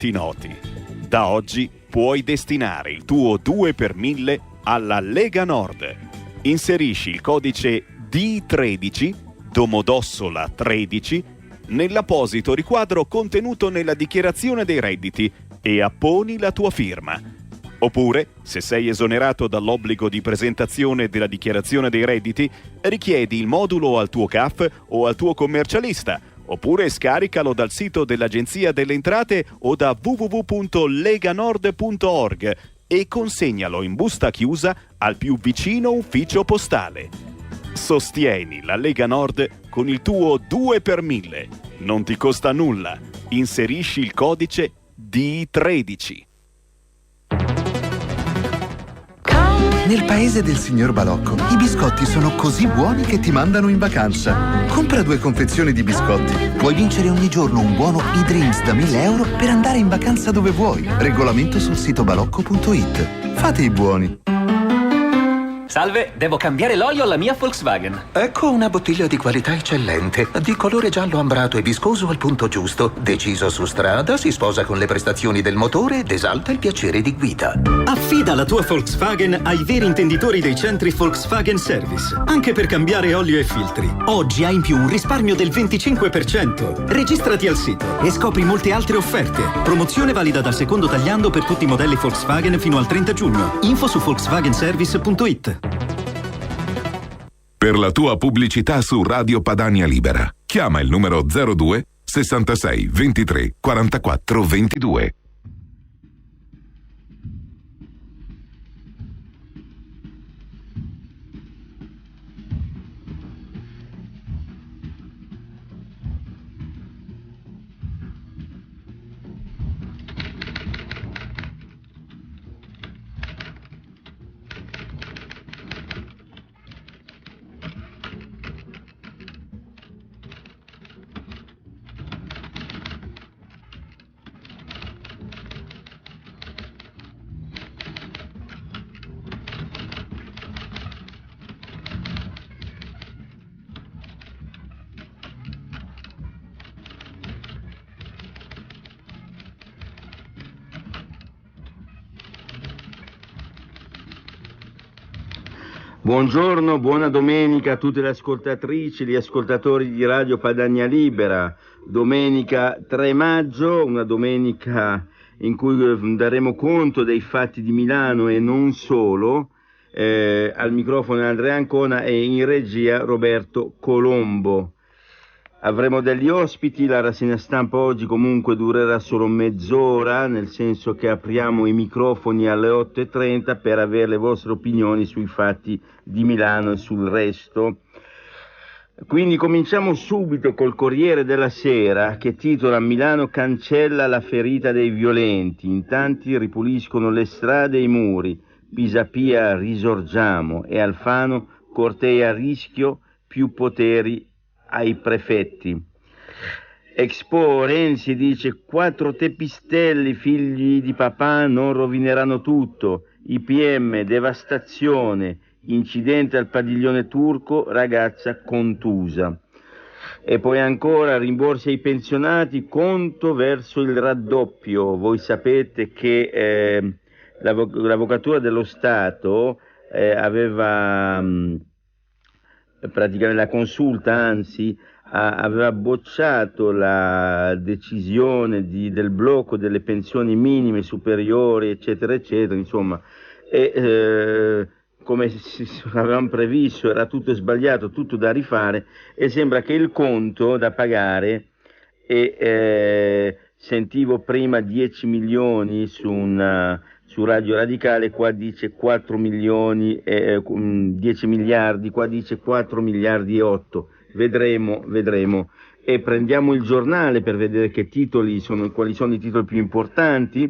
Ti noti. Da oggi puoi destinare il tuo 2 per 1000 alla Lega Nord. Inserisci il codice D13, Domodossola 13, nell'apposito riquadro contenuto nella dichiarazione dei redditi e apponi la tua firma. Oppure, se sei esonerato dall'obbligo di presentazione della dichiarazione dei redditi, richiedi il modulo al tuo CAF o al tuo commercialista, oppure scaricalo dal sito dell'Agenzia delle Entrate o da www.leganord.org e consegnalo in busta chiusa al più vicino ufficio postale. Sostieni la Lega Nord con il tuo 2 per 1000. Non ti costa nulla. Inserisci il codice D13. Nel paese del signor Balocco i biscotti sono così buoni che ti mandano in vacanza. Compra 2 confezioni di biscotti. Puoi vincere ogni giorno un buono eDreams da 1.000 euro per andare in vacanza dove vuoi. Regolamento sul sito balocco.it. Fate i buoni. Salve, devo cambiare l'olio alla mia Volkswagen. Ecco una bottiglia di qualità eccellente, di colore giallo ambrato e viscoso al punto giusto. Deciso su strada, si sposa con le prestazioni del motore ed esalta il piacere di guida. Affida la tua Volkswagen ai veri intenditori dei centri Volkswagen Service, anche per cambiare olio e filtri. Oggi hai in più un risparmio del 25%. Registrati al sito e scopri molte altre offerte. Promozione valida dal secondo tagliando per tutti i modelli Volkswagen fino al 30 giugno. Info su volkswagenservice.it. Per la tua pubblicità su Radio Padania Libera, chiama il numero 02 66 23 44 22. Buongiorno, buona domenica a tutte le ascoltatrici, gli ascoltatori di Radio Padania Libera. Domenica 3 maggio, una domenica in cui daremo conto dei fatti di Milano e non solo. Al microfono Andrea Ancona e in regia Roberto Colombo. Avremo degli ospiti, la rassegna stampa oggi comunque durerà solo mezz'ora, nel senso che apriamo i microfoni alle 8:30 per avere le vostre opinioni sui fatti di Milano e sul resto. Quindi cominciamo subito col Corriere della Sera che titola Milano cancella la ferita dei violenti, in tanti ripuliscono le strade e i muri, Pisapia risorgiamo e Alfano cortei a rischio, più poteri ai prefetti. Expo Renzi dice 4 teppistelli figli di papà non rovineranno tutto, IPM devastazione, incidente al padiglione turco, ragazza contusa. E poi ancora rimborsi ai pensionati, conto verso il raddoppio. Voi sapete che l'Avvocatura dello Stato aveva praticamente la consulta, anzi aveva bocciato la decisione del blocco delle pensioni minime superiori eccetera eccetera, insomma, e come avevamo previsto era tutto sbagliato, tutto da rifare, e sembra che il conto da pagare sentivo prima 10 milioni su Radio Radicale, qua dice 4 milioni, 10 miliardi, qua dice 4 miliardi e 8, vedremo. E prendiamo il giornale per vedere quali sono i titoli più importanti.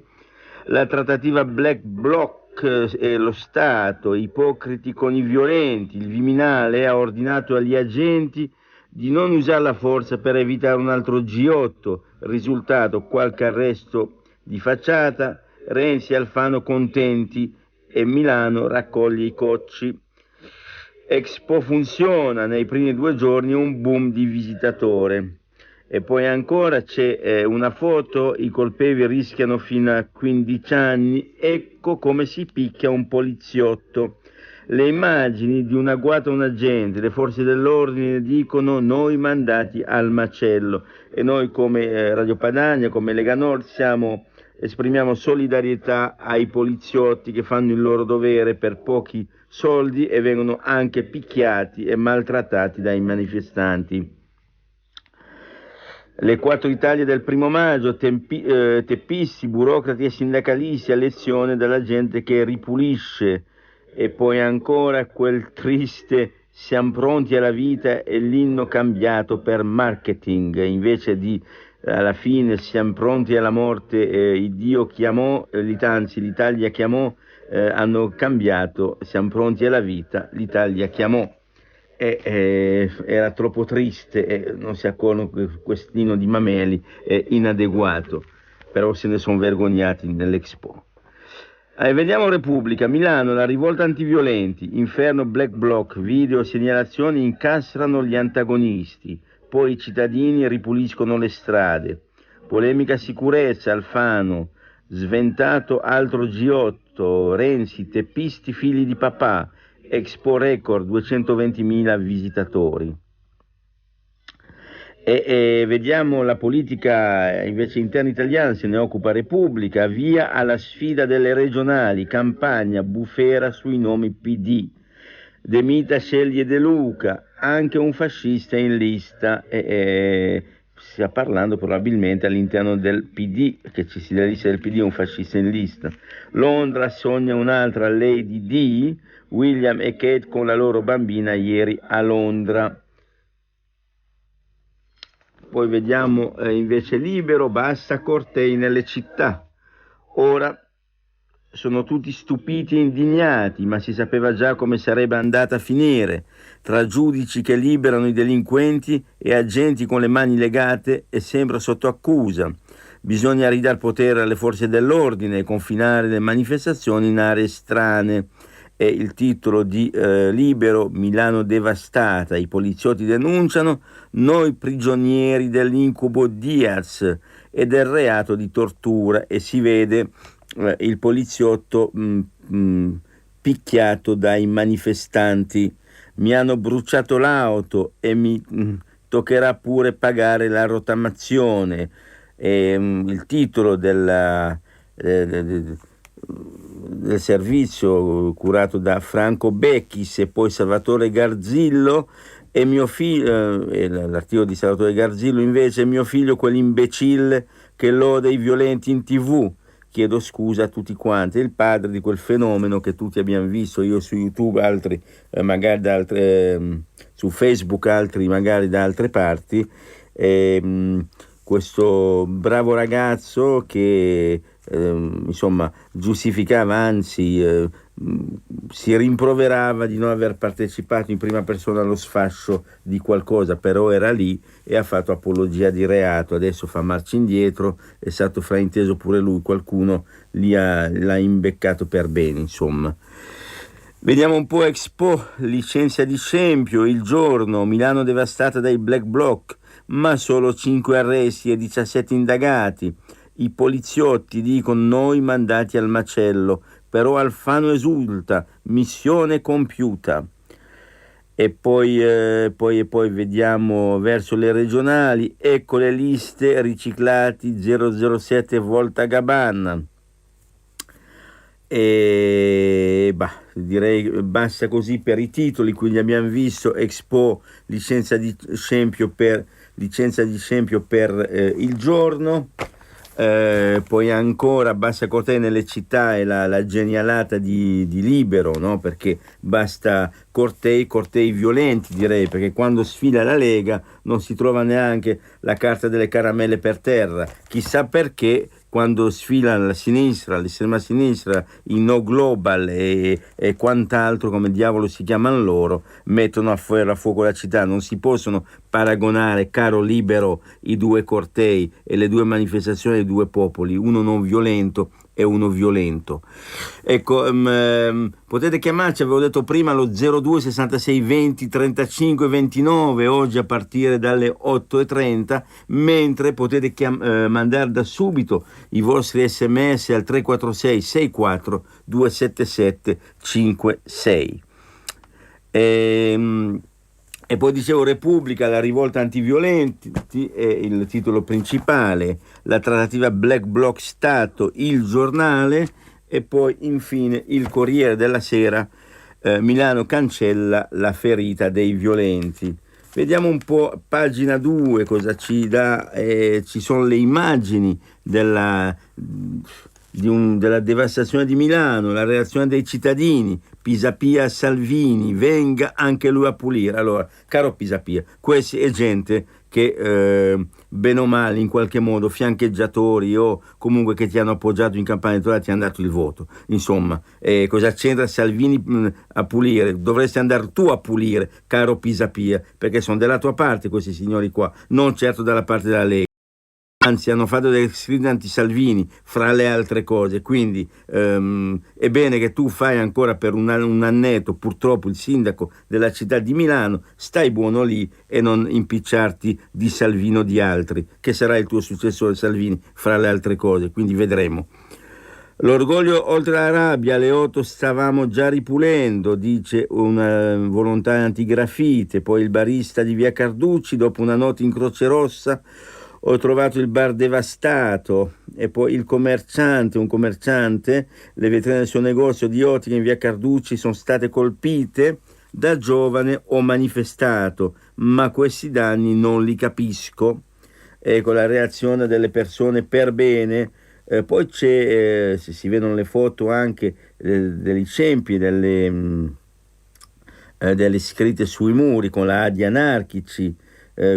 La trattativa Black Bloc e lo Stato, ipocriti con i violenti, il Viminale ha ordinato agli agenti di non usare la forza per evitare un altro G8, risultato qualche arresto di facciata, Renzi e Alfano contenti e Milano raccoglie i cocci. Expo funziona, nei primi 2 giorni un boom di visitatore. E poi ancora c'è una foto, i colpevoli rischiano fino a 15 anni, ecco come si picchia un poliziotto. Le immagini di un agguato a un agente, le forze dell'ordine dicono noi mandati al macello, e noi come Radio Padania, come Lega Nord esprimiamo solidarietà ai poliziotti che fanno il loro dovere per pochi soldi e vengono anche picchiati e maltrattati dai manifestanti. Le 4 Italie del 1 maggio, teppisti, burocrati e sindacalisti a lezione della gente che ripulisce. E poi ancora quel triste siamo pronti alla vita e l'inno cambiato per marketing, invece di alla fine siamo pronti alla morte, Dio chiamò, l'Italia chiamò, hanno cambiato, siamo pronti alla vita, l'Italia chiamò. Era troppo triste, non si accorgono che quest'inno di Mameli è inadeguato, però se ne sono vergognati nell'Expo. Vediamo Repubblica, Milano, la rivolta antiviolenti, inferno Black Bloc, video segnalazioni incastrano gli antagonisti, poi i cittadini ripuliscono le strade, polemica sicurezza, Alfano, sventato altro G8, Renzi, teppisti figli di papà, Expo record, 220.000 visitatori. E vediamo la politica invece interna italiana, se ne occupa Repubblica, via alla sfida delle regionali, campagna bufera sui nomi PD. De Mita sceglie De Luca, anche un fascista in lista, sta parlando probabilmente all'interno del PD, che ci sia la lista del PD un fascista in lista. Londra sogna un'altra Lady D, William e Kate con la loro bambina ieri a Londra. Poi vediamo invece Libero, basta cortei nelle città. Ora sono tutti stupiti e indignati, ma si sapeva già come sarebbe andata a finire, tra giudici che liberano i delinquenti e agenti con le mani legate e sempre sotto accusa. Bisogna ridare potere alle forze dell'ordine e confinare le manifestazioni in aree strane. È il titolo di Libero, Milano devastata, i poliziotti denunciano, noi prigionieri dell'incubo Diaz e del reato di tortura, e si vede il poliziotto picchiato dai manifestanti. Mi hanno bruciato l'auto e mi toccherà pure pagare la rottamazione. Il titolo del servizio curato da Franco Becchis e poi Salvatore Garzillo, e mio figlio, l'articolo di Salvatore Garzillo invece, mio figlio quell'imbecille che loda i violenti in TV, chiedo scusa a tutti quanti, è il padre di quel fenomeno che tutti abbiamo visto, io su YouTube, altri magari da altre, su Facebook, altri magari da altre parti, questo bravo ragazzo che insomma giustificava, anzi si rimproverava di non aver partecipato in prima persona allo sfascio di qualcosa, però era lì e ha fatto apologia di reato, adesso fa marcia indietro, è stato frainteso pure lui, qualcuno l'ha imbeccato per bene, insomma. Vediamo un po' Expo, licenzia di scempio, Il Giorno, Milano devastata dai Black Bloc, ma solo 5 arresti e 17 indagati. I poliziotti dicono noi mandati al macello, però Alfano esulta, missione compiuta. E poi vediamo verso le regionali, ecco le liste, riciclati 007 Volta Gabbana. E direi basta così per i titoli, quindi abbiamo visto Expo, licenza di scempio per Il Giorno. Poi ancora basta cortei nelle città e la genialata di Libero, no? Perché basta cortei violenti, direi, perché quando sfila la Lega non si trova neanche la carta delle caramelle per terra, chissà perché quando sfila la sinistra, l'estrema sinistra, i No Global e quant'altro, come diavolo si chiamano loro, mettono a fuoco la città. Non si possono paragonare, caro Libero, i due cortei e le due manifestazioni dei due popoli, uno non violento è uno violento. Ecco, potete chiamarci, avevo detto prima, allo 02 66 20 35 29, oggi a partire dalle 8:30, mentre potete mandare da subito i vostri sms al 346 64 277 56. E poi dicevo, Repubblica, la rivolta antiviolenti è il titolo principale, la trattativa Black Bloc Stato, Il Giornale, e poi infine il Corriere della Sera, Milano cancella la ferita dei violenti. Vediamo un po', pagina 2, cosa ci dà. Ci sono le immagini della devastazione di Milano, la reazione dei cittadini. Pisapia a Salvini, venga anche lui a pulire. Allora, caro Pisapia, questa è gente che bene o male, in qualche modo, fiancheggiatori o comunque che ti hanno appoggiato in campagna elettorale, ti hanno dato il voto. Insomma, cosa c'entra Salvini a pulire? Dovresti andare tu a pulire, caro Pisapia, perché sono della tua parte questi signori qua, non certo dalla parte della Lega. Anzi, hanno fatto delle scritte anti-Salvini, fra le altre cose, quindi è bene che tu fai ancora per un annetto, purtroppo, il sindaco della città di Milano, stai buono lì e non impicciarti di Salvini o di altri, che sarà il tuo successore Salvini, fra le altre cose, quindi vedremo. L'orgoglio oltre la rabbia, alle 8 stavamo già ripulendo, dice una volontaria antigrafite, poi il barista di via Carducci, dopo una notte in Croce Rossa, ho trovato il bar devastato, e poi un commerciante, le vetrine del suo negozio di ottica in via Carducci sono state colpite. Da giovane ho manifestato, ma questi danni non li capisco. Ecco la reazione delle persone per bene. Poi c'è, se si vedono le foto anche degli scempi, delle scritte sui muri con la A di anarchici,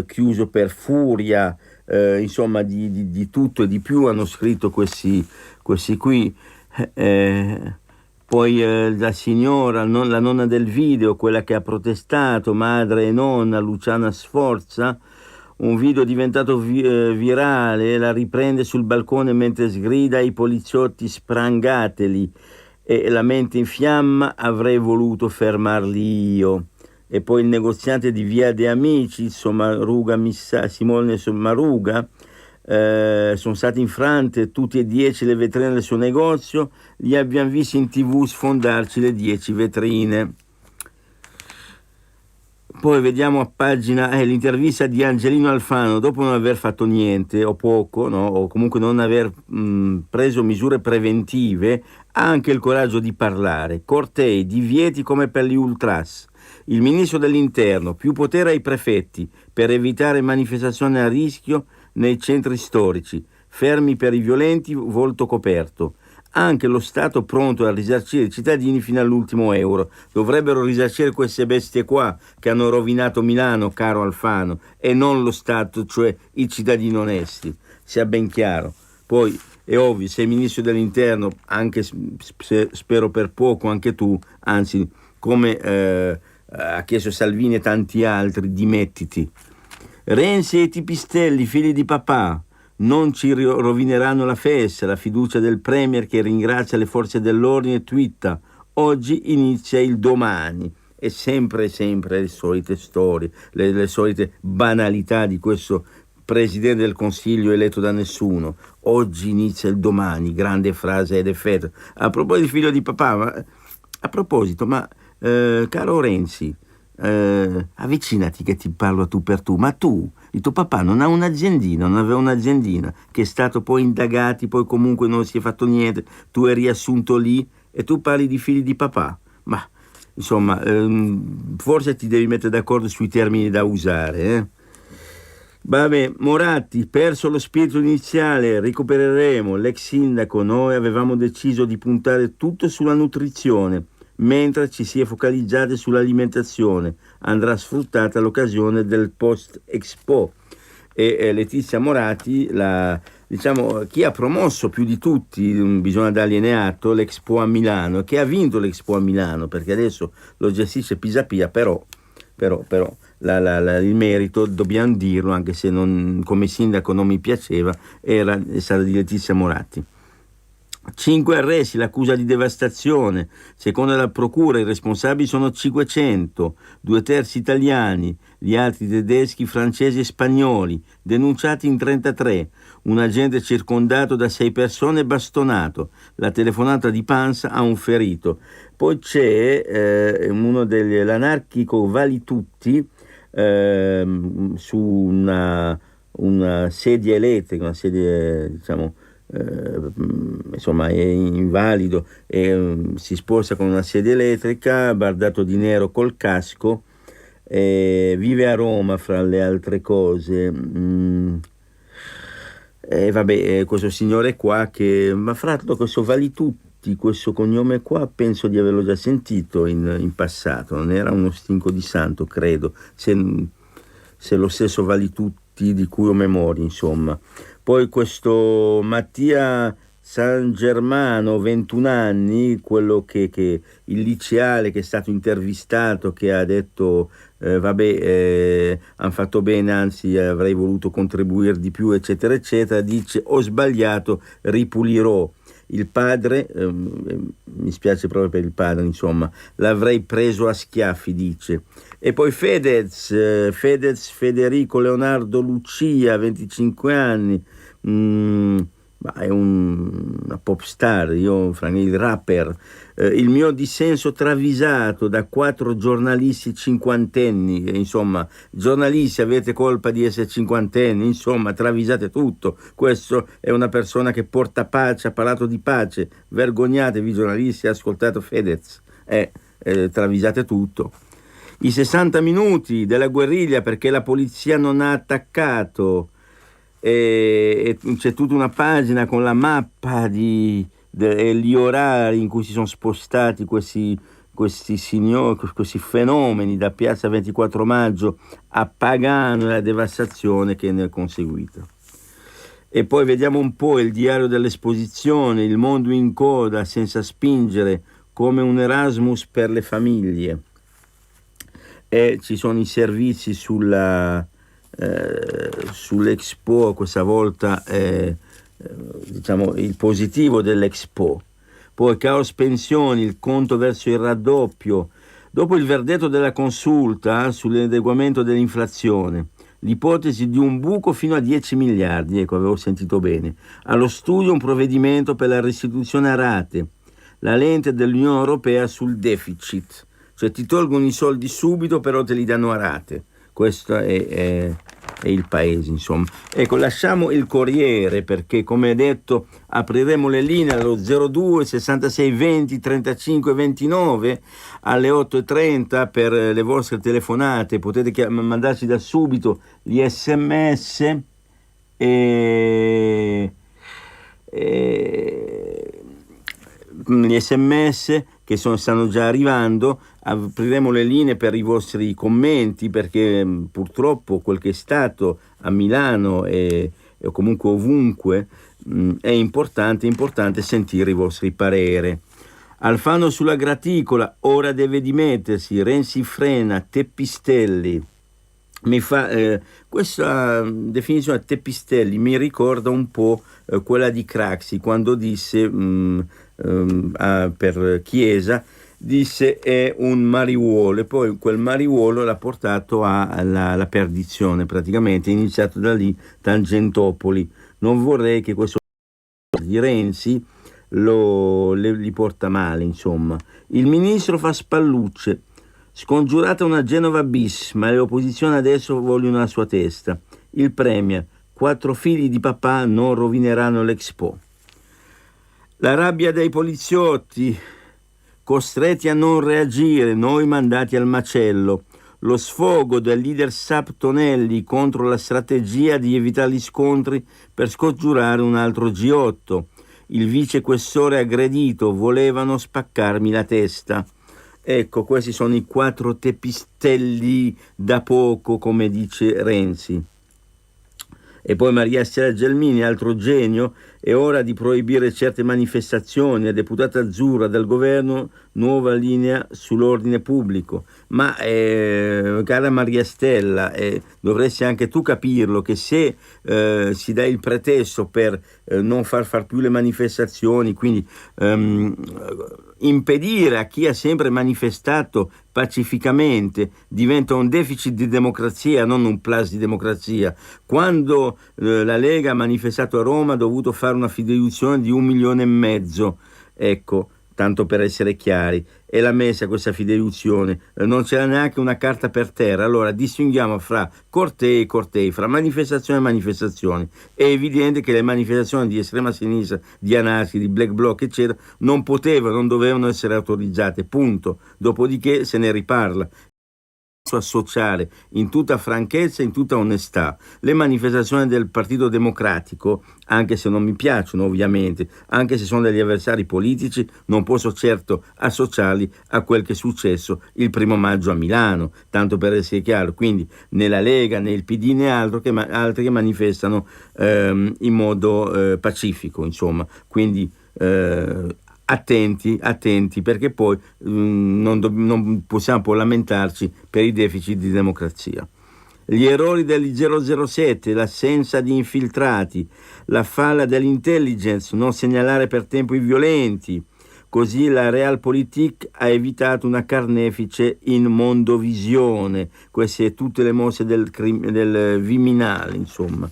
chiuso per furia, insomma di tutto e di più hanno scritto questi qui. Poi la signora, la nonna del video, quella che ha protestato, madre e nonna, Luciana Sforza, un video diventato virale, la riprende sul balcone mentre sgrida ai poliziotti: sprangateli, e la mente in fiamma: avrei voluto fermarli io. E poi il negoziante di Via De Amici, Simone Sommaruga, sono state infrante tutte e 10 le vetrine del suo negozio, li abbiamo visti in TV sfondarci le 10 vetrine. Poi vediamo a pagina l'intervista di Angelino Alfano, dopo non aver fatto niente o poco, no? O comunque non aver preso misure preventive, ha anche il coraggio di parlare. Cortei, divieti come per gli ultras. Il ministro dell'Interno, più potere ai prefetti per evitare manifestazioni a rischio nei centri storici, fermi per i violenti, volto coperto. Anche lo Stato pronto a risarcire i cittadini fino all'ultimo euro. Dovrebbero risarcire queste bestie qua che hanno rovinato Milano, caro Alfano, e non lo Stato, cioè i cittadini onesti, sia ben chiaro. Poi è ovvio, sei ministro dell'Interno, anche spero per poco anche tu, anzi come ha chiesto Salvini e tanti altri, dimettiti. Renzi e i tipistelli, figli di papà, non ci rovineranno la festa. La fiducia del Premier che ringrazia le forze dell'ordine, twitta: oggi inizia il domani. E sempre le solite storie, le solite banalità di questo Presidente del Consiglio eletto da nessuno. Oggi inizia il domani, grande frase ed effetto. A proposito di figlio di papà, caro Renzi, avvicinati che ti parlo a tu per tu. Ma tu, il tuo papà non aveva un'aziendina che è stato poi indagati, poi comunque non si è fatto niente, tu eri assunto lì e tu parli di figli di papà. Ma insomma, forse ti devi mettere d'accordo sui termini da usare, Vabbè, Moratti, perso lo spirito iniziale, recupereremo. L'ex sindaco, noi avevamo deciso di puntare tutto sulla nutrizione, mentre ci si è focalizzati sull'alimentazione. Andrà sfruttata l'occasione del post-Expo. E Letizia Moratti, chi ha promosso più di tutti, bisogna dargli neato, l'Expo a Milano, che ha vinto l'Expo a Milano, perché adesso lo gestisce Pisapia, però il merito, dobbiamo dirlo, anche se come sindaco non mi piaceva, è stata di Letizia Moratti. 5 arresti, l'accusa di devastazione. Secondo la procura i responsabili sono 500, 2/3 italiani, gli altri tedeschi, francesi e spagnoli, denunciati in 33. Un agente circondato da 6 persone bastonato. La telefonata di Pansa ha un ferito. Poi c'è uno l'anarchico Valitutti su una sedia elettrica, una sedia, diciamo, insomma è invalido e si sposta con una sedia elettrica, bardato di nero col casco, vive a Roma fra le altre cose. Questo signore qua ma fra l'altro questo Valitutti, questo cognome qua penso di averlo già sentito in passato, non era uno stinco di santo, credo, se lo stesso Valitutti di cui ho memoria, insomma. Poi questo Mattia San Germano, 21 anni, quello che il liceale che è stato intervistato, che ha detto hanno fatto bene, anzi avrei voluto contribuire di più, eccetera eccetera, dice: ho sbagliato, ripulirò. Il padre, mi spiace proprio per il padre, insomma, l'avrei preso a schiaffi, dice. E poi Fedez Federico Leonardo Lucia, 25 anni, è una pop star, il rapper. Il mio dissenso travisato da 4 giornalisti cinquantenni, insomma, giornalisti, avete colpa di essere cinquantenni, insomma, travisate tutto. Questo è una persona che porta pace, ha parlato di pace, vergognatevi giornalisti, ascoltate Fedez, travisate tutto. I 60 minuti della guerriglia perché la polizia non ha attaccato, e c'è tutta una pagina con la mappa e gli orari in cui si sono spostati questi signori, questi fenomeni da piazza 24 maggio a Pagano e la devastazione che ne è conseguita. E poi vediamo un po' il diario dell'esposizione, il mondo in coda senza spingere, come un Erasmus per le famiglie. E ci sono i servizi sull'Expo, questa volta diciamo il positivo dell'Expo. Poi caos pensioni, il conto verso il raddoppio. Dopo il verdetto della consulta sull'adeguamento dell'inflazione, l'ipotesi di un buco fino a 10 miliardi, ecco, avevo sentito bene. Allo studio un provvedimento per la restituzione a rate, la lente dell'Unione Europea sul deficit, cioè ti tolgono i soldi subito però te li danno a rate. Questo è il paese, insomma. Ecco, lasciamo il Corriere perché, come detto, apriremo le linee allo 02 66 20 35 29 alle 8:30 per le vostre telefonate. Potete mandarci da subito gli sms gli sms che stanno già arrivando. Apriremo le linee per i vostri commenti perché purtroppo quel che è stato a Milano e comunque ovunque è importante sentire i vostri pareri. Alfano sulla graticola, ora deve dimettersi, Renzi frena, Teppistelli. Questa definizione Teppistelli mi ricorda un po' quella di Craxi quando disse per Chiesa, disse è un mariuolo, e poi quel mariuolo l'ha portato alla perdizione, praticamente è iniziato da lì Tangentopoli. Non vorrei che questo di Renzi li porta male, insomma. Il ministro fa spallucce, scongiurata una Genova bis, ma le opposizioni adesso vogliono la sua testa. Il premier, 4 figli di papà non rovineranno l'Expo. La rabbia dei poliziotti, costretti a non reagire, noi mandati al macello. Lo sfogo del leader SAP Tonelli contro la strategia di evitare gli scontri per scongiurare un altro G8. Il vicequestore aggredito, volevano spaccarmi la testa. Ecco, questi sono i 4 teppistelli da poco, come dice Renzi. E poi Maria Stella Gelmini, altro genio, È ora di proibire certe manifestazioni. La deputata azzurra del governo, nuova linea sull'ordine pubblico. Ma cara Maria Stella, dovresti anche tu capirlo che se si dà il pretesto per non far più le manifestazioni, quindi impedire a chi ha sempre manifestato pacificamente, diventa un deficit di democrazia, non un plus di democrazia. Quando la Lega ha manifestato a Roma ha dovuto fare una fideiussione di 1,5 milioni, ecco, tanto per essere chiari, e l'ha messa questa fideiussione, non c'era neanche una carta per terra. Allora distinguiamo fra cortei e cortei, fra manifestazioni e manifestazioni. È evidente che le manifestazioni di estrema sinistra, di anarchi, di black bloc eccetera non dovevano essere autorizzate, punto. Dopodiché se ne riparla. Associare in tutta franchezza, in tutta onestà, le manifestazioni del Partito Democratico, anche se non mi piacciono ovviamente, anche se sono degli avversari politici, non posso certo associarli a quel che è successo il 1° maggio a Milano, tanto per essere chiaro. Quindi né la Lega né il PD né altri che manifestano in modo pacifico, insomma. Quindi attenti, perché poi non possiamo poi lamentarci per i deficit di democrazia. Gli errori degli 007, l'assenza di infiltrati, la falla dell'intelligence, non segnalare per tempo i violenti. Così la Realpolitik ha evitato una carnefice in Mondovisione. Queste tutte le mosse del Viminale, insomma.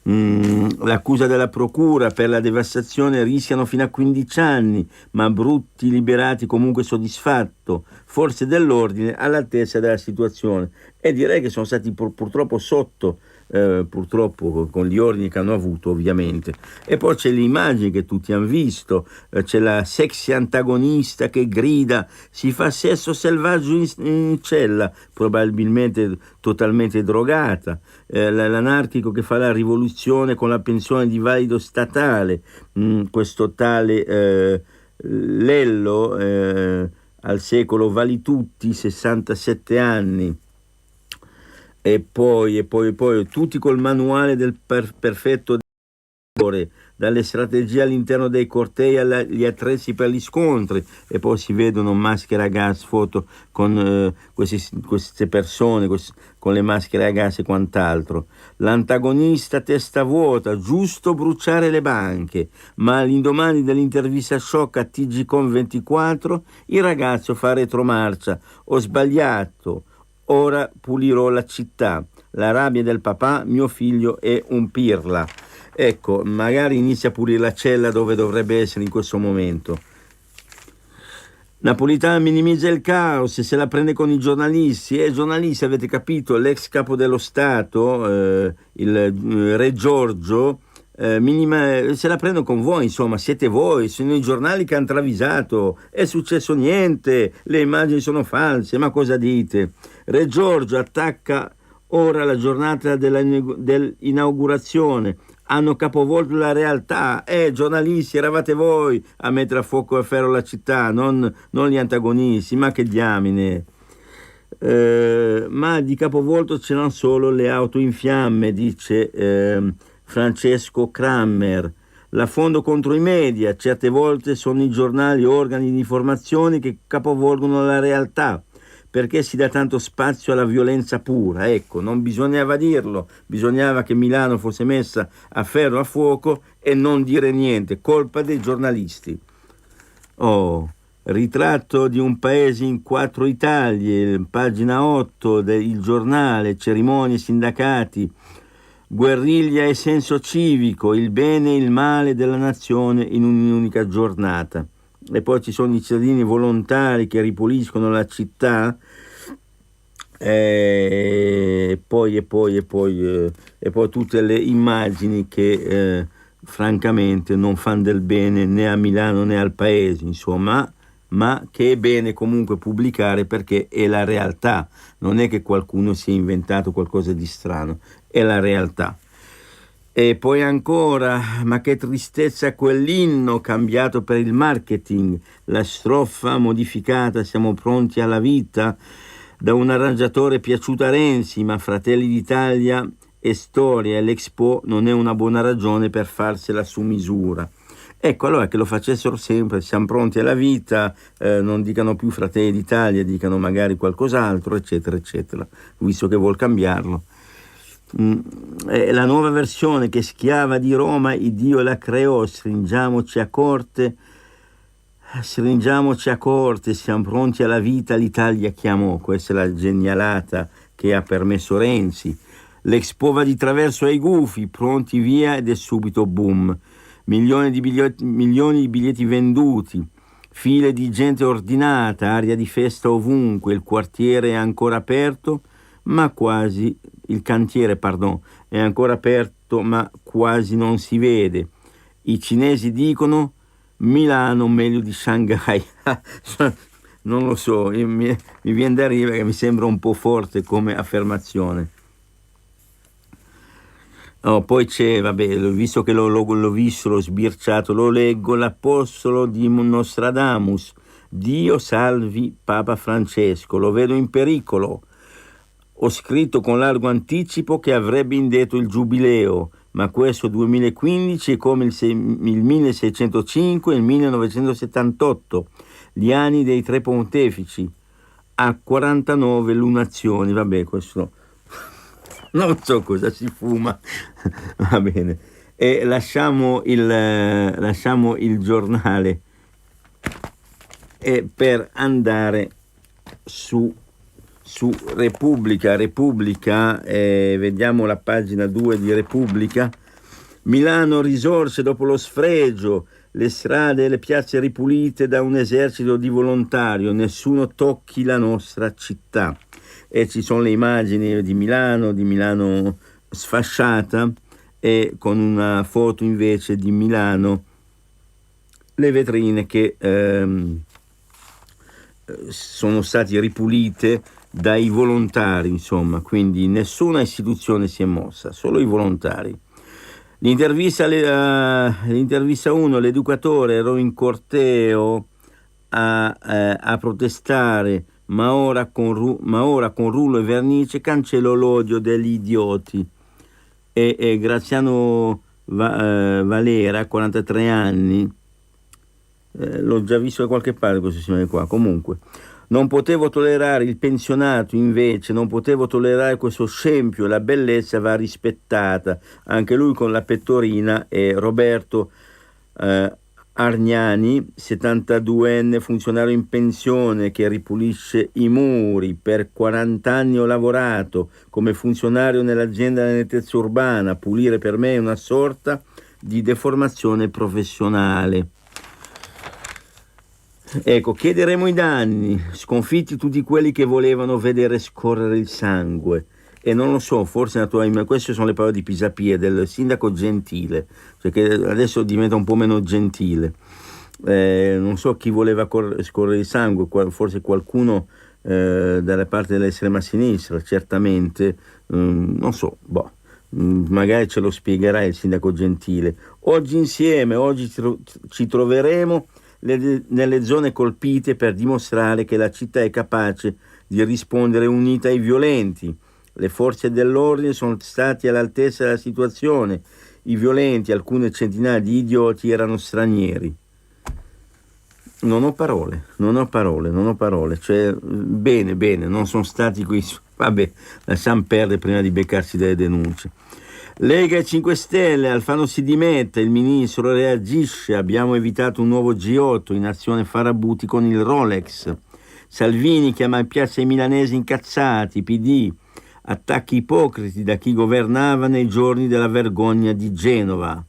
L'accusa della procura per la devastazione rischiano fino a 15 anni, ma Brutti liberati comunque soddisfatto, forze dell'ordine all'altezza della situazione, e direi che sono stati purtroppo sotto, purtroppo con gli ordini che hanno avuto ovviamente. E poi c'è l'immagine che tutti hanno visto, c'è la sexy antagonista che grida, si fa sesso selvaggio in cella, probabilmente totalmente drogata, l'anarchico che fa la rivoluzione con la pensione di valido statale, questo tale Lello al secolo vali tutti, 67 anni. E poi tutti col manuale del perfetto dalle strategie all'interno dei cortei agli attrezzi per gli scontri, e poi si vedono maschere a gas, foto con queste persone con le maschere a gas e quant'altro. L'antagonista testa vuota, giusto bruciare le banche, ma all'indomani dell'intervista shock a TGCOM24 il ragazzo fa retromarcia: ho sbagliato, ora pulirò la città, la rabbia del papà, mio figlio è un pirla. Ecco, magari inizia a pulire la cella dove dovrebbe essere in questo momento. Napolitano minimizza il caos e se la prende con i giornalisti. Giornalisti, avete capito, l'ex capo dello Stato, il re Giorgio, se la prendo con voi, insomma, siete voi, sono i giornali che hanno travisato, è successo niente, le immagini sono false, ma cosa dite? Re Giorgio attacca ora la giornata dell'inaugurazione, hanno capovolto la realtà, giornalisti, eravate voi a mettere a fuoco a ferro la città, non gli antagonisti, ma che diamine. Ma di capovolto c'erano solo le auto in fiamme, dice Francesco Kramer. L'affondo contro i media, certe volte sono i giornali organi di informazione che capovolgono la realtà, perché si dà tanto spazio alla violenza pura. Ecco, non bisognava dirlo, bisognava che Milano fosse messa a ferro a fuoco e non dire niente, colpa dei giornalisti. Ritratto di un paese in 4 Italie, pagina 8 del giornale, cerimonie, sindacati, guerriglia e senso civico, il bene e il male della nazione in un'unica giornata. E poi ci sono i cittadini volontari che ripuliscono la città, e poi tutte le immagini che francamente non fanno del bene né a Milano né al paese, insomma, ma che è bene comunque pubblicare perché è la realtà, non è che qualcuno si è inventato qualcosa di strano, è la realtà. E poi ancora, ma che tristezza quell'inno cambiato per il marketing, la strofa modificata, siamo pronti alla vita, da un arrangiatore piaciuto a Renzi, ma Fratelli d'Italia e storia e l'Expo non è una buona ragione per farsela su misura. Ecco, allora che lo facessero sempre, siamo pronti alla vita, non dicano più Fratelli d'Italia, dicano magari qualcos'altro, eccetera, eccetera, visto che vuol cambiarlo. La nuova versione che schiava di Roma, il Dio la creò, stringiamoci a corte, siamo pronti alla vita, l'Italia chiamò. Questa è la genialata che ha permesso Renzi. L'Expo va di traverso ai gufi, pronti via ed è subito boom. Milioni di biglietti venduti, file di gente ordinata, aria di festa ovunque, il quartiere è ancora aperto, ma quasi, il cantiere, è ancora aperto, ma quasi non si vede. I cinesi dicono Milano meglio di Shanghai. Non lo so, mi viene da ridere, che mi sembra un po' forte come affermazione. Poi c'è, visto che l'ho visto, l'ho sbirciato, lo leggo, l'apostolo di Nostradamus, Dio salvi Papa Francesco, lo vedo in pericolo. Ho scritto con largo anticipo che avrebbe indetto il giubileo, ma questo 2015 è come il 1605 e il 1978, gli anni dei tre pontefici, a 49 lunazioni, questo non so cosa si fuma, va bene. E lasciamo il giornale per andare su Repubblica, vediamo la pagina 2 di Repubblica. Milano risorse dopo lo sfregio, le strade e le piazze ripulite da un esercito di volontari, nessuno tocchi la nostra città. E ci sono le immagini di Milano sfasciata, e con una foto invece di Milano, le vetrine che sono state ripulite dai volontari, insomma, quindi nessuna istituzione si è mossa, solo i volontari. L'intervista 1, l'educatore, ero in corteo a protestare, ma ora con rullo e vernice cancello l'odio degli idioti. E Graziano Valera, 43 anni, l'ho già visto da qualche parte questo signore qua. Comunque, non potevo tollerare il pensionato, invece non potevo tollerare questo scempio, la bellezza va rispettata, anche lui con la pettorina. E Roberto Argnani, 72enne, funzionario in pensione che ripulisce i muri. Per 40 anni ho lavorato come funzionario nell'azienda della nettezza urbana. Pulire per me è una sorta di deformazione professionale. Ecco, chiederemo i danni, sconfitti tutti quelli che volevano vedere scorrere il sangue. E non lo so, forse naturalmente, queste sono le parole di Pisapia, del sindaco Gentile, cioè che adesso diventa un po' meno gentile. Non so chi voleva scorrere il sangue, forse qualcuno dalla parte dell'estrema sinistra, certamente, non so, magari ce lo spiegherà il sindaco Gentile. Oggi insieme, ci troveremo nelle zone colpite per dimostrare che la città è capace di rispondere unita ai violenti. Le forze dell'ordine sono stati all'altezza della situazione. I violenti, alcune centinaia di idioti, erano stranieri. Non ho parole. Cioè, bene, non sono stati qui. Vabbè, lasciamo perdere prima di beccarsi delle denunce. Lega e 5 Stelle, Alfano si dimette, il ministro reagisce, abbiamo evitato un nuovo G8, in azione Farabuti con il Rolex. Salvini chiama in piazza i milanesi incazzati, PD, attacchi ipocriti da chi governava nei giorni della vergogna di Genova.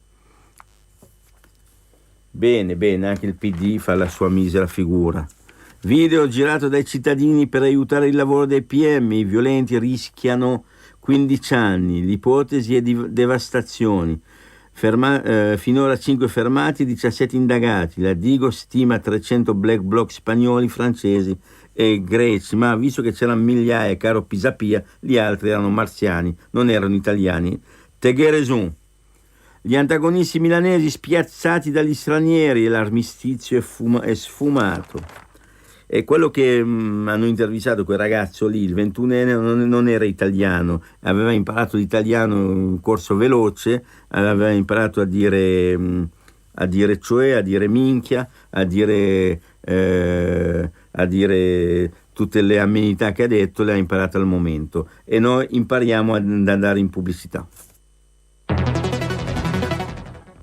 Bene, anche il PD fa la sua misera figura. Video girato dai cittadini per aiutare il lavoro dei PM, i violenti rischiano 15 anni, l'ipotesi è di devastazioni. Finora 5 fermati, 17 indagati. La Digo stima 300 black bloc spagnoli, francesi e greci, ma visto che c'erano migliaia, caro Pisapia, gli altri erano marziani, non erano italiani. Tegheresun. Gli antagonisti milanesi spiazzati dagli stranieri e l'armistizio è sfumato. E quello che hanno intervistato, quel ragazzo lì, il 21enne, non era italiano, aveva imparato l'italiano in un corso veloce, aveva imparato a dire cioè, a dire minchia, a dire tutte le amenità che ha detto, le ha imparate al momento, e noi impariamo ad andare in pubblicità.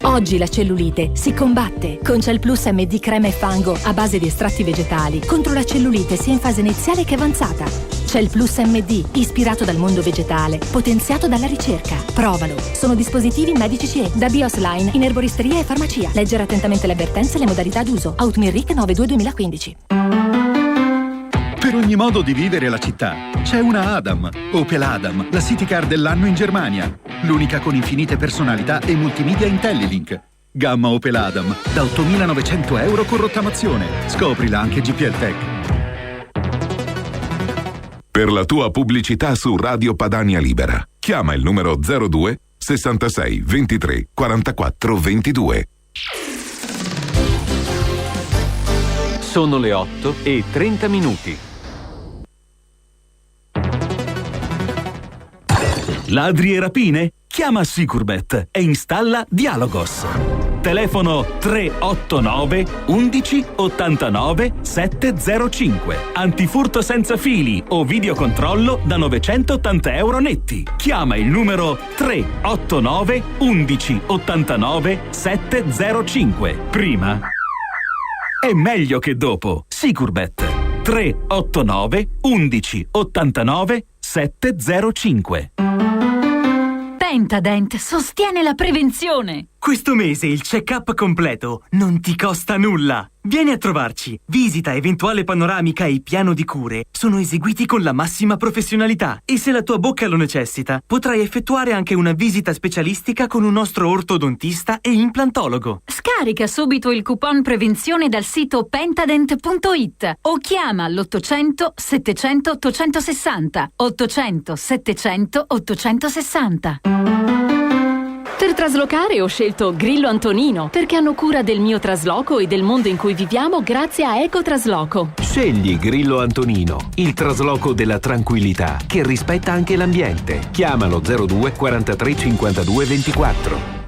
Oggi la cellulite si combatte con Cell Plus MD crema e fango a base di estratti vegetali contro la cellulite sia in fase iniziale che avanzata. Cell Plus MD, ispirato dal mondo vegetale, potenziato dalla ricerca. Provalo. Sono dispositivi medici CE da Bios Line in erboristeria e farmacia. Leggere attentamente le avvertenze e le modalità d'uso. Outmirric 92-2015. Per ogni modo di vivere la città c'è una Adam. Opel Adam, la city car dell'anno in Germania. L'unica con infinite personalità e multimedia IntelliLink. Gamma Opel Adam, da 8.900 euro con rottamazione. Scoprila anche GPL Tech. Per la tua pubblicità su Radio Padania Libera, chiama il numero 02 66 23 44 22. Sono le 8:30. Ladri e rapine? Chiama Sicurbet e installa Dialogos. Telefono 389 11 89 705. Antifurto senza fili o videocontrollo da 980 euro netti. Chiama il numero 389 11 89 705. Prima è meglio che dopo. Sicurbet 389 11 89 705. Pentadent sostiene la prevenzione. Questo mese il check-up completo non ti costa nulla. Vieni a trovarci. Visita, eventuale panoramica e piano di cure sono eseguiti con la massima professionalità. E se la tua bocca lo necessita, potrai effettuare anche una visita specialistica con un nostro ortodontista e implantologo. Scarica subito il coupon prevenzione dal sito pentadent.it o chiama l'800 700 860. 800 700 860. Per traslocare ho scelto Grillo Antonino perché hanno cura del mio trasloco e del mondo in cui viviamo grazie a Ecotrasloco. Scegli Grillo Antonino, il trasloco della tranquillità che rispetta anche l'ambiente. Chiamalo 02 43 52 24.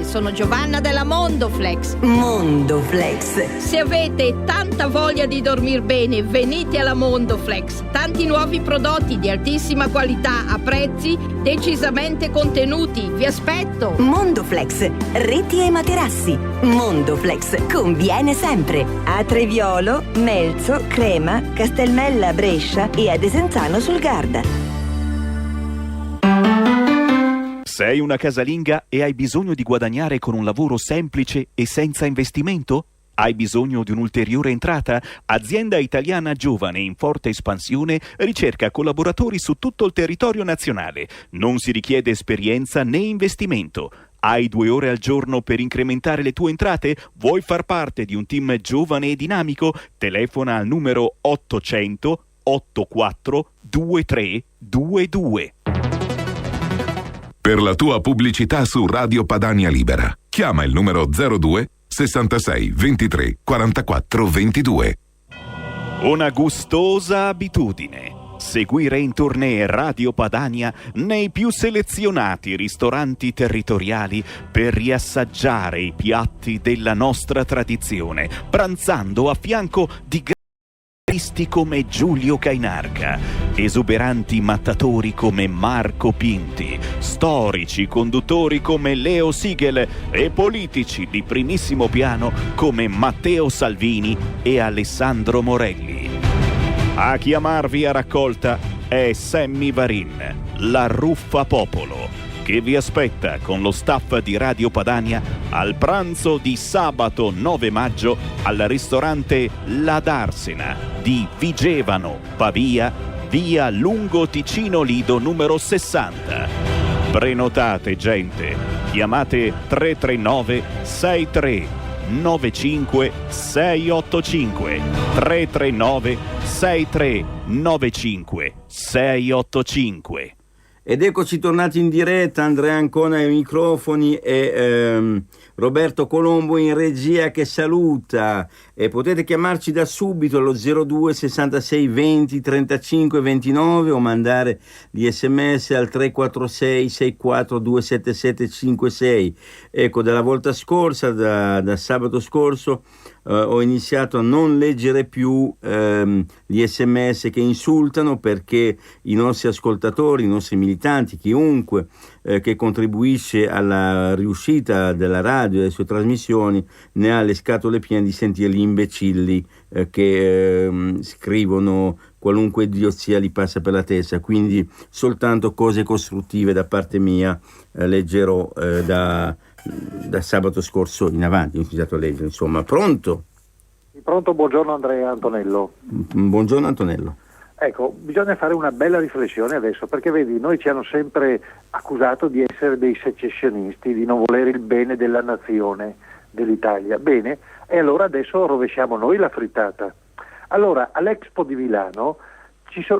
Sono Giovanna della Mondoflex. Mondoflex. Se avete tanta voglia di dormir bene, venite alla Mondoflex. Tanti nuovi prodotti di altissima qualità a prezzi decisamente contenuti. Vi aspetto. Mondoflex, reti e materassi. Mondoflex conviene sempre. A Treviolo, Melzo, Crema, Castelmella, Brescia e a Desenzano sul Garda. Sei una casalinga e hai bisogno di guadagnare con un lavoro semplice e senza investimento? Hai bisogno di un'ulteriore entrata? Azienda italiana giovane in forte espansione ricerca collaboratori su tutto il territorio nazionale. Non si richiede esperienza né investimento. Hai 2 ore al giorno per incrementare le tue entrate? Vuoi far parte di un team giovane e dinamico? Telefona al numero 800 84 2322. Per la tua pubblicità su Radio Padania Libera, chiama il numero 02 66 23 44 22. Una gustosa abitudine. Seguire in tournée Radio Padania nei più selezionati ristoranti territoriali per riassaggiare i piatti della nostra tradizione, pranzando a fianco di come Giulio Cainarca, esuberanti mattatori come Marco Pinti, storici conduttori come Leo Siegel e politici di primissimo piano come Matteo Salvini e Alessandro Morelli. A chiamarvi a raccolta è Sammy Varin, la Ruffa Popolo, che vi aspetta con lo staff di Radio Padania al pranzo di sabato 9 maggio al ristorante La Darsena di Vigevano, Pavia, via Lungo Ticino Lido numero 60. Prenotate, gente, chiamate 339 63 95 685 339 63 95 685. Ed eccoci tornati in diretta, Andrea Ancona ai microfoni e Roberto Colombo in regia che saluta, e potete chiamarci da subito allo 02 66 20 35 29 o mandare gli sms al 346 64 277 56. Ecco, dalla volta scorsa, da sabato scorso, ho iniziato a non leggere più gli sms che insultano, perché i nostri ascoltatori, i nostri militanti, chiunque che contribuisce alla riuscita della radio e delle sue trasmissioni ne ha le scatole piene di sentire gli imbecilli che scrivono qualunque idiozia gli passa per la testa. Quindi soltanto cose costruttive da parte mia leggerò da sabato scorso in avanti. Ho iniziato a leggere, insomma. Pronto? Pronto, buongiorno Andrea Antonello. Buongiorno Antonello. Ecco, bisogna fare una bella riflessione adesso, perché vedi, noi ci hanno sempre accusato di essere dei secessionisti, di non volere il bene della nazione, dell'Italia. Bene, e allora adesso rovesciamo noi la frittata. Allora, all'Expo di Milano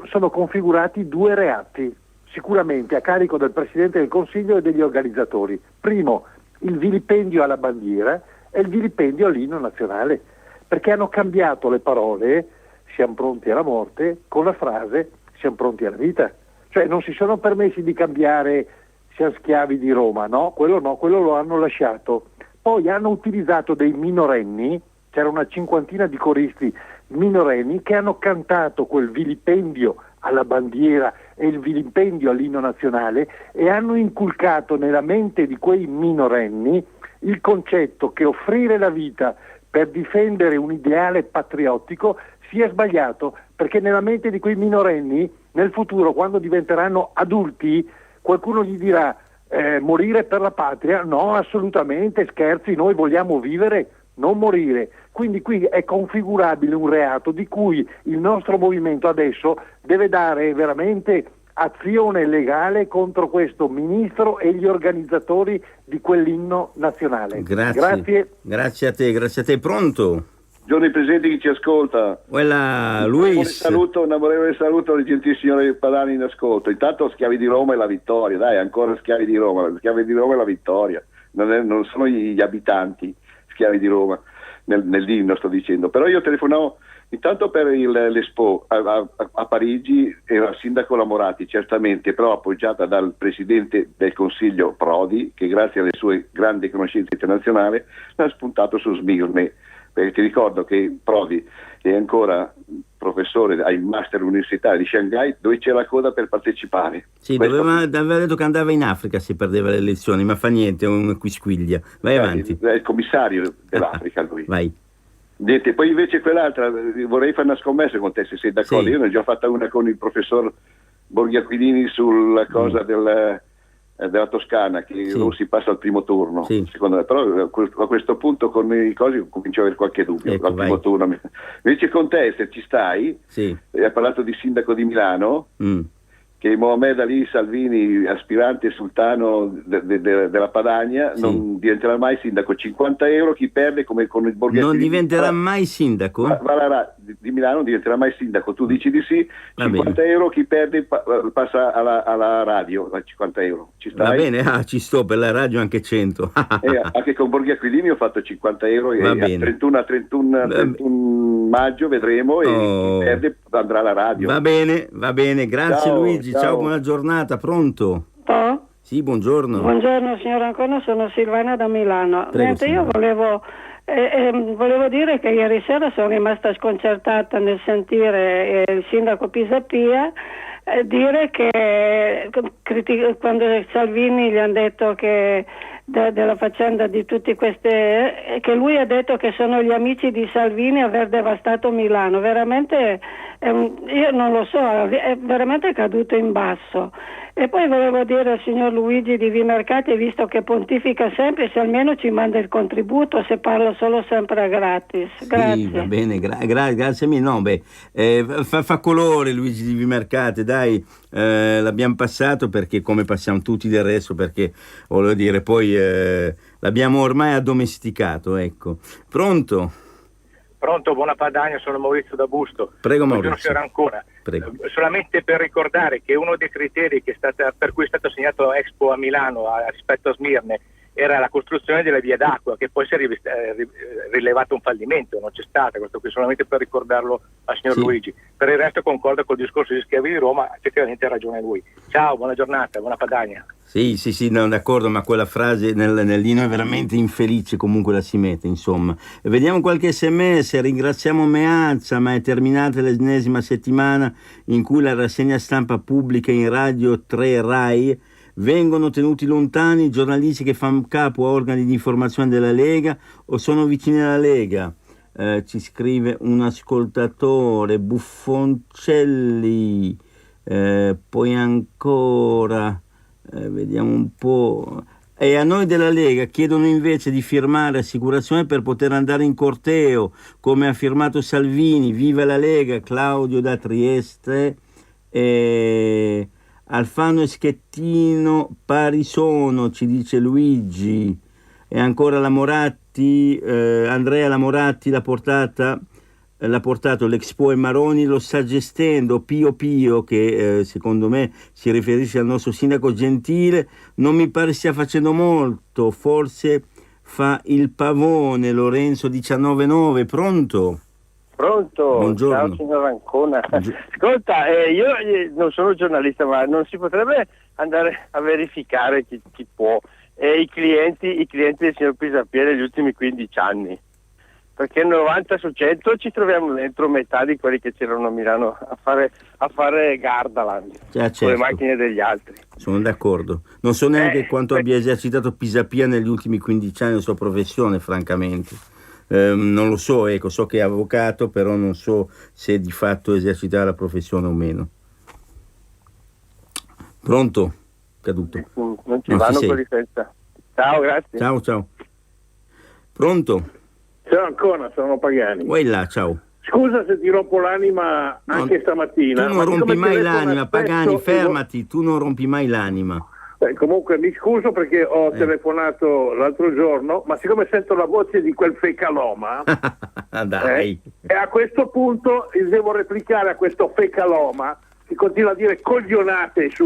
sono configurati 2 reati, sicuramente a carico del Presidente del Consiglio e degli organizzatori. Primo, il vilipendio alla bandiera e il vilipendio all'inno nazionale, perché hanno cambiato le parole "siamo pronti alla morte" con la frase "siamo pronti alla vita". Cioè non si sono permessi di cambiare "siamo schiavi di Roma", no, quello lo hanno lasciato. Poi hanno utilizzato dei minorenni, c'era una 50ina di coristi minorenni che hanno cantato quel vilipendio alla bandiera e il vilipendio all'inno nazionale, e hanno inculcato nella mente di quei minorenni il concetto che offrire la vita per difendere un ideale patriottico sia sbagliato, perché nella mente di quei minorenni, nel futuro, quando diventeranno adulti, qualcuno gli dirà morire per la patria? No, assolutamente, scherzi, noi vogliamo vivere, non morire. Quindi qui è configurabile un reato di cui il nostro movimento adesso deve dare veramente azione legale contro questo ministro e gli organizzatori di quell'inno nazionale. Grazie a te. Pronto? Giorni presenti, chi ci ascolta. Quella Luis. Un amorevole saluto ai gentili signori Padani in ascolto. Intanto schiavi di Roma e la vittoria, dai, ancora schiavi di Roma e la vittoria. Non sono gli abitanti schiavi di Roma nell'inno, sto dicendo. Però io telefonavo intanto per l'Expo a Parigi, era il sindaco Lamorati, certamente, però appoggiata dal presidente del Consiglio Prodi, che grazie alle sue grandi conoscenze internazionali l'ha spuntato su Smirne. Perché ti ricordo che Prodi è ancora professore ai master universitari di Shanghai, dove c'è la coda per partecipare. Sì, aveva detto che andava in Africa se perdeva le elezioni, ma fa niente, è un quisquiglia. Vai avanti. È il commissario dell'Africa lui. Vai. Niente, poi invece quell'altra, vorrei fare una scommessa con te, se sei d'accordo. Sì. Io ne ho già fatta una con il professor Borghi Aquilini sulla cosa della Toscana, che non si passa al primo turno, secondo me. Però a questo punto con i cosi comincio a avere qualche dubbio. Ecco, al primo turno. Invece con te, se ci stai, hai parlato di sindaco di Milano, che Mohamed Ali Salvini, aspirante sultano della Padania, non diventerà mai sindaco. 50 euro chi perde, come con il Borghetti. Non diventerà mai sindaco? Di Milano non diventerà mai sindaco. Tu dici di sì. 50 euro chi perde passa alla radio, a 50 euro. Ci stai? Va bene, ci sto, per la radio anche 100. Anche con Borghi Aquilini ho fatto 50 euro e a 31 maggio vedremo, e chi perde andrà alla radio. Va bene, grazie. Ciao, Luigi. Ciao, buona giornata. Pronto? Sì, buongiorno. Buongiorno signor Ancona, sono Silvana da Milano. Prego, io volevo dire che ieri sera sono rimasta sconcertata nel sentire il sindaco Pisapia dire che quando Salvini gli hanno detto che della faccenda di tutti queste, che lui ha detto che sono gli amici di Salvini a aver devastato Milano. Veramente io non lo so, è veramente caduto in basso. E poi volevo dire al signor Luigi di Vimercati, visto che pontifica sempre, se almeno ci manda il contributo, se parla solo sempre gratis. Grazie. Sì, va bene, grazie mille. No, fa colore Luigi di Vimercati, dai, l'abbiamo passato, perché come passiamo tutti del resto, perché voglio dire, poi l'abbiamo ormai addomesticato, ecco. Pronto? Pronto, buona Padania, sono Maurizio da Busto. Prego Maurizio. Ancora. Prego. Solamente per ricordare che uno dei criteri per cui è stato assegnato Expo a Milano rispetto a Smirne era la costruzione della via d'acqua, che poi si è rilevato un fallimento, non c'è stata, questo qui solamente per ricordarlo al signor Luigi. Per il resto concordo col discorso di schiavi di Roma, effettivamente ha ragione lui. Ciao, buona giornata, buona Padania. Sì, no, d'accordo, ma quella frase nell'inno è veramente infelice, comunque la si mette, insomma. Vediamo qualche sms, ringraziamo Meazza, ma è terminata l'ennesima settimana in cui la rassegna stampa pubblica in Radio 3 Rai vengono tenuti lontani i giornalisti che fanno capo a organi di informazione della Lega o sono vicini alla Lega. Ci scrive un ascoltatore, Buffoncelli, poi ancora, vediamo un po'. E a noi della Lega chiedono invece di firmare assicurazione per poter andare in corteo, come ha firmato Salvini. Viva la Lega, Claudio da Trieste. Alfano e Schettino pari sono, ci dice Luigi. E ancora la Moratti, Andrea la Moratti l'ha portato l'Expo e Maroni lo sta gestendo. Pio Pio, che secondo me si riferisce al nostro sindaco Gentile, non mi pare stia facendo molto, forse fa il pavone. Lorenzo 199, pronto? Pronto? Buongiorno. Ciao signor Ancona. Ascolta, io non sono giornalista, ma non si potrebbe andare a verificare chi può i clienti del signor Pisapia negli ultimi 15 anni? Perché 90 su 100 ci troviamo dentro metà di quelli che c'erano a Milano a fare Gardaland Certo. con le macchine degli altri. Sono d'accordo. Non so neanche quanto abbia esercitato Pisapia negli ultimi 15 anni della sua professione, francamente. Non lo so, ecco, so che è avvocato, però non so se di fatto esercitava la professione o meno. Pronto? Caduto. Non ci vanno quelli senza. Ciao, grazie. Ciao. Pronto? Ciao ancora, sono Pagani. Vuoi là, ciao. Scusa se ti rompo l'anima anche stamattina. Tu non rompi mai l'anima, Pagani, fermati, tu non rompi mai l'anima. Comunque mi scuso perché ho telefonato l'altro giorno, ma siccome sento la voce di quel fecaloma, dai. E a questo punto devo replicare a questo fecaloma che continua a dire coglionate su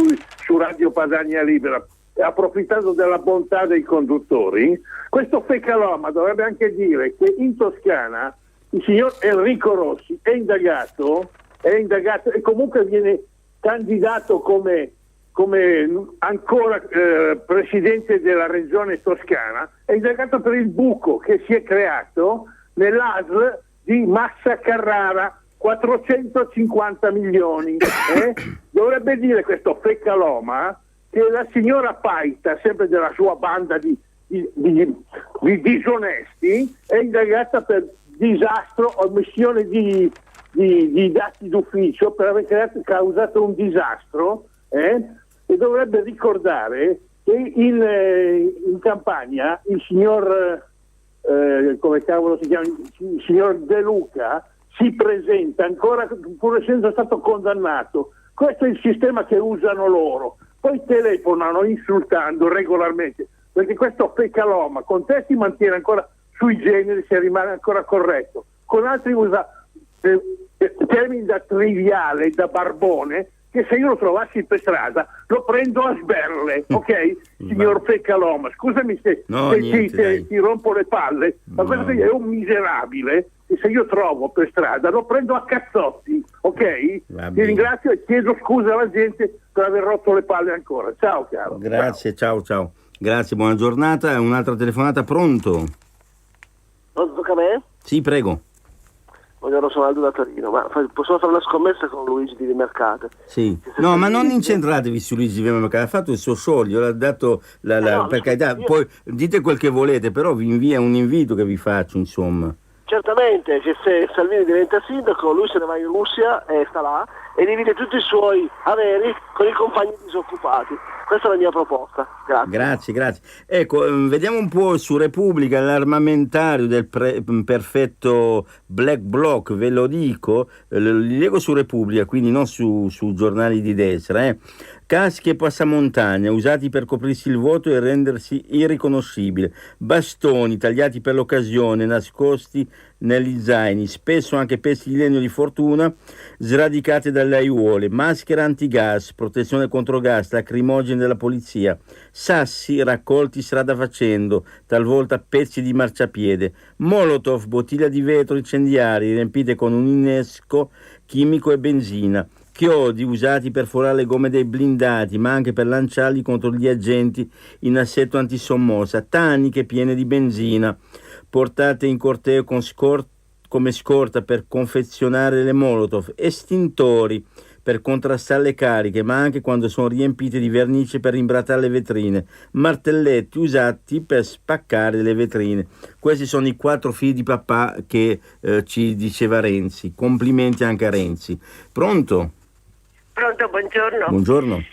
Radio Padania Libera, approfittando della bontà dei conduttori. Questo fecaloma dovrebbe anche dire che in Toscana il signor Enrico Rossi è indagato e comunque viene candidato come ancora presidente della regione toscana, è indagato per il buco che si è creato nell'ASL di Massa Carrara, 450 milioni. Dovrebbe dire questo fecaloma che la signora Paita, sempre della sua banda di disonesti, è indagata per disastro, omissione di dati d'ufficio, per aver causato un disastro, e dovrebbe ricordare che in Campania il signor come cavolo si chiama, il signor De Luca si presenta ancora pur essendo stato condannato. Questo è il sistema che usano loro, poi telefonano insultando regolarmente, perché questo fecaloma con te si mantiene ancora sui generi, se rimane ancora corretto, con altri usa termini da triviale, da barbone, che se io lo trovassi per strada lo prendo a sberle, ok? Signor fecaloma, scusami se ti rompo le palle, ma questo è un miserabile e se io trovo per strada lo prendo a cazzotti, ok? Ti ringrazio e chiedo scusa alla gente per aver rotto le palle ancora. Ciao caro. Grazie, ciao. Grazie, buona giornata. Un'altra telefonata, pronto? Tocca a me? Sì, prego. Buongiorno, sono Aldo da Torino, ma possiamo fare una scommessa con Luigi di Mercate? Sì. No, ma non incentratevi su Luigi di Mercate, ha fatto il suo show, gli ho dato per carità, poi dite quel che volete, però vi invia un invito che vi faccio, insomma. Certamente, che se Salvini diventa sindaco, lui se ne va in Russia e sta là e divide tutti i suoi averi con i compagni disoccupati. Questa è la mia proposta. Grazie. Ecco, vediamo un po' su Repubblica, l'armamentario del perfetto Black Bloc, ve lo dico, li leggo su Repubblica, quindi non su giornali di destra. caschi e passamontagna usati per coprirsi il volto e rendersi irriconoscibile, bastoni tagliati per l'occasione, nascosti negli zaini, spesso anche pezzi di legno di fortuna sradicate dalle aiuole, maschere antigas, protezione contro gas, lacrimogeni della polizia, sassi raccolti strada facendo, talvolta pezzi di marciapiede, molotov, bottiglie di vetro incendiari riempite con un innesco chimico e benzina, chiodi usati per forare le gomme dei blindati, ma anche per lanciarli contro gli agenti in assetto antisommossa, taniche piene di benzina, portate in corteo come scorta per confezionare le molotov, estintori per contrastare le cariche, ma anche quando sono riempite di vernice per imbrattare le vetrine, martelletti usati per spaccare le vetrine. Questi sono i 4 figli di papà che ci diceva Renzi. Complimenti anche a Renzi. Pronto? Pronto, buongiorno. Buongiorno.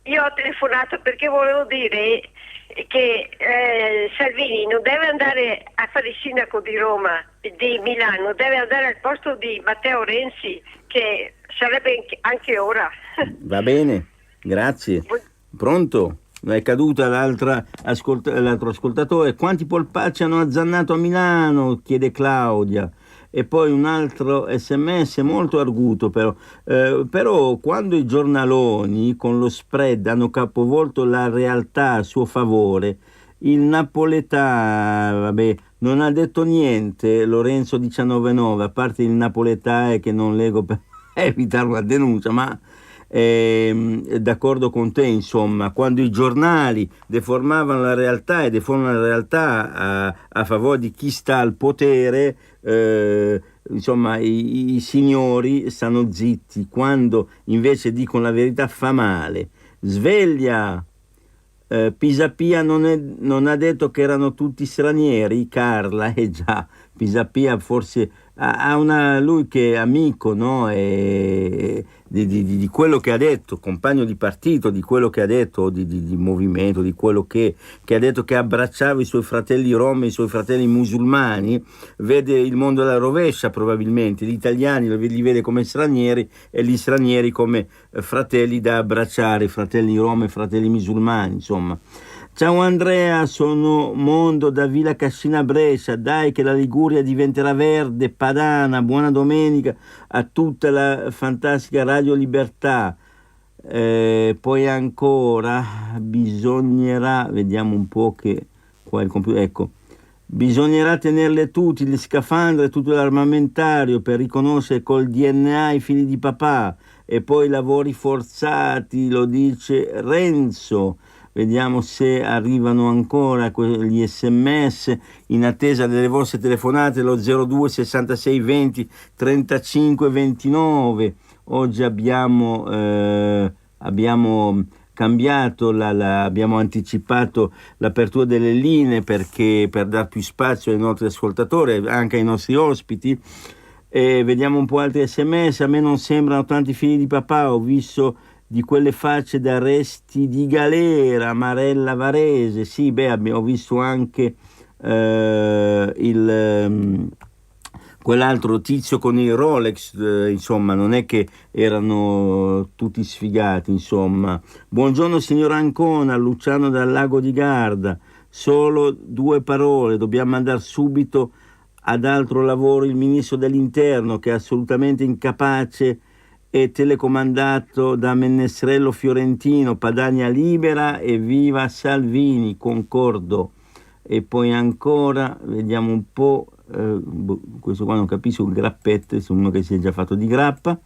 Io ho telefonato perché volevo dire che Salvini non deve andare a fare il sindaco di Roma, di Milano, deve andare al posto di Matteo Renzi, che sarebbe anche ora. Va bene, grazie. Pronto? È caduta l'altro ascoltatore. Quanti polpacci hanno azzannato a Milano? Chiede Claudia. E poi un altro SMS molto arguto però quando i giornaloni con lo spread hanno capovolto la realtà a suo favore, il napoletà non ha detto niente. Lorenzo 19,9, a parte il napoletà che non leggo per evitare una denuncia, ma d'accordo con te, insomma, quando i giornali deformavano la realtà e deformano la realtà a favore di chi sta al potere, insomma i signori stanno zitti, quando invece dicono la verità fa male. Sveglia! Pisapia non ha detto che erano tutti stranieri, Carla, già, Pisapia forse ha lui che è amico, no? Di quello che ha detto, compagno di partito, di quello che ha detto, di movimento, di quello che ha detto, che abbracciava i suoi fratelli rom e i suoi fratelli musulmani, vede il mondo alla rovescia probabilmente, gli italiani li vede come stranieri e gli stranieri come fratelli da abbracciare, fratelli rom e fratelli musulmani, insomma. Ciao Andrea, sono Mondo da Villa Cascina Brescia, dai che la Liguria diventerà verde, padana, buona domenica a tutta la fantastica Radio Libertà. Poi ancora bisognerà, vediamo un po' che qua il computer, ecco, bisognerà tenerle tutti, gli scafandri e tutto l'armamentario per riconoscere col DNA i figli di papà, e poi lavori forzati, lo dice Renzo. Vediamo se arrivano ancora gli SMS in attesa delle vostre telefonate, lo 02 66 20 35 29. Oggi abbiamo cambiato, abbiamo anticipato l'apertura delle linee per dar più spazio ai nostri ascoltatori, anche ai nostri ospiti. Vediamo un po' altri SMS. A me non sembrano tanti figli di papà, ho visto di quelle facce da arresti di galera, Marella Varese. Sì, ho visto anche quell'altro tizio con il Rolex, insomma, non è che erano tutti sfigati, insomma. Buongiorno signor Ancona, Luciano dal Lago di Garda. Solo 2 parole, dobbiamo andare subito ad altro lavoro il ministro dell'Interno, che è assolutamente incapace e telecomandato da Menestrello Fiorentino. Padania libera e viva Salvini, concordo. E poi ancora, vediamo un po', questo qua non capisco, il grappette, sono uno che si è già fatto di grappa.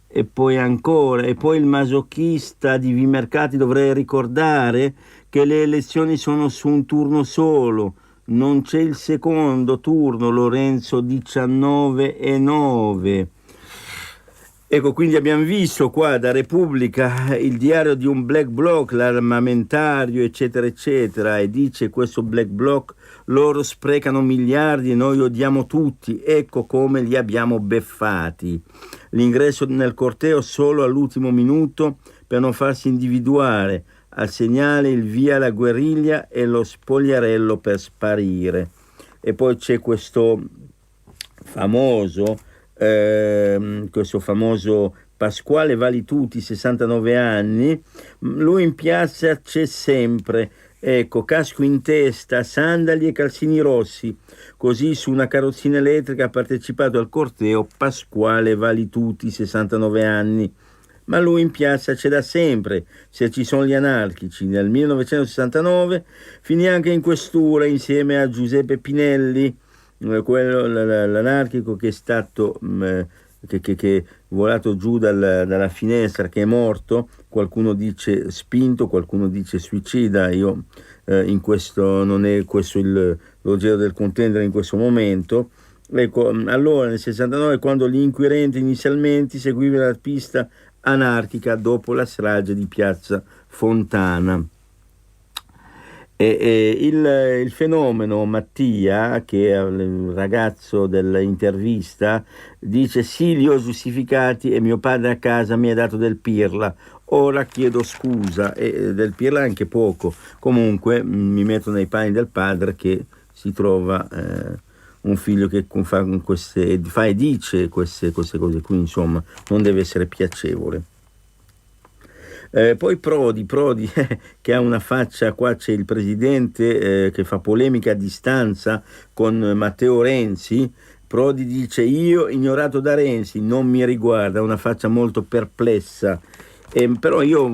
E poi ancora, e poi il masochista di Vimercati dovrei ricordare che le elezioni sono su un turno solo, non c'è il secondo turno. Lorenzo 19,9. Ecco, quindi abbiamo visto qua da Repubblica il diario di un black bloc, l'armamentario, eccetera, eccetera, e dice questo black bloc, loro sprecano miliardi e noi odiamo tutti, ecco come li abbiamo beffati. L'ingresso nel corteo solo all'ultimo minuto per non farsi individuare, al segnale il via alla guerriglia e lo spogliarello per sparire. E poi c'è questo famoso Pasquale Valituti, 69 anni, lui in piazza c'è sempre, ecco, casco in testa, sandali e calzini rossi, così su una carrozzina elettrica ha partecipato al corteo Pasquale Valituti, 69 anni. Ma lui in piazza c'è da sempre, se ci sono gli anarchici. Nel 1969 finì anche in questura insieme a Giuseppe Pinelli, l'anarchico che è stato che è volato giù dalla finestra, che è morto, qualcuno dice spinto, qualcuno dice suicida. Io in questo non è questo l'oggetto del contendere in questo momento. Ecco, allora nel 69, quando gli inquirenti inizialmente seguivano la pista anarchica dopo la strage di Piazza Fontana. Il fenomeno Mattia, che è il ragazzo dell'intervista, dice: sì, li ho giustificati e mio padre a casa mi ha dato del pirla, ora chiedo scusa. E del pirla anche poco, comunque mi metto nei panni del padre che si trova un figlio che fa e dice queste cose qui, insomma non deve essere piacevole. Poi Prodi che ha una faccia, qua c'è il presidente che fa polemica a distanza con Matteo Renzi. Prodi dice: io ignorato da Renzi, non mi riguarda, una faccia molto perplessa. Però io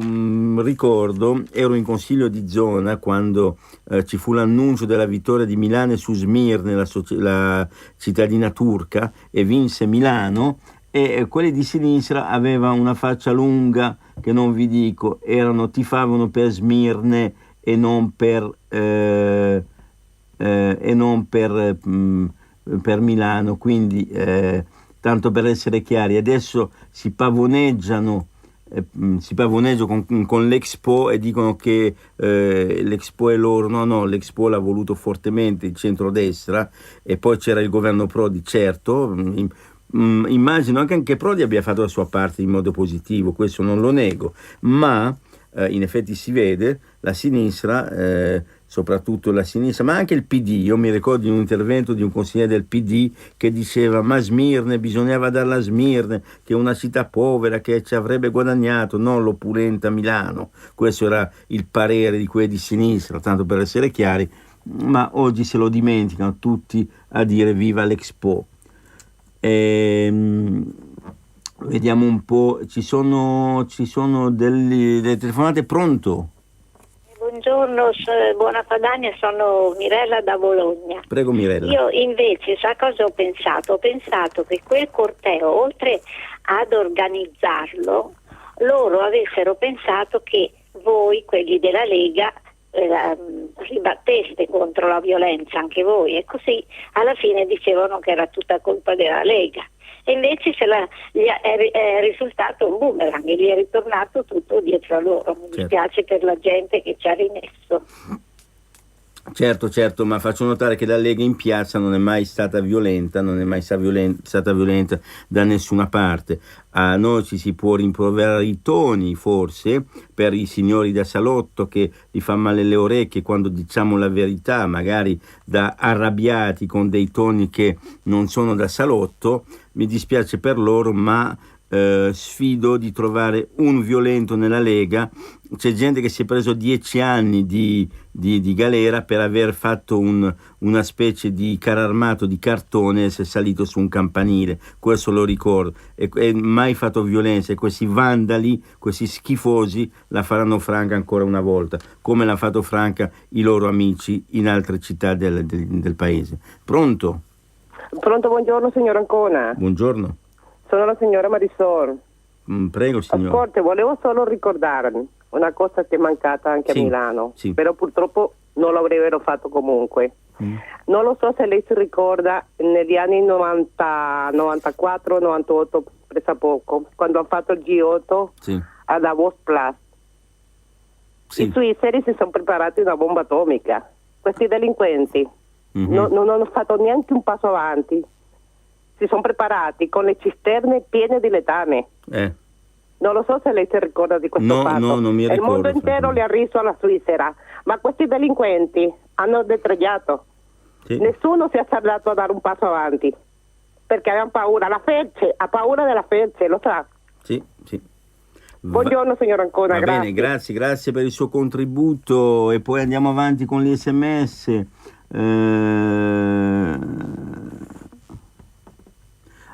ricordo, ero in consiglio di zona quando ci fu l'annuncio della vittoria di Milano su Smirne, la cittadina turca, e vinse Milano, e quelli di sinistra avevano una faccia lunga che non vi dico, tifavano per Smirne e non per Milano, quindi tanto per essere chiari, adesso si pavoneggiano con l'Expo e dicono che l'Expo è loro. No, l'Expo l'ha voluto fortemente il centrodestra, e poi c'era il governo Prodi, certo. Immagino anche Prodi abbia fatto la sua parte in modo positivo, questo non lo nego, ma in effetti si vede la sinistra, soprattutto la sinistra, ma anche il PD. Io mi ricordo di un intervento di un consigliere del PD che diceva: ma Smirne, bisognava darla a Smirne, che è una città povera, che ci avrebbe guadagnato, non l'opulenta Milano. Questo era il parere di quelli di sinistra, tanto per essere chiari, ma oggi se lo dimenticano tutti a dire viva l'Expo. Vediamo un po', ci sono delle telefonate. Pronto? Buongiorno, buona Padania, sono Mirella da Bologna. Prego Mirella. Io invece, sa cosa ho pensato? Ho pensato che quel corteo, oltre ad organizzarlo, loro avessero pensato che voi, quelli della Lega, ribatteste contro la violenza anche voi, e così alla fine dicevano che era tutta colpa della Lega, e invece è risultato un boomerang e gli è ritornato tutto dietro a loro. Mi dispiace per la gente che ci ha rimesso. Certo, ma faccio notare che la Lega in piazza non è mai stata violenta, non è mai stata violenta da nessuna parte. A noi ci si può rimproverare i toni, forse, per i signori da salotto, che gli fa male le orecchie quando diciamo la verità, magari da arrabbiati con dei toni che non sono da salotto. Mi dispiace per loro, ma sfido di trovare un violento nella Lega. C'è gente che si è preso 10 anni di galera per aver fatto una specie di carro armato di cartone e si è salito su un campanile, questo lo ricordo, e mai fatto violenza, e questi vandali, questi schifosi la faranno franca ancora una volta, come l'ha fatto franca i loro amici in altre città del paese. Pronto, buongiorno signor Ancona. Buongiorno. Sono la signora Marisol. Prego signor. Ascolti, volevo solo ricordarmi una cosa che è mancata anche a Milano, però purtroppo non l'avrebbero fatto comunque. Non lo so se lei si ricorda, negli anni 90, 94, 98, presa poco, quando hanno fatto il G8 a Davos Plus. I svizzeri si sono preparati una bomba atomica. Questi delinquenti non hanno fatto neanche un passo avanti. Si sono preparati con le cisterne piene di letame. Non lo so se lei si ricorda di questo fatto. No, non mi ricordo. Il mondo intero le ha riso alla Svizzera, ma questi delinquenti hanno detraiato. Nessuno si è saldato a dare un passo avanti, perché avevano paura. La Ferce ha paura della Ferce, lo sa. Sì. Buongiorno signor Ancona, grazie. Bene, grazie per il suo contributo e poi andiamo avanti con gli SMS.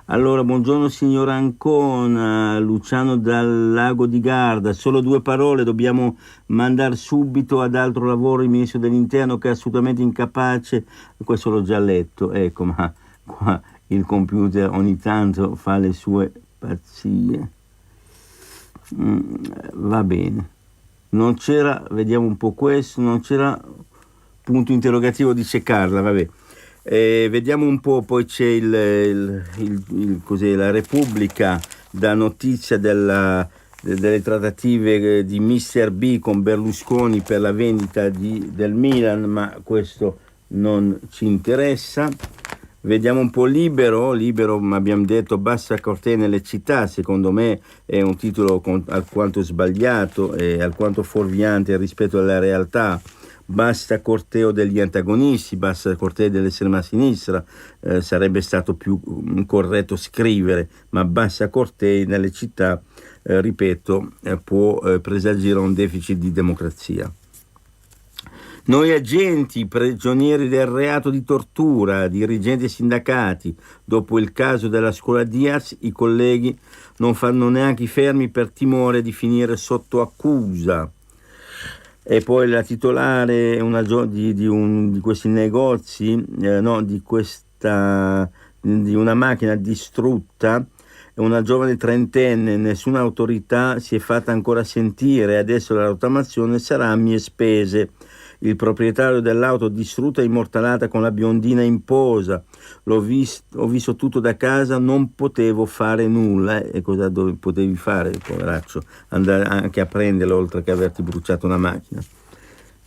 Allora, buongiorno signor Ancona, Luciano dal Lago di Garda, solo 2 parole, dobbiamo mandare subito ad altro lavoro il ministro dell'Interno che è assolutamente incapace, questo l'ho già letto, ecco, ma qua il computer ogni tanto fa le sue pazzie. Va bene, non c'era, vediamo un po' questo, non c'era punto interrogativo, dice Carla, vabbè. Vediamo un po', poi c'è cos'è, la Repubblica dà notizia delle trattative di Mr. B con Berlusconi per la vendita del Milan, ma questo non ci interessa. Vediamo un po' Libero, abbiamo detto basta cortei nelle città, secondo me è un titolo alquanto sbagliato e alquanto fuorviante rispetto alla realtà. Basta corteo degli antagonisti, basta corteo dell'estrema sinistra, sarebbe stato più corretto scrivere, ma basta cortei nelle città, ripeto, può presagire un deficit di democrazia. Noi agenti, prigionieri del reato di tortura, dirigenti e sindacati, dopo il caso della scuola Diaz, i colleghi non fanno neanche i fermi per timore di finire sotto accusa. E poi la titolare di questi negozi, di una macchina distrutta, una giovane trentenne, nessuna autorità si è fatta ancora sentire, adesso la rottamazione sarà a mie spese. Il proprietario dell'auto distrutta è immortalata con la biondina in posa. Ho visto tutto da casa, non potevo fare nulla. E cosa potevi fare, poveraccio? Andare anche a prenderlo oltre che averti bruciato una macchina.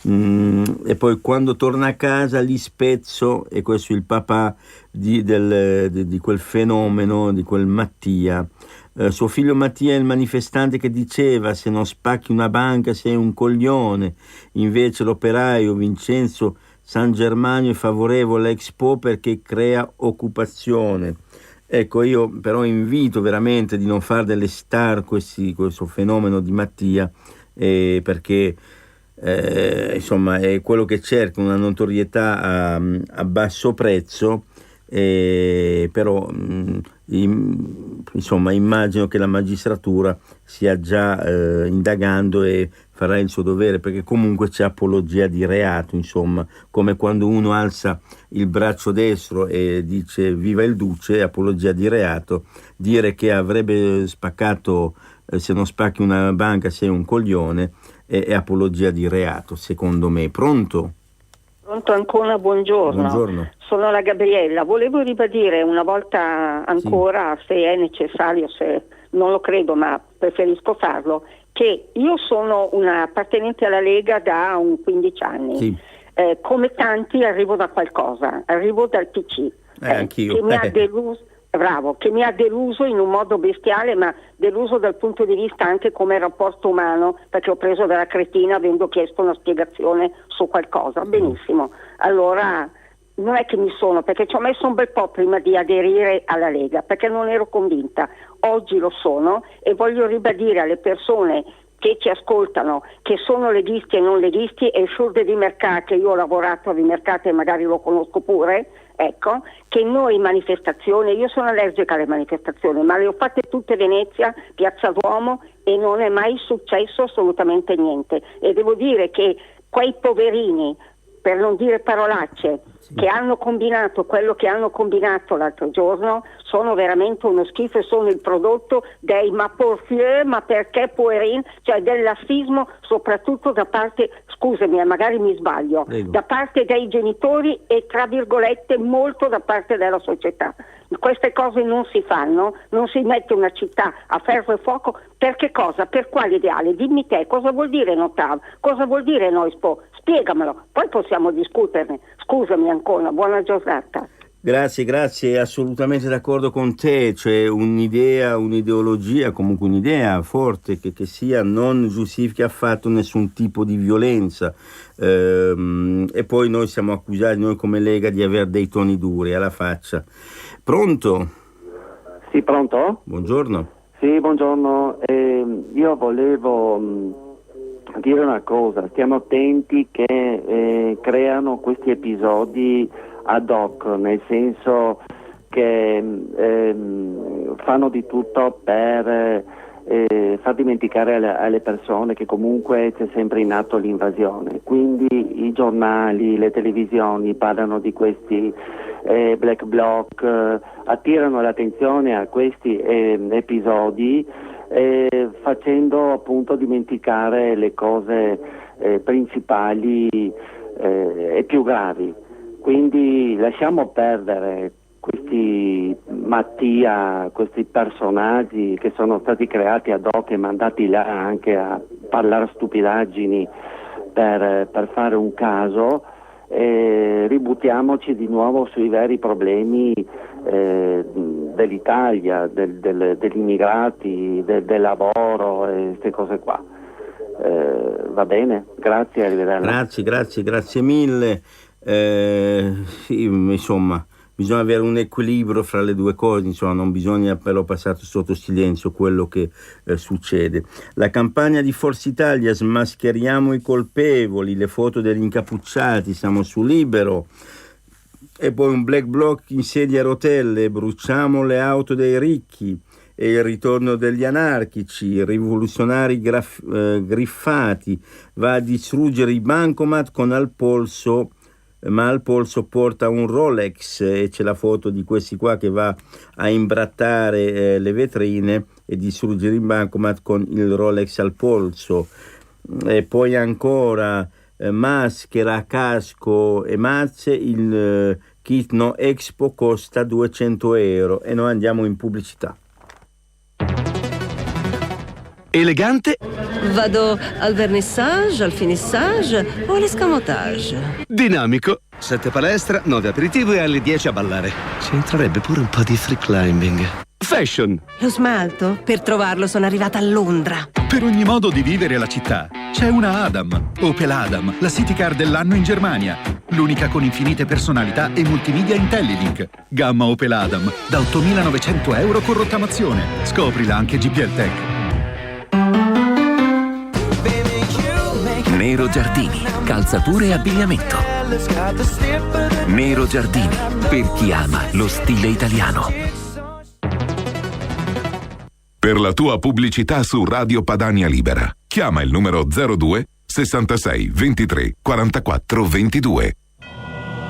E poi quando torna a casa gli spezzo, e questo è il papà di quel fenomeno, di quel Mattia. Suo figlio Mattia è il manifestante che diceva se non spacchi una banca sei un coglione, invece l'operaio Vincenzo San Germanio è favorevole all'Expo perché crea occupazione. Ecco, io però invito veramente di non fare delle star questo fenomeno di Mattia, perché insomma è quello che cerca, una notorietà a basso prezzo, però insomma immagino che la magistratura stia già indagando e farà il suo dovere, perché comunque c'è apologia di reato, insomma, come quando uno alza il braccio destro e dice viva il duce, apologia di reato. Dire che avrebbe spaccato, se non spacchi una banca sei un coglione, è apologia di reato, secondo me. Pronto? Pronto ancora, buongiorno. Buongiorno. Sono la Gabriella. Volevo ribadire una volta ancora, se è necessario, se non lo credo, ma preferisco farlo, che io sono una appartenente alla Lega da 15 anni. Sì. Come tanti arrivo da qualcosa, arrivo dal PC. Anch'io. Che mi ha deluso. Bravo, che mi ha deluso in un modo bestiale, ma deluso dal punto di vista anche come rapporto umano, perché ho preso della cretina avendo chiesto una spiegazione su qualcosa. Benissimo, allora non è che perché ci ho messo un bel po' prima di aderire alla Lega, perché non ero convinta. Oggi lo sono e voglio ribadire alle persone che ci ascoltano, che sono leghisti e non leghisti e sciurde di mercato, io ho lavorato di mercato e magari lo conosco pure, ecco, che noi manifestazioni, io sono allergica alle manifestazioni, ma le ho fatte tutte Venezia, Piazza Duomo, e non è mai successo assolutamente niente. E devo dire che quei poverini, per non dire parolacce, che hanno combinato quello che hanno combinato l'altro giorno, sono veramente uno schifo e sono il prodotto dei ma porfieux, ma perché puerin, cioè del lassismo, soprattutto da parte, scusami, magari mi sbaglio, da parte dei genitori e tra virgolette molto da parte della società. Queste cose non si fanno, non si mette una città a ferro e fuoco, per che cosa? Per quale ideale? Dimmi te, cosa vuol dire Notav? Cosa vuol dire Noispo? Spiegamelo, poi possiamo discuterne. Scusami ancora, buona giornata. Grazie, assolutamente d'accordo con te, cioè un'idea, un'ideologia, comunque un'idea forte che sia non giustifica affatto nessun tipo di violenza, e poi noi siamo accusati, noi come Lega, di avere dei toni duri alla faccia. Pronto? Sì, pronto? Buongiorno. Sì, Sì, buongiorno. Io volevo dire una cosa, stiamo attenti che creano questi episodi ad hoc, nel senso che fanno di tutto per far dimenticare alle persone che comunque c'è sempre in atto l'invasione. Quindi i giornali, le televisioni parlano di questi black bloc, attirano l'attenzione a questi episodi, facendo appunto dimenticare le cose principali e più gravi. Quindi lasciamo perdere questi Mattia, questi personaggi che sono stati creati ad hoc e mandati là anche a parlare stupidaggini per fare un caso, ributtiamoci di nuovo sui veri problemi dell'Italia, degli immigrati, del lavoro e queste cose qua. Va bene? Grazie, arrivederci. Grazie mille. Sì, insomma, bisogna avere un equilibrio fra le due cose, insomma, non bisogna però passare sotto silenzio quello che succede. La campagna di Forza Italia, smascheriamo i colpevoli, le foto degli incappucciati, siamo su Libero, e poi un black bloc in sedia a rotelle, bruciamo le auto dei ricchi, e il ritorno degli anarchici, rivoluzionari griffati, va a distruggere i bancomat con al polso, ma al polso porta un Rolex, e c'è la foto di questi qua che va a imbrattare le vetrine e distruggere il bancomat con il Rolex al polso. E poi ancora maschera, casco e mazze, il kit No Expo costa 200 euro e noi andiamo in pubblicità. Elegante? Vado al vernissage, al finissage o all'escamotage? Dinamico. 7 palestra, 9 aperitivo e alle 10 a ballare. Ci entrerebbe pure un po' di free climbing. Fashion. Lo smalto? Per trovarlo sono arrivata a Londra. Per ogni modo di vivere la città c'è una Adam. Opel Adam, la city car dell'anno in Germania. L'unica con infinite personalità e multimedia IntelliLink. Gamma Opel Adam, da 8.900 euro con rottamazione. Scoprila anche GPL Tech. Nero Giardini, calzature e abbigliamento. Nero Giardini, per chi ama lo stile italiano. Per la tua pubblicità su Radio Padania Libera, chiama il numero 02 66 23 44 22.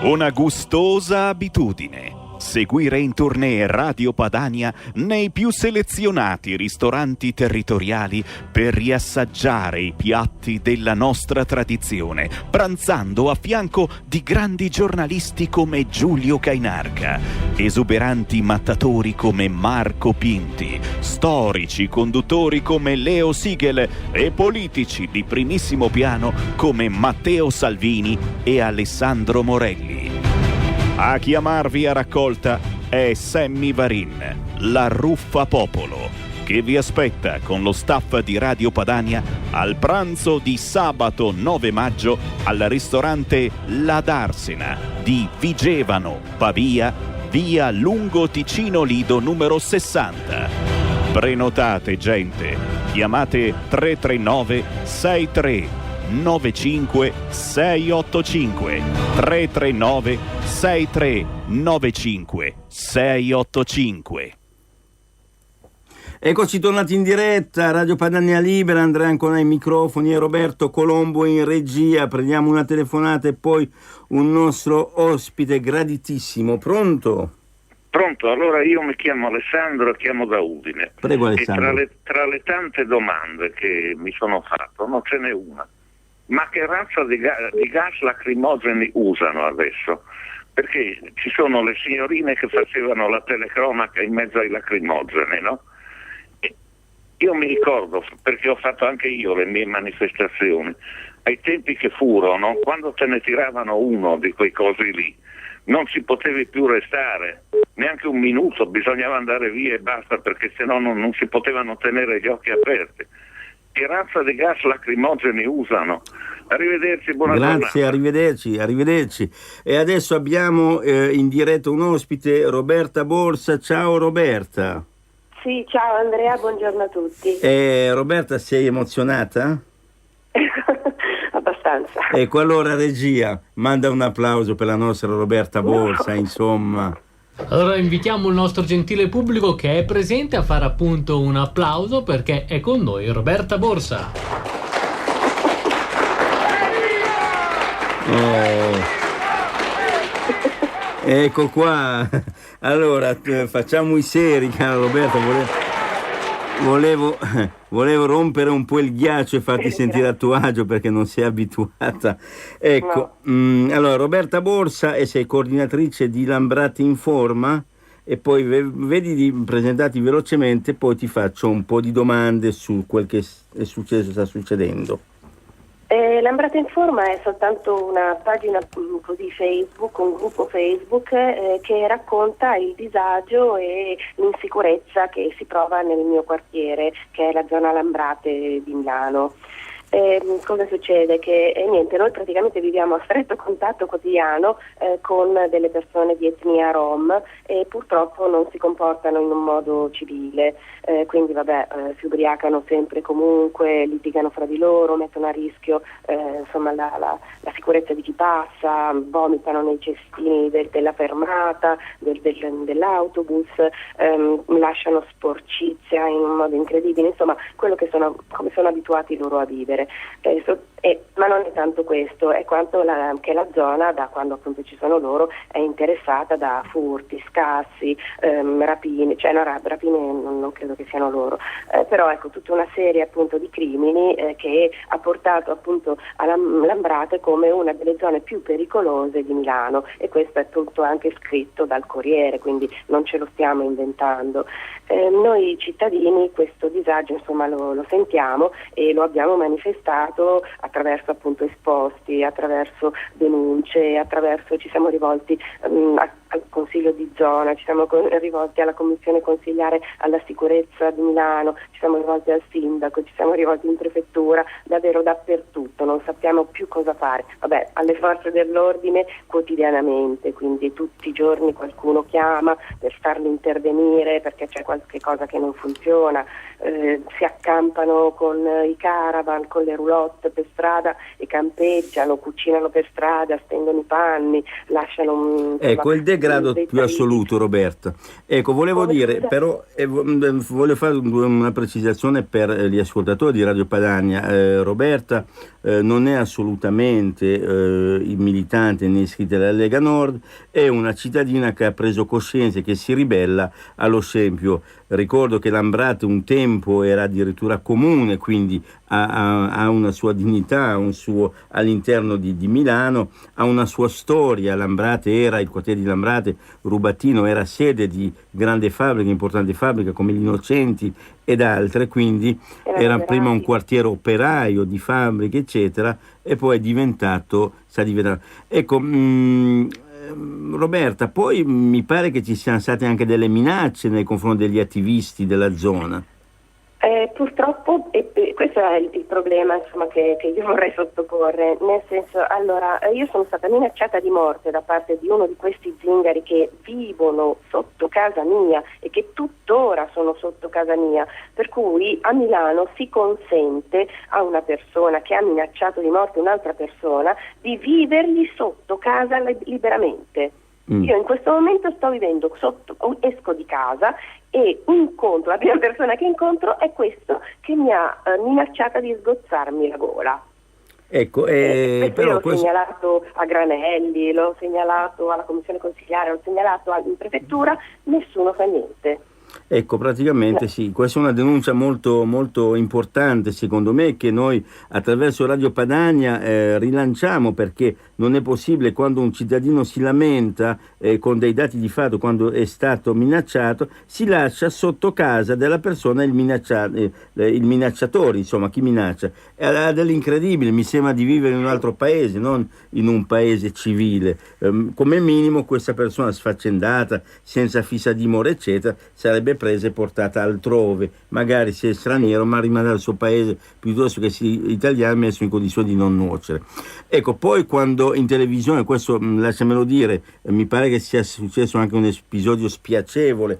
Una gustosa abitudine. Seguire in tournée Radio Padania nei più selezionati ristoranti territoriali per riassaggiare i piatti della nostra tradizione, pranzando a fianco di grandi giornalisti come Giulio Cainarca, esuberanti mattatori come Marco Pinti, storici conduttori come Leo Siegel e politici di primissimo piano come Matteo Salvini e Alessandro Morelli. A chiamarvi a raccolta è Sammy Varin, la Ruffa Popolo, che vi aspetta con lo staff di Radio Padania al pranzo di sabato 9 maggio al ristorante La Darsena di Vigevano, Pavia, via Lungo Ticino Lido numero 60. Prenotate, gente, chiamate 339 63 95 685 339 63 95 685. Eccoci tornati in diretta, Radio Padania Libera, Andrea Ancona ai microfoni e Roberto Colombo in regia. Prendiamo una telefonata e poi un nostro ospite graditissimo. Pronto? Pronto, allora io mi chiamo Alessandro, chiamo da Udine. Prego Alessandro. E tra le tante domande che mi sono fatto, non ce n'è una. Ma che razza di gas lacrimogeni usano adesso? Perché ci sono le signorine che facevano la telecronaca in mezzo ai lacrimogeni, no? E io mi ricordo, perché ho fatto anche io le mie manifestazioni, ai tempi che furono, quando te ne tiravano uno di quei cosi lì, non ci potevi più restare, neanche un minuto, bisognava andare via e basta, perché sennò non si potevano tenere gli occhi aperti. Che razza di gas lacrimogeni usano? Arrivederci, buona giornata. Grazie, arrivederci. E adesso abbiamo in diretta un ospite, Roberta Borsa. Ciao Roberta. Sì, ciao Andrea, buongiorno a tutti. Roberta, sei emozionata? Abbastanza. Ecco, allora regia, manda un applauso per la nostra Roberta Borsa, insomma. Allora invitiamo il nostro gentile pubblico che è presente a fare appunto un applauso perché è con noi Roberta Borsa. Ecco qua. Allora, facciamo i seri, cara Roberta. Volevo rompere un po' il ghiaccio e farti sentire a tuo agio perché non sei abituata. Ecco, no. Allora Roberta Borsa, e sei coordinatrice di Lambrate Informa, e poi vedi di presentarti velocemente, poi ti faccio un po' di domande su quel che è successo, sta succedendo. Lambrate Informa è soltanto una pagina così Facebook, un gruppo Facebook che racconta il disagio e l'insicurezza che si prova nel mio quartiere, che è la zona Lambrate di Milano. Cosa succede? Che niente, noi praticamente viviamo a stretto contatto quotidiano con delle persone di etnia rom e purtroppo non si comportano in un modo civile, quindi si ubriacano sempre comunque, litigano fra di loro, mettono a rischio insomma la sicurezza di chi passa, vomitano nei cestini della fermata, dell'autobus, lasciano sporcizia in un modo incredibile, insomma quello che come sono abituati loro a vivere. Ma non è tanto questo, è quanto che la zona, da quando appunto ci sono loro, è interessata da furti, scassi, rapine, rapine non credo che siano loro, però ecco tutta una serie appunto di crimini che ha portato appunto a Lambrate come una delle zone più pericolose di Milano, e questo è tutto anche scritto dal Corriere, quindi non ce lo stiamo inventando. Noi cittadini questo disagio insomma lo sentiamo e lo abbiamo manifestato attraverso appunto esposti, attraverso denunce, ci siamo rivolti al Consiglio di zona, ci siamo rivolti alla Commissione Consigliare alla Sicurezza di Milano, ci siamo rivolti al Sindaco, ci siamo rivolti in Prefettura, davvero dappertutto, non sappiamo più cosa fare. Alle forze dell'ordine quotidianamente, quindi tutti i giorni qualcuno chiama per farli intervenire perché c'è qualche cosa che non funziona, si accampano con i caravan, con le roulotte per strada e campeggiano, cucinano per strada, stendono i panni, lasciano ecco il degrado più assoluto, Roberta. Ecco, volevo dire però voglio fare una precisazione per gli ascoltatori di Radio Padania. Roberta non è assolutamente militante né iscritta alla Lega Nord, è una cittadina che ha preso coscienza e che si ribella allo scempio. Ricordo che Lambrate un tempo era addirittura comune, quindi ha una sua dignità, un suo all'interno di Milano, ha una sua storia. Lambrate era, il quartiere di Lambrate, Rubattino, era sede di grandi fabbriche, importanti fabbriche come gli Innocenti ed altre, quindi era prima un quartiere operaio di fabbriche eccetera, e poi è diventato, ecco. Roberta, poi mi pare che ci siano state anche delle minacce nei confronti degli attivisti della zona. Purtroppo questo è il problema insomma, che io vorrei sottoporre, nel senso, allora io sono stata minacciata di morte da parte di uno di questi zingari che vivono sotto casa mia e che tuttora sono sotto casa mia, per cui a Milano si consente a una persona che ha minacciato di morte un'altra persona di vivergli sotto casa liberamente. Io in questo momento sto vivendo esco di casa e incontro, la prima persona che incontro è questo che mi ha minacciata di sgozzarmi la gola. Ecco, però l'ho segnalato a Granelli, l'ho segnalato alla Commissione Consigliare, l'ho segnalato in Prefettura, nessuno fa niente. Ecco, praticamente sì, questa è una denuncia molto, molto importante secondo me, che noi attraverso Radio Padania rilanciamo, perché non è possibile, quando un cittadino si lamenta con dei dati di fatto, quando è stato minacciato, si lascia sotto casa della persona il minacciatore, insomma chi minaccia. Ha dell'incredibile, mi sembra di vivere in un altro paese, non in un paese civile. Come minimo questa persona sfaccendata, senza fissa dimora eccetera, sarebbe presa e portata altrove, magari se è straniero ma rimane al suo paese piuttosto che italiano, messo in condizione di non nuocere. Ecco, poi quando in televisione, questo lasciamelo dire, mi pare che sia successo anche un episodio spiacevole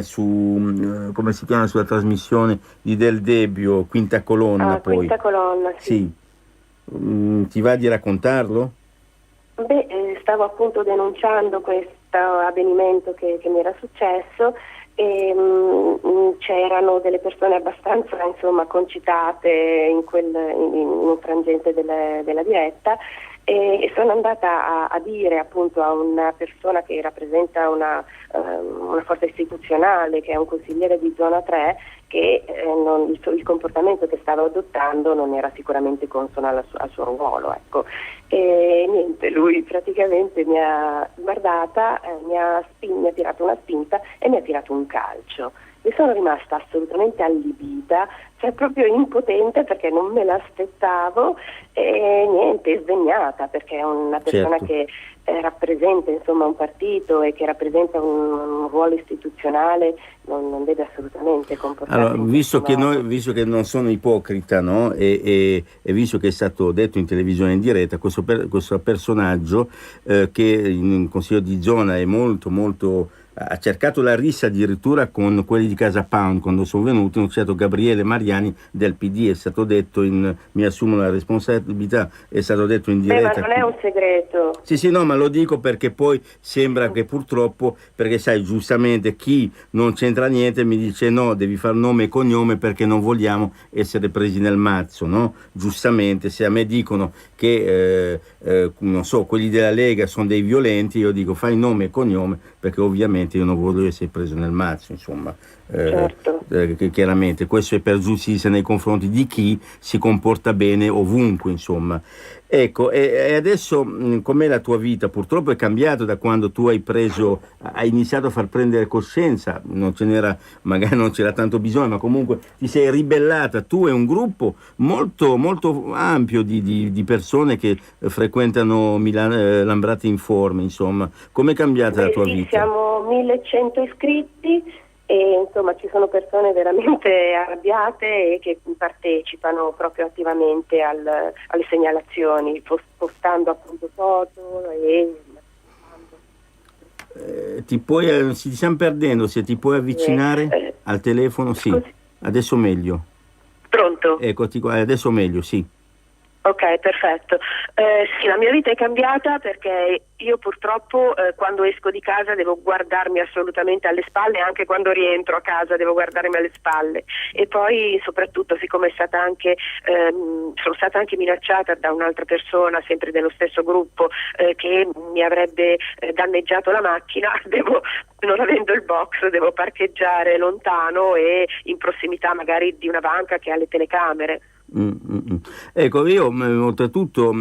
su come si chiama, sulla trasmissione di Del Debbio, Quinta Colonna. Poi Quinta Colonna, sì. Ti va di raccontarlo? Stavo appunto denunciando questo avvenimento che mi era successo e c'erano delle persone abbastanza concitate in un frangente della diretta, e sono andata a dire appunto a una persona che rappresenta una forza istituzionale, che è un consigliere di zona 3, che il comportamento che stava adottando non era sicuramente consono al suo ruolo, ecco. E niente, lui praticamente mi ha guardata, mi ha tirato una spinta e mi ha tirato un calcio. E sono rimasta assolutamente allibita, cioè proprio impotente, perché non me l'aspettavo, e niente, sdegnata, perché è una persona che rappresenta un partito e che rappresenta un ruolo istituzionale, non deve assolutamente comportarsi. Allora, visto che non sono ipocrita, no? E visto che è stato detto in televisione in diretta, questo personaggio che in Consiglio di zona è molto ha cercato la rissa addirittura con quelli di Casa Pound quando sono venuti, un certo Gabriele Mariani del PD, è stato detto mi assumo la responsabilità, è stato detto in diretta. Ma non è un segreto. Sì, no, ma lo dico perché poi sembra che purtroppo, perché sai, giustamente chi non c'entra niente mi dice no, devi fare nome e cognome perché non vogliamo essere presi nel mazzo, no? Giustamente, se a me dicono che non so, quelli della Lega sono dei violenti, io dico fai nome e cognome, perché ovviamente io non voglio essere preso nel mazzo, insomma. Certo. Chiaramente questo è per giustizia nei confronti di chi si comporta bene ovunque, insomma. Ecco, e adesso com'è la tua vita? Purtroppo è cambiato da quando tu hai iniziato a far prendere coscienza, magari non c'era tanto bisogno, ma comunque ti sei ribellata, tu e un gruppo molto ampio di persone che frequentano Lambrate Informa, insomma. Com'è cambiata la tua vita? Siamo 1100 iscritti e insomma ci sono persone veramente arrabbiate e che partecipano proprio attivamente alle segnalazioni, postando appunto foto e ti stiamo perdendo, se ti puoi avvicinare al telefono, sì. Scusi. Adesso meglio. Pronto? Ecco, adesso meglio, sì. Ok, perfetto. Sì, la mia vita è cambiata perché io purtroppo quando esco di casa devo guardarmi assolutamente alle spalle, anche quando rientro a casa devo guardarmi alle spalle, e poi soprattutto siccome sono stata anche minacciata da un'altra persona sempre dello stesso gruppo che mi avrebbe danneggiato la macchina, non avendo il box devo parcheggiare lontano e in prossimità magari di una banca che ha le telecamere. Ecco, io oltretutto,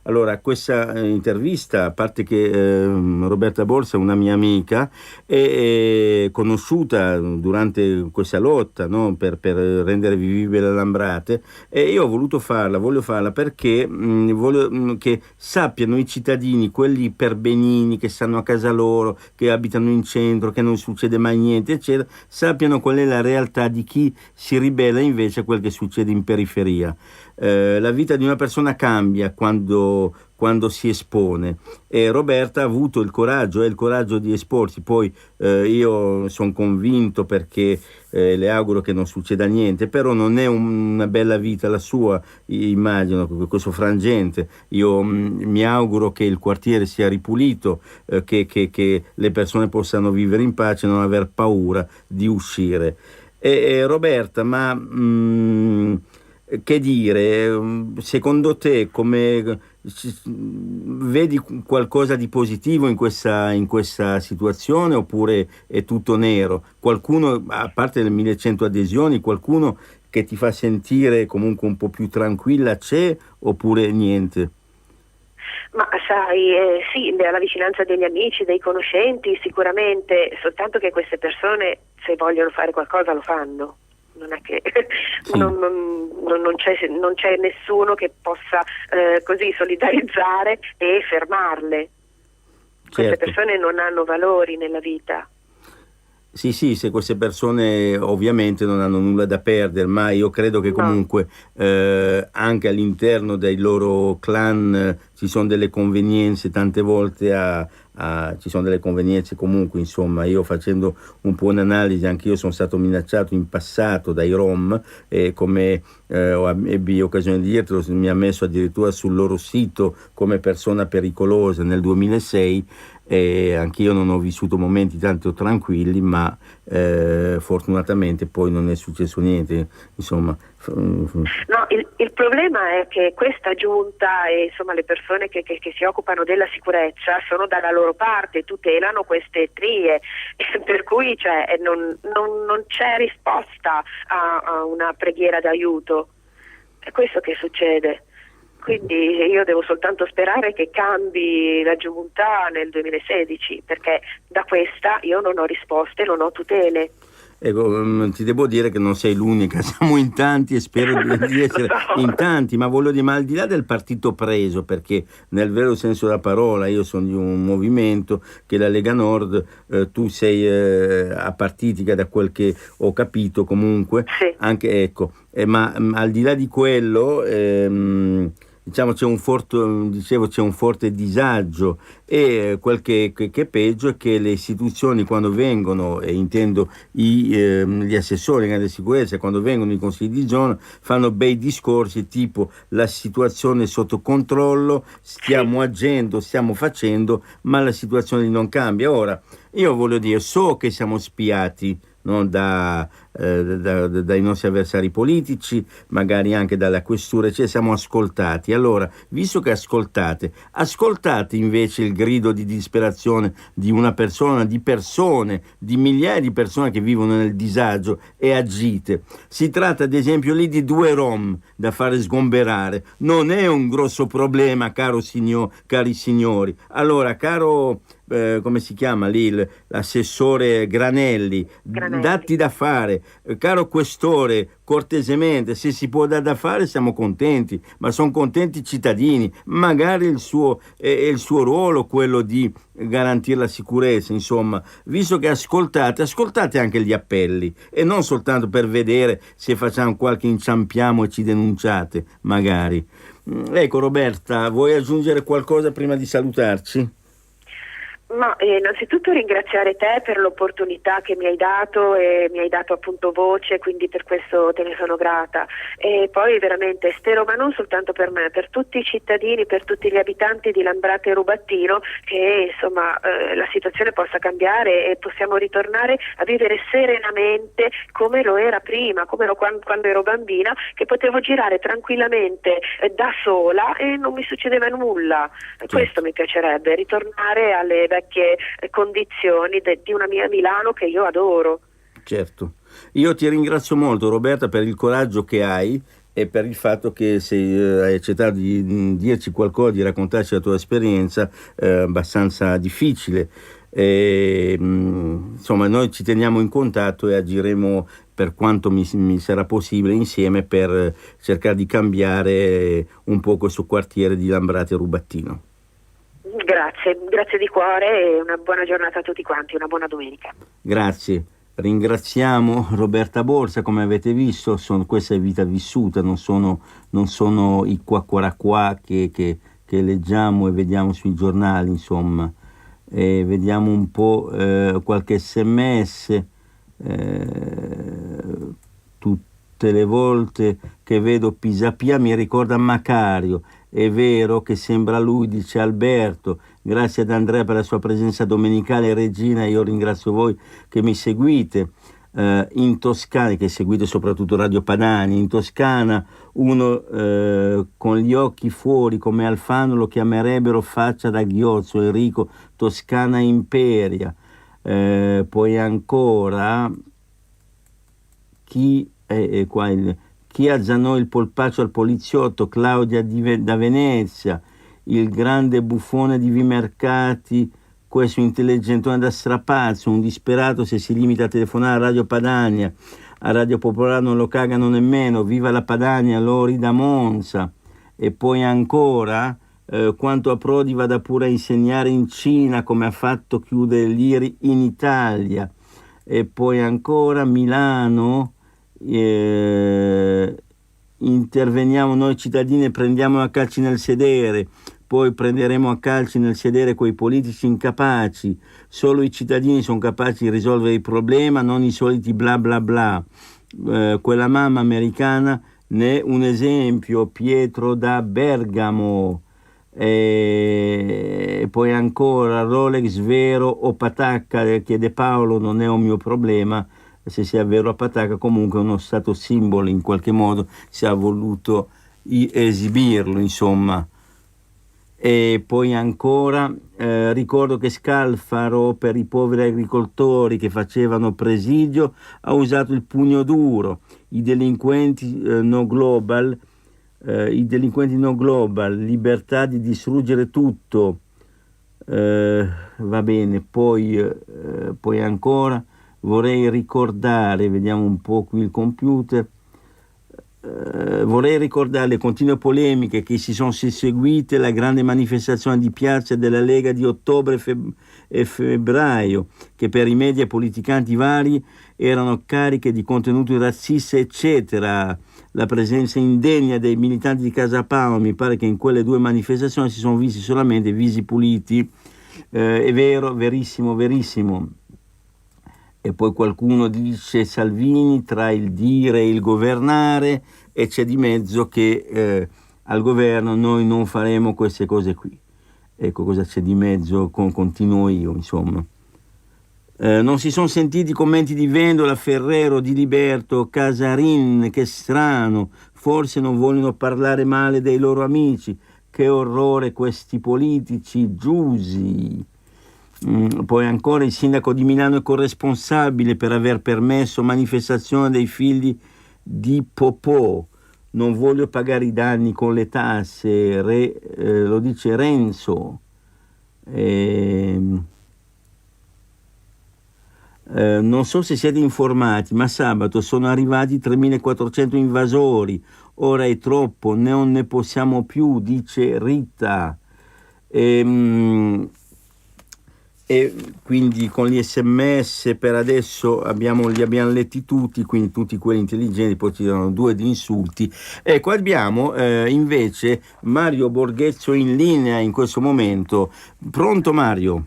allora questa intervista, a parte che Roberta Borsa è una mia amica, è conosciuta durante questa lotta, no? per rendere vivibile Lambrate, e io voglio farla perché voglio che sappiano i cittadini, quelli perbenini che stanno a casa loro, che abitano in centro, che non succede mai niente eccetera, sappiano qual è la realtà di chi si ribella invece a quel che succede in periferia. La vita di una persona cambia quando si espone, e Roberta ha avuto il coraggio di esporsi. Poi io sono convinto, perché le auguro che non succeda niente, però non è una bella vita la sua, immagino, questo frangente. Io mi auguro che il quartiere sia ripulito, che le persone possano vivere in pace e non aver paura di uscire. Roberta, ma che dire, secondo te vedi qualcosa di positivo in questa situazione, oppure è tutto nero? Qualcuno, a parte le 1100 adesioni, qualcuno che ti fa sentire comunque un po' più tranquilla c'è, oppure niente? Ma sai, sì, la vicinanza degli amici, dei conoscenti sicuramente, soltanto che queste persone, se vogliono fare qualcosa, lo fanno. Non è che sì. non c'è nessuno che possa così solidarizzare e fermarle. Queste persone non hanno valori nella vita. Sì, se queste persone ovviamente non hanno nulla da perdere, ma io credo che comunque anche all'interno dei loro clan ci sono delle convenienze, tante volte ci sono delle convenienze comunque, insomma. Io facendo un po' un'analisi, anche io sono stato minacciato in passato dai Rom, e come ebbi occasione di dirtelo, mi ha messo addirittura sul loro sito come persona pericolosa nel 2006. E anch'io non ho vissuto momenti tanto tranquilli, ma fortunatamente poi non è successo niente, insomma. No, il problema è che questa giunta e insomma le persone che si occupano della sicurezza sono dalla loro parte, tutelano queste etnie, per cui non c'è risposta a una preghiera d'aiuto. È questo che succede. Quindi io devo soltanto sperare che cambi la giunta nel 2016, perché da questa io non ho risposte, non ho tutele. Ecco, ti devo dire che non sei l'unica, siamo in tanti e spero di essere in tanti, ma voglio dire, ma al di là del partito preso, perché nel vero senso della parola io sono di un movimento che la Lega Nord, tu sei apartitica da quel che ho capito comunque, sì. Anche ecco, ma al di là di quello diciamo c'è un forte disagio, e quel che è peggio è che le istituzioni, quando vengono, e intendo gli assessori di sicurezza, quando vengono i consigli di zona, fanno bei discorsi tipo la situazione è sotto controllo, stiamo agendo, stiamo facendo, ma la situazione non cambia. Ora, io voglio dire, so che siamo spiati, no, dai nostri avversari politici, magari anche dalla questura, siamo ascoltati. Allora, visto che ascoltate invece il grido di disperazione di una persona, di persone, di migliaia di persone che vivono nel disagio, e agite. Si tratta ad esempio lì di 2 rom da fare sgomberare, non è un grosso problema, cari signori. Allora, caro come si chiama lì l'assessore Granelli, datti da fare, caro questore, cortesemente, se si può dare da fare siamo contenti, ma sono contenti i cittadini, magari il suo ruolo quello di garantire la sicurezza, insomma. Visto che ascoltate anche gli appelli, e non soltanto per vedere se facciamo qualche inciampiamo e ci denunciate magari. Ecco, Roberta, vuoi aggiungere qualcosa prima di salutarci? Ma innanzitutto ringraziare te per l'opportunità che mi hai dato, e mi hai dato appunto voce, quindi per questo te ne sono grata. E poi veramente spero, ma non soltanto per me, per tutti i cittadini, per tutti gli abitanti di Lambrate e Rubattino, che insomma la situazione possa cambiare e possiamo ritornare a vivere serenamente come lo era prima, come ero quando ero bambina, che potevo girare tranquillamente da sola e non mi succedeva nulla. Certo. Questo mi piacerebbe, ritornare alle vecchie condizioni di una mia Milano che io adoro. Certo, io ti ringrazio molto, Roberta, per il coraggio che hai e per il fatto che hai accettato di dirci qualcosa, di raccontarci la tua esperienza abbastanza difficile. Insomma, noi ci teniamo in contatto e agiremo per quanto mi sarà possibile insieme per cercare di cambiare un po' questo quartiere di Lambrate e Rubattino. Grazie di cuore, e una buona giornata a tutti quanti, una buona domenica. Grazie. Ringraziamo Roberta Borsa, come avete visto, questa è vita vissuta, non sono i qua che leggiamo e vediamo sui giornali, insomma. Vediamo un po' qualche SMS, tutte le volte che vedo Pisapia mi ricorda Macario. È vero che sembra lui, dice Alberto. Grazie ad Andrea per la sua presenza domenicale. Regina, io ringrazio voi che mi seguite in Toscana, che seguite soprattutto Radio Padania. In Toscana uno con gli occhi fuori come Alfano lo chiamerebbero faccia da ghiozzo. Enrico, Toscana Imperia. Poi ancora chi azzanò il polpaccio al poliziotto? Claudia da Venezia. Il grande buffone di Vimercati, questo intelligentone da strapazzo, un disperato se si limita a telefonare a Radio Padania, a Radio Popolare non lo cagano nemmeno, viva la Padania, Lori da Monza. E poi ancora quanto a Prodi vada pure a insegnare in Cina, come ha fatto chiudere l'IRI in Italia. E poi ancora Milano, interveniamo noi cittadini e prendiamo a calci nel sedere, poi prenderemo a calci nel sedere quei politici incapaci, solo i cittadini sono capaci di risolvere il problema, non i soliti bla bla bla. Quella mamma americana ne è un esempio, Pietro da Bergamo. E poi ancora Rolex vero o patacca, chiede Paolo, non è un mio problema se sia vero o patacca, comunque è uno stato simbolo, in qualche modo si è voluto esibirlo, insomma. E poi ancora ricordo che Scalfaro, per i poveri agricoltori che facevano presidio, ha usato il pugno duro. I delinquenti no global, libertà di distruggere tutto, va bene. Poi ancora vorrei ricordare, vediamo un po' qui il computer, vorrei ricordare le continue polemiche che si sono seguite alla grande manifestazione di piazza della Lega di ottobre e febbraio, che per i media politicanti vari erano cariche di contenuti razzisti, eccetera. La presenza indegna dei militanti di Casa Pound, mi pare che in quelle due manifestazioni si sono visti solamente visi puliti. È vero, verissimo. E poi qualcuno dice Salvini tra il dire e il governare, e c'è di mezzo che al governo noi non faremo queste cose qui. Ecco cosa c'è di mezzo, continuo io, insomma. Non si sono sentiti commenti di Vendola, Ferrero, Di Liberto, Casarin, che strano, forse non vogliono parlare male dei loro amici. Che orrore questi politici, Giusi. Poi ancora il sindaco di Milano è corresponsabile per aver permesso manifestazione dei figli di Popò. Non voglio pagare i danni con le tasse, lo dice Renzo. Non so se siete informati, ma sabato sono arrivati 3.400 invasori. Ora è troppo, non ne possiamo più, dice Rita. E quindi con gli SMS per adesso li abbiamo letti tutti, quindi tutti quelli intelligenti, poi ci sono 2 di insulti. Ecco, abbiamo invece Mario Borghezzo in linea in questo momento. Pronto Mario?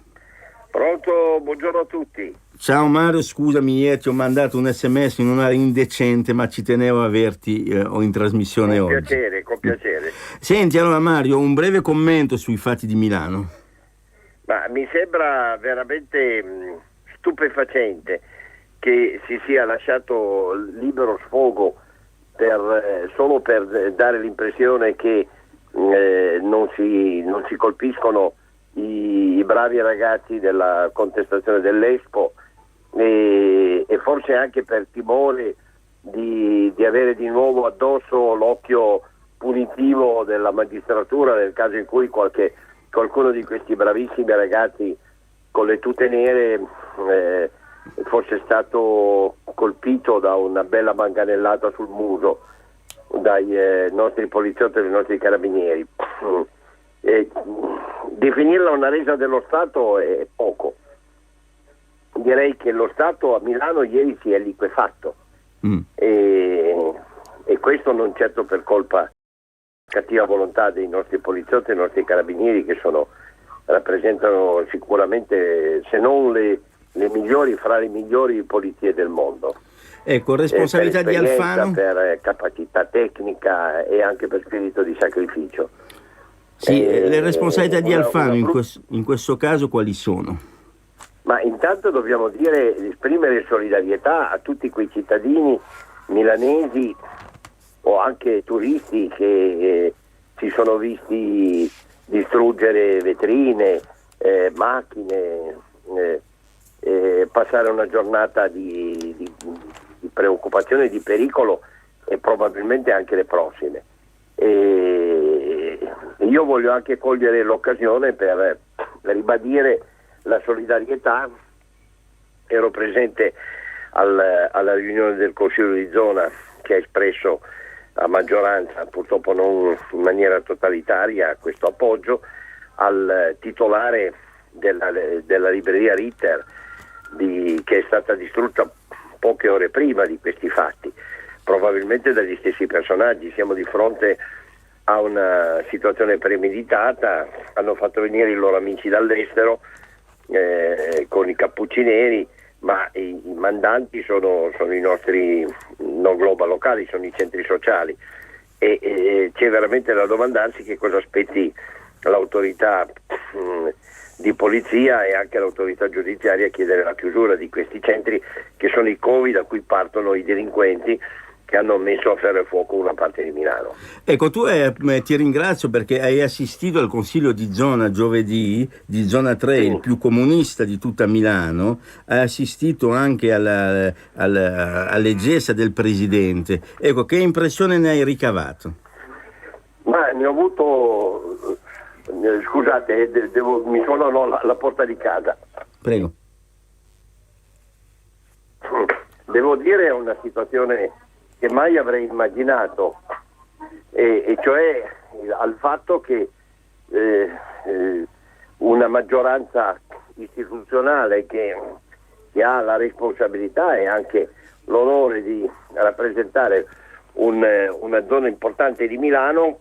Pronto, buongiorno a tutti. Ciao Mario, scusami, ti ho mandato un SMS in un'ora indecente, ma ci tenevo a averti in trasmissione oggi. Con piacere. Senti, allora Mario, un breve commento sui fatti di Milano. Ma mi sembra veramente stupefacente che si sia lasciato libero sfogo solo per dare l'impressione che non si colpiscono i bravi ragazzi della contestazione dell'Expo e forse anche per timore di avere di nuovo addosso l'occhio punitivo della magistratura nel caso in cui qualcuno di questi bravissimi ragazzi con le tute nere fosse stato colpito da una bella manganellata sul muso dai nostri poliziotti e dai nostri carabinieri. Definirla una resa dello Stato è poco. Direi che lo Stato a Milano ieri si è liquefatto e questo non certo per colpa cattiva volontà dei nostri poliziotti e dei nostri carabinieri, che rappresentano sicuramente, se non le migliori, fra le migliori polizie del mondo. Ecco, responsabilità di Alfano? Per capacità tecnica e anche per spirito di sacrificio. Sì, le responsabilità di Alfano in questo caso quali sono? Ma intanto dobbiamo esprimere solidarietà a tutti quei cittadini milanesi o anche turisti che si sono visti distruggere vetrine, macchine, passare una giornata di preoccupazione e di pericolo e probabilmente anche le prossime. E io voglio anche cogliere l'occasione per ribadire la solidarietà. Ero presente alla riunione del Consiglio di zona che ha espresso a maggioranza, purtroppo non in maniera totalitaria, questo appoggio al titolare della libreria Ritter, che è stata distrutta poche ore prima di questi fatti, probabilmente dagli stessi personaggi. Siamo di fronte a una situazione premeditata, hanno fatto venire i loro amici dall'estero con i cappucci neri, ma i mandanti sono i nostri no global locali, sono i centri sociali, e c'è veramente da domandarsi che cosa aspetti l'autorità di polizia e anche l'autorità giudiziaria a chiedere la chiusura di questi centri, che sono i covi da cui partono i delinquenti che hanno messo a ferro e fuoco una parte di Milano. Ecco, tu ti ringrazio perché hai assistito al consiglio di zona giovedì, di zona 3, il più comunista di tutta Milano, hai assistito anche all'egessa del presidente. Ecco, che impressione ne hai ricavato? Ma ne ho avuto, scusate, mi suonano alla porta di casa. Prego. Devo dire, è una situazione che mai avrei immaginato, e cioè al fatto che una maggioranza istituzionale che ha la responsabilità e anche l'onore di rappresentare una zona importante di Milano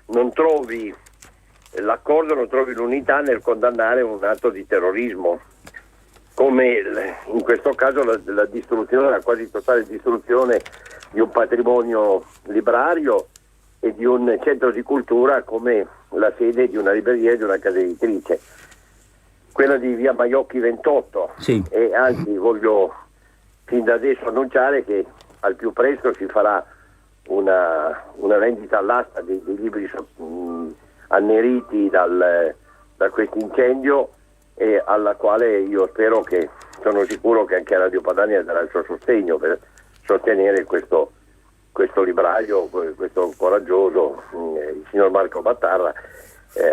non trovi l'accordo, non trovi l'unità nel condannare un atto di terrorismo, come in questo caso la distruzione, la quasi totale distruzione di un patrimonio librario e di un centro di cultura come la sede di una libreria e di una casa editrice, quella di via Maiocchi 28. Sì. E anzi voglio fin da adesso annunciare che al più presto si farà una vendita all'asta dei libri anneriti da questo incendio, e alla quale io sono sicuro che anche Radio Padania darà il suo sostegno per sostenere questo libraio, questo coraggioso, il signor Marco Battarra,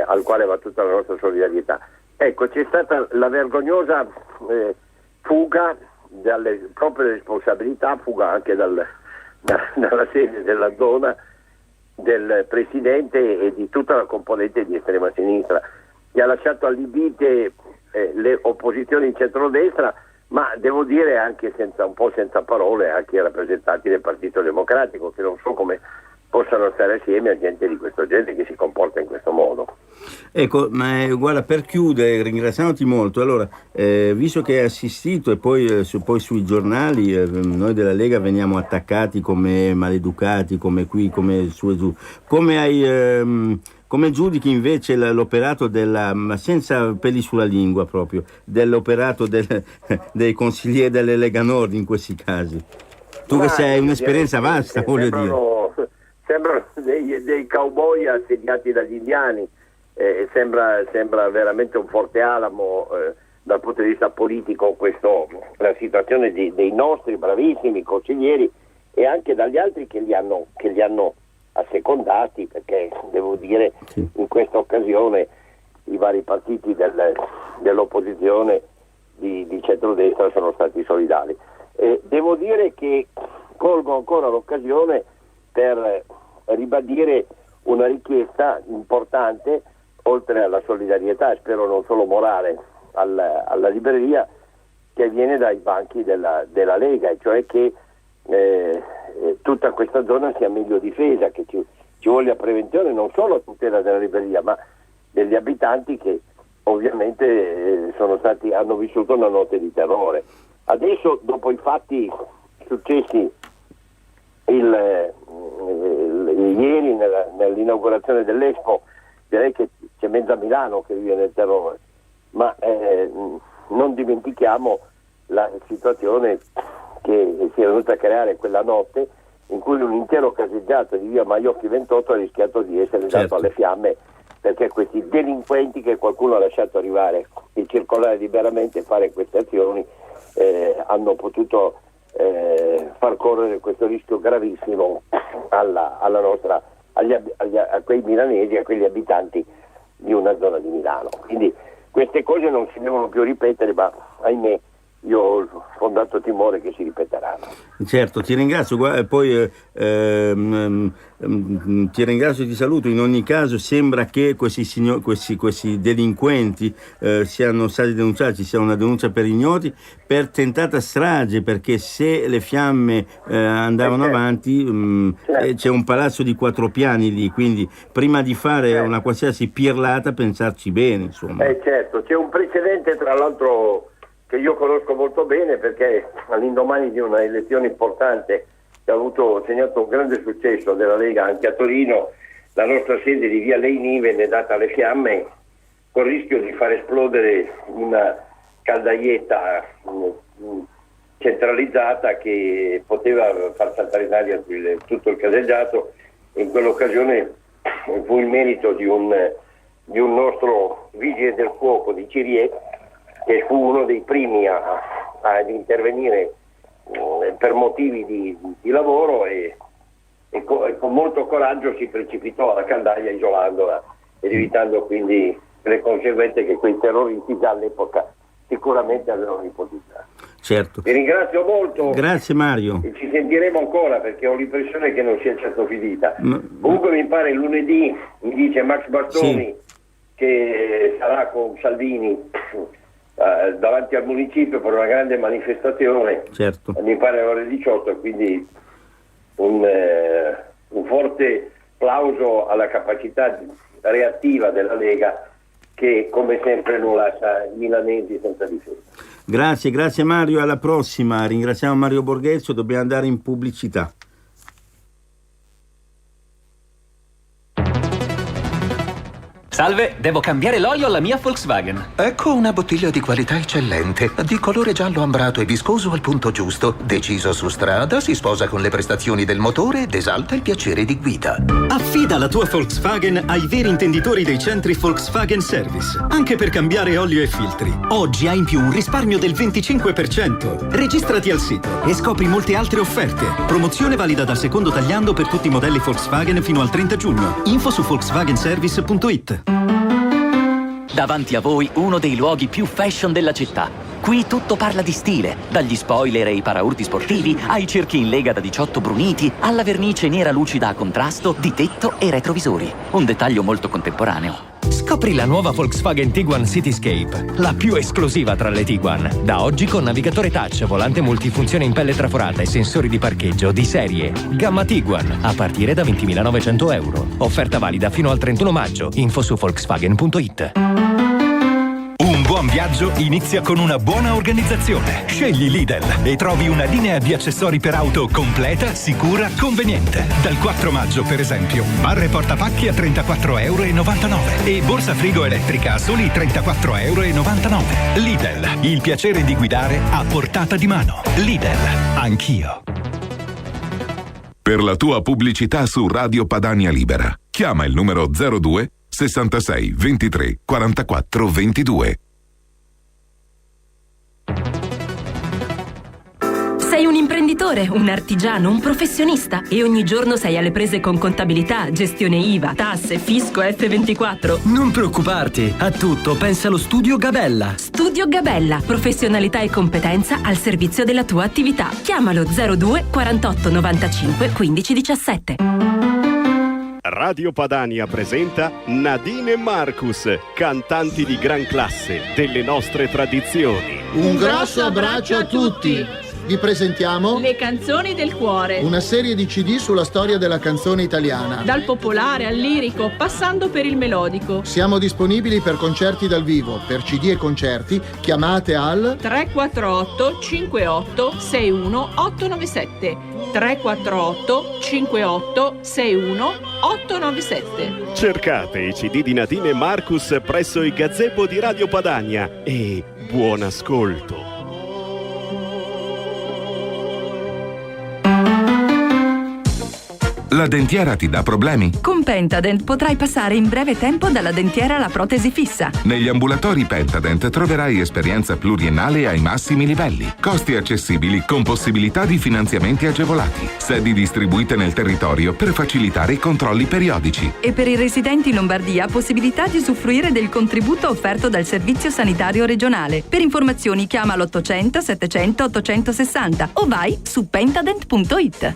al quale va tutta la nostra solidarietà. Ecco, c'è stata la vergognosa fuga dalle proprie responsabilità, fuga anche dalla sede della zona, del presidente e di tutta la componente di estrema sinistra, che ha lasciato allibite le opposizioni in centrodestra, ma devo dire anche senza parole anche i rappresentanti del Partito Democratico, che non so come possano stare assieme a gente di questo genere che si comporta in questo modo. Ecco, ma guarda, per chiudere, ringraziandoti molto, allora, visto che hai assistito e poi sui giornali noi della Lega veniamo attaccati come maleducati, come qui, come su e giù, come giudichi invece l'operato ma senza peli sulla lingua proprio, dell'operato dei consiglieri delle Lega Nord in questi casi? Tu che sei un'esperienza vasta, voglio dire. Sembrano dei cowboy assediati dagli indiani, sembra veramente un Forte Alamo dal punto di vista politico la situazione dei nostri bravissimi consiglieri, e anche dagli altri che li hanno assecondati, perché devo dire in questa occasione i vari partiti dell'opposizione di centrodestra sono stati solidali. Devo dire che colgo ancora l'occasione per ribadire una richiesta importante, oltre alla solidarietà, spero non solo morale, alla libreria, che viene dai banchi della Lega, e cioè che tutta questa zona sia meglio difesa, che ci voglia prevenzione non solo a tutela della libreria, ma degli abitanti che ovviamente hanno vissuto una notte di terrore. Adesso, dopo i fatti successi ieri nell'inaugurazione dell'Expo, direi che c'è mezza Milano che vive nel terrore, ma non dimentichiamo la situazione che si è venuta a creare quella notte, in cui un intero caseggiato di via Maiocchi 28 ha rischiato di essere dato alle fiamme, perché questi delinquenti che qualcuno ha lasciato arrivare e circolare liberamente e fare queste azioni hanno potuto far correre questo rischio gravissimo a quei milanesi, a quegli abitanti di una zona di Milano. Quindi queste cose non si devono più ripetere, ma ahimè io ho fondato timore che si ripeteranno. Certo, ti ringrazio, poi ti ringrazio e ti saluto. In ogni caso sembra che questi delinquenti siano stati denunciati, ci sia una denuncia per ignoti, per tentata strage, perché se le fiamme andavano avanti c'è un palazzo di 4 piani lì, quindi prima di fare una qualsiasi pirlata pensarci bene, insomma. Certo, c'è un precedente tra l'altro che io conosco molto bene, perché all'indomani di una elezione importante che ha segnato un grande successo della Lega anche a Torino, la nostra sede di Via Leini venne data alle fiamme con il rischio di far esplodere una caldaietta centralizzata che poteva far saltare in aria tutto il caseggiato. In quell'occasione fu il merito di un nostro vigile del fuoco di Cirie, che fu uno dei primi ad intervenire per motivi di lavoro e con molto coraggio si precipitò alla caldaia isolandola ed evitando quindi le conseguenze che quei terroristi già all'epoca sicuramente avevano ipotizzato. Certo. Vi ringrazio molto. Grazie Mario. E ci sentiremo ancora, perché ho l'impressione che non sia certo finita. Comunque mi pare lunedì, mi dice Max Bastoni, che sarà con Salvini davanti al municipio per una grande manifestazione, certo. Mi pare alle ore 18, quindi un forte plauso alla capacità reattiva della Lega, che come sempre non lascia i milanesi senza difesa. Grazie Mario, alla prossima. Ringraziamo Mario Borghezio, dobbiamo andare in pubblicità. Salve, devo cambiare l'olio alla mia Volkswagen. Ecco una bottiglia di qualità eccellente, di colore giallo ambrato e viscoso al punto giusto. Deciso su strada, si sposa con le prestazioni del motore ed esalta il piacere di guida. Affida la tua Volkswagen ai veri intenditori dei centri Volkswagen Service, anche per cambiare olio e filtri. Oggi hai in più un risparmio del 25%. Registrati al sito e scopri molte altre offerte. Promozione valida dal secondo tagliando per tutti i modelli Volkswagen fino al 30 giugno. Info su volkswagenservice.it. Davanti a voi uno dei luoghi più fashion della città. Qui tutto parla di stile, dagli spoiler e i paraurti sportivi ai cerchi in lega da 18 bruniti alla vernice nera lucida a contrasto di tetto e retrovisori. Un dettaglio molto contemporaneo. Scopri la nuova Volkswagen Tiguan Cityscape, la più esclusiva tra le Tiguan. Da oggi con navigatore touch, volante multifunzione in pelle traforata e sensori di parcheggio di serie. Gamma Tiguan, a partire da 20.900 euro. Offerta valida fino al 31 maggio. Info su volkswagen.it. Un buon viaggio inizia con una buona organizzazione. Scegli Lidl e trovi una linea di accessori per auto completa, sicura, conveniente. Dal 4 maggio, per esempio, barre portapacchi a €34,99 e borsa frigo elettrica a soli €34,99. Lidl, il piacere di guidare a portata di mano. Lidl, anch'io. Per la tua pubblicità su Radio Padania Libera, chiama il numero 02 66 23 44 22. Sei un imprenditore, un artigiano, un professionista e ogni giorno sei alle prese con contabilità, gestione IVA, tasse, fisco, F24. Non preoccuparti, a tutto pensa lo Studio Gabella. Studio Gabella, professionalità e competenza al servizio della tua attività. Chiamalo 02 48 95 15 17. Radio Padania presenta Nadine e Marcus, cantanti di gran classe delle nostre tradizioni. Un grosso abbraccio a tutti! Vi presentiamo Le canzoni del cuore, una serie di CD sulla storia della canzone italiana. dal popolare al lirico, passando per il melodico. Siamo disponibili per concerti dal vivo, per CD e concerti. Chiamate al 348 58 61 897 348 58 61 897. Cercate i CD di Nadine e Marcus presso i gazebo di Radio Padania e buon ascolto. La dentiera ti dà problemi? Con Pentadent potrai passare in breve tempo dalla dentiera alla protesi fissa. Negli ambulatori Pentadent troverai esperienza pluriennale ai massimi livelli, costi accessibili con possibilità di finanziamenti agevolati, sedi distribuite nel territorio per facilitare i controlli periodici. E per i residenti in Lombardia possibilità di usufruire del contributo offerto dal Servizio Sanitario Regionale. Per informazioni chiama l'800 700 860 o vai su pentadent.it.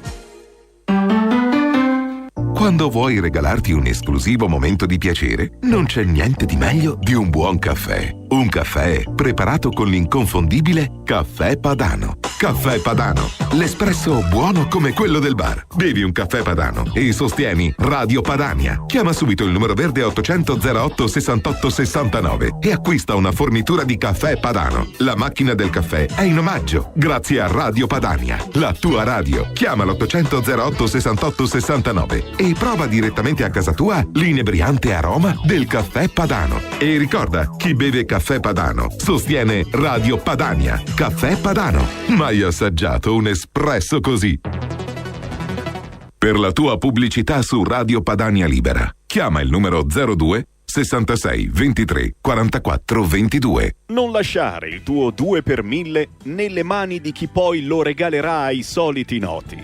Quando vuoi regalarti un esclusivo momento di piacere, non c'è niente di meglio di un buon caffè. Un caffè preparato con l'inconfondibile Caffè Padano. Caffè Padano, l'espresso buono come quello del bar. Bevi un caffè Padano e sostieni Radio Padania. Chiama subito il numero verde 800 08 68 69 e acquista una fornitura di Caffè Padano. La macchina del caffè è in omaggio, grazie a Radio Padania, la tua radio. Chiama l'800 08 68 69 e prova direttamente a casa tua l'inebriante aroma del Caffè Padano. E ricorda, chi beve Caffè Padano sostiene Radio Padania. Caffè Padano. Mai assaggiato un espresso così? Per la tua pubblicità su Radio Padania Libera, chiama il numero 02 66 23 44 22. Non lasciare il tuo 2 per 1000 nelle mani di chi poi lo regalerà ai soliti noti.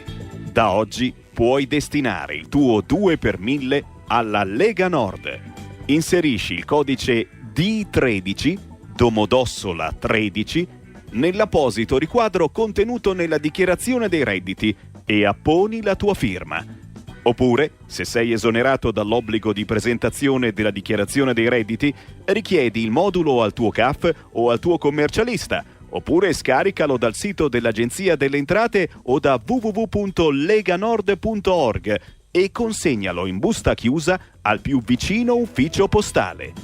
Da oggi puoi destinare il tuo 2 per 1000 alla Lega Nord. Inserisci il codice D13 Domodossola 13 nell'apposito riquadro contenuto nella dichiarazione dei redditi e apponi la tua firma. Oppure, se sei esonerato dall'obbligo di presentazione della dichiarazione dei redditi, richiedi il modulo al tuo CAF o al tuo commercialista, oppure scaricalo dal sito dell'Agenzia delle Entrate o da www.leganord.org e consegnalo in busta chiusa al più vicino ufficio postale.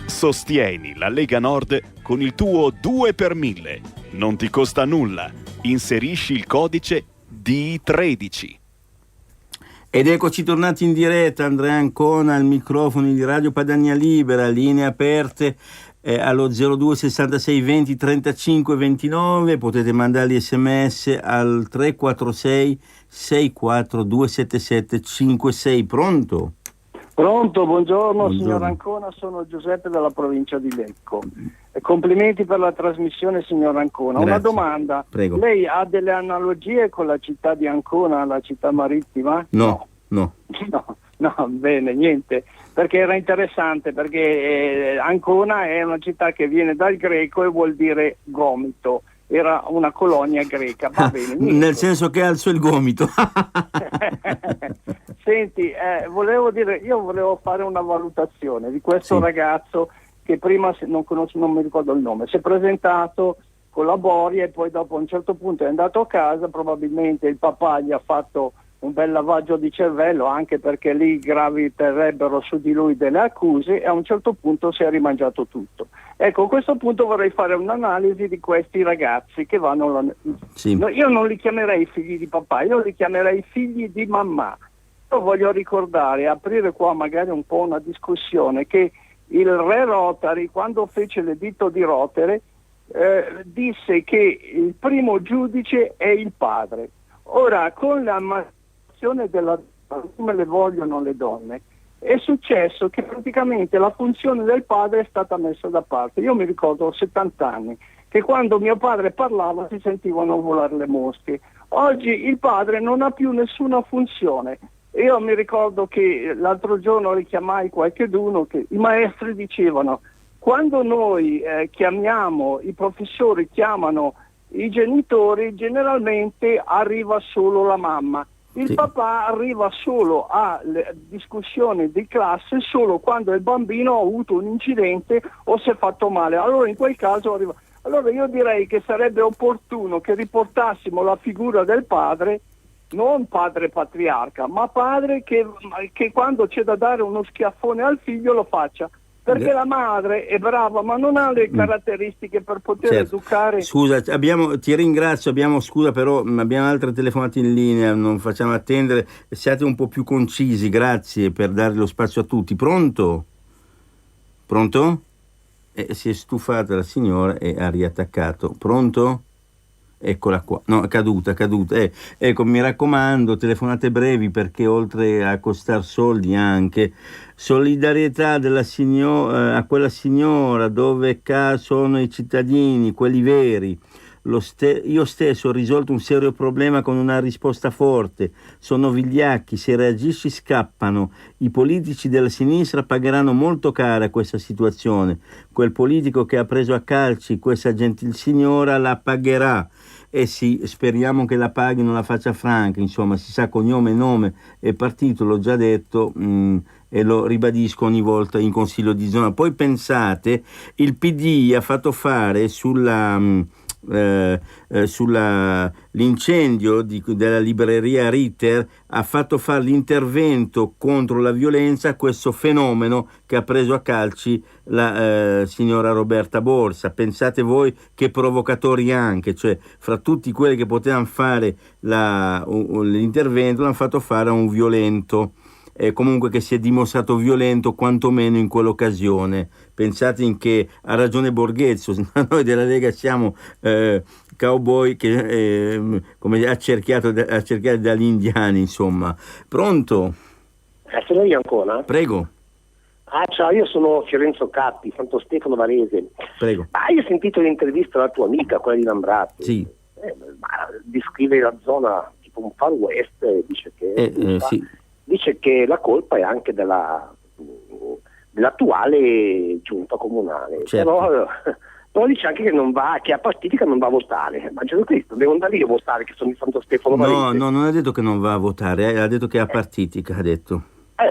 Sostieni la Lega Nord con il tuo 2 per 1000. Non ti costa nulla. Inserisci il codice D13. Ed eccoci tornati in diretta, Andrea Ancona al microfono di Radio Padania Libera, linee aperte allo 02 66 20 35 29, potete mandare gli sms al 346 64 277 56. Pronto? Pronto, buongiorno signor Ancona, sono Giuseppe dalla provincia di Lecco. Complimenti per la trasmissione signor Ancona. Grazie. Una domanda, Prego. Lei ha delle analogie con la città di Ancona, la città marittima? No. No, bene, niente, perché era interessante, perché Ancona è una città che viene dal greco e vuol dire gomito, era una colonia greca, va bene. Nel senso che alzo il gomito. Senti, volevo fare una valutazione di questo ragazzo che prima non mi ricordo il nome, si è presentato con la Boria e poi dopo a un certo punto è andato a casa, probabilmente il papà gli ha fatto un bel lavaggio di cervello, anche perché lì graviterebbero su di lui delle accuse, e a un certo punto si è rimangiato tutto. Ecco, a questo punto vorrei fare un'analisi di questi ragazzi che vanno No, io non li chiamerei figli di papà, io li chiamerei figli di mamma. Io voglio ricordare, aprire qua magari un po' una discussione, che il re Rotary, quando fece l'editto di Rotere, disse che il primo giudice è il padre. Ora, con la della come le vogliono le donne, è successo che praticamente la funzione del padre è stata messa da parte. Io mi ricordo a 70 anni che quando mio padre parlava si sentivano volare le mosche. Oggi il padre non ha più nessuna funzione. Io mi ricordo che l'altro giorno richiamai qualcheduno che i maestri dicevano: quando noi chiamiamo, i professori chiamano i genitori, generalmente arriva solo la mamma. Il papà arriva solo alle discussioni di classe solo quando il bambino ha avuto un incidente o si è fatto male. Allora in quel caso arriva. Allora io direi che sarebbe opportuno che riportassimo la figura del padre, non padre patriarca, ma padre che quando c'è da dare uno schiaffone al figlio lo faccia. Perché la madre è brava, ma non ha le caratteristiche per poter educare. Scusa, ti ringrazio, scusa, però abbiamo altre telefonate in linea, non facciamo attendere. Siate un po' più concisi, grazie, per dare lo spazio a tutti. Pronto? Pronto? Si è stufata la signora e ha riattaccato. Pronto? Eccola qua, no, è caduta. Ecco, mi raccomando, telefonate brevi, perché oltre a costar soldi anche solidarietà a quella signora, dove sono i cittadini, quelli veri. Io stesso ho risolto un serio problema con una risposta forte. Sono vigliacchi, se reagisci scappano. I politici della sinistra pagheranno molto cara questa situazione. Quel politico che ha preso a calci questa gentil signora la pagherà. E sì, speriamo che la paghi, non la faccia franca, insomma, si sa cognome, nome e partito, l'ho già detto, e lo ribadisco ogni volta in consiglio di zona. Poi pensate, il PD ha fatto fare l'incendio della libreria Ritter, ha fatto fare l'intervento contro la violenza a questo fenomeno che ha preso a calci la signora Roberta Borsa. Pensate voi che provocatori anche, cioè fra tutti quelli che potevano fare l'intervento l'hanno fatto fare a un violento, comunque che si è dimostrato violento quantomeno in quell'occasione. Pensate in che ha ragione Borghezio, noi della Lega siamo cowboy che come accerchiati dagli indiani, insomma. Pronto? Sono io ancora? Prego. Ciao, io sono Fiorenzo Cappi, Santo Stefano Varese. Prego. Io ho sentito l'intervista alla tua amica, quella di Lambrati. Sì. Descrive la zona tipo un far west, dice che sì. Dice che la colpa è anche dell'attuale giunta comunale. Certo. Però dice anche che a Partitica non va a votare. Ma Gesù Cristo, devo andare io a votare, che sono di Santo Stefano Varese. No, non ha detto che non va a votare, ha detto che è a Partitica, ha detto.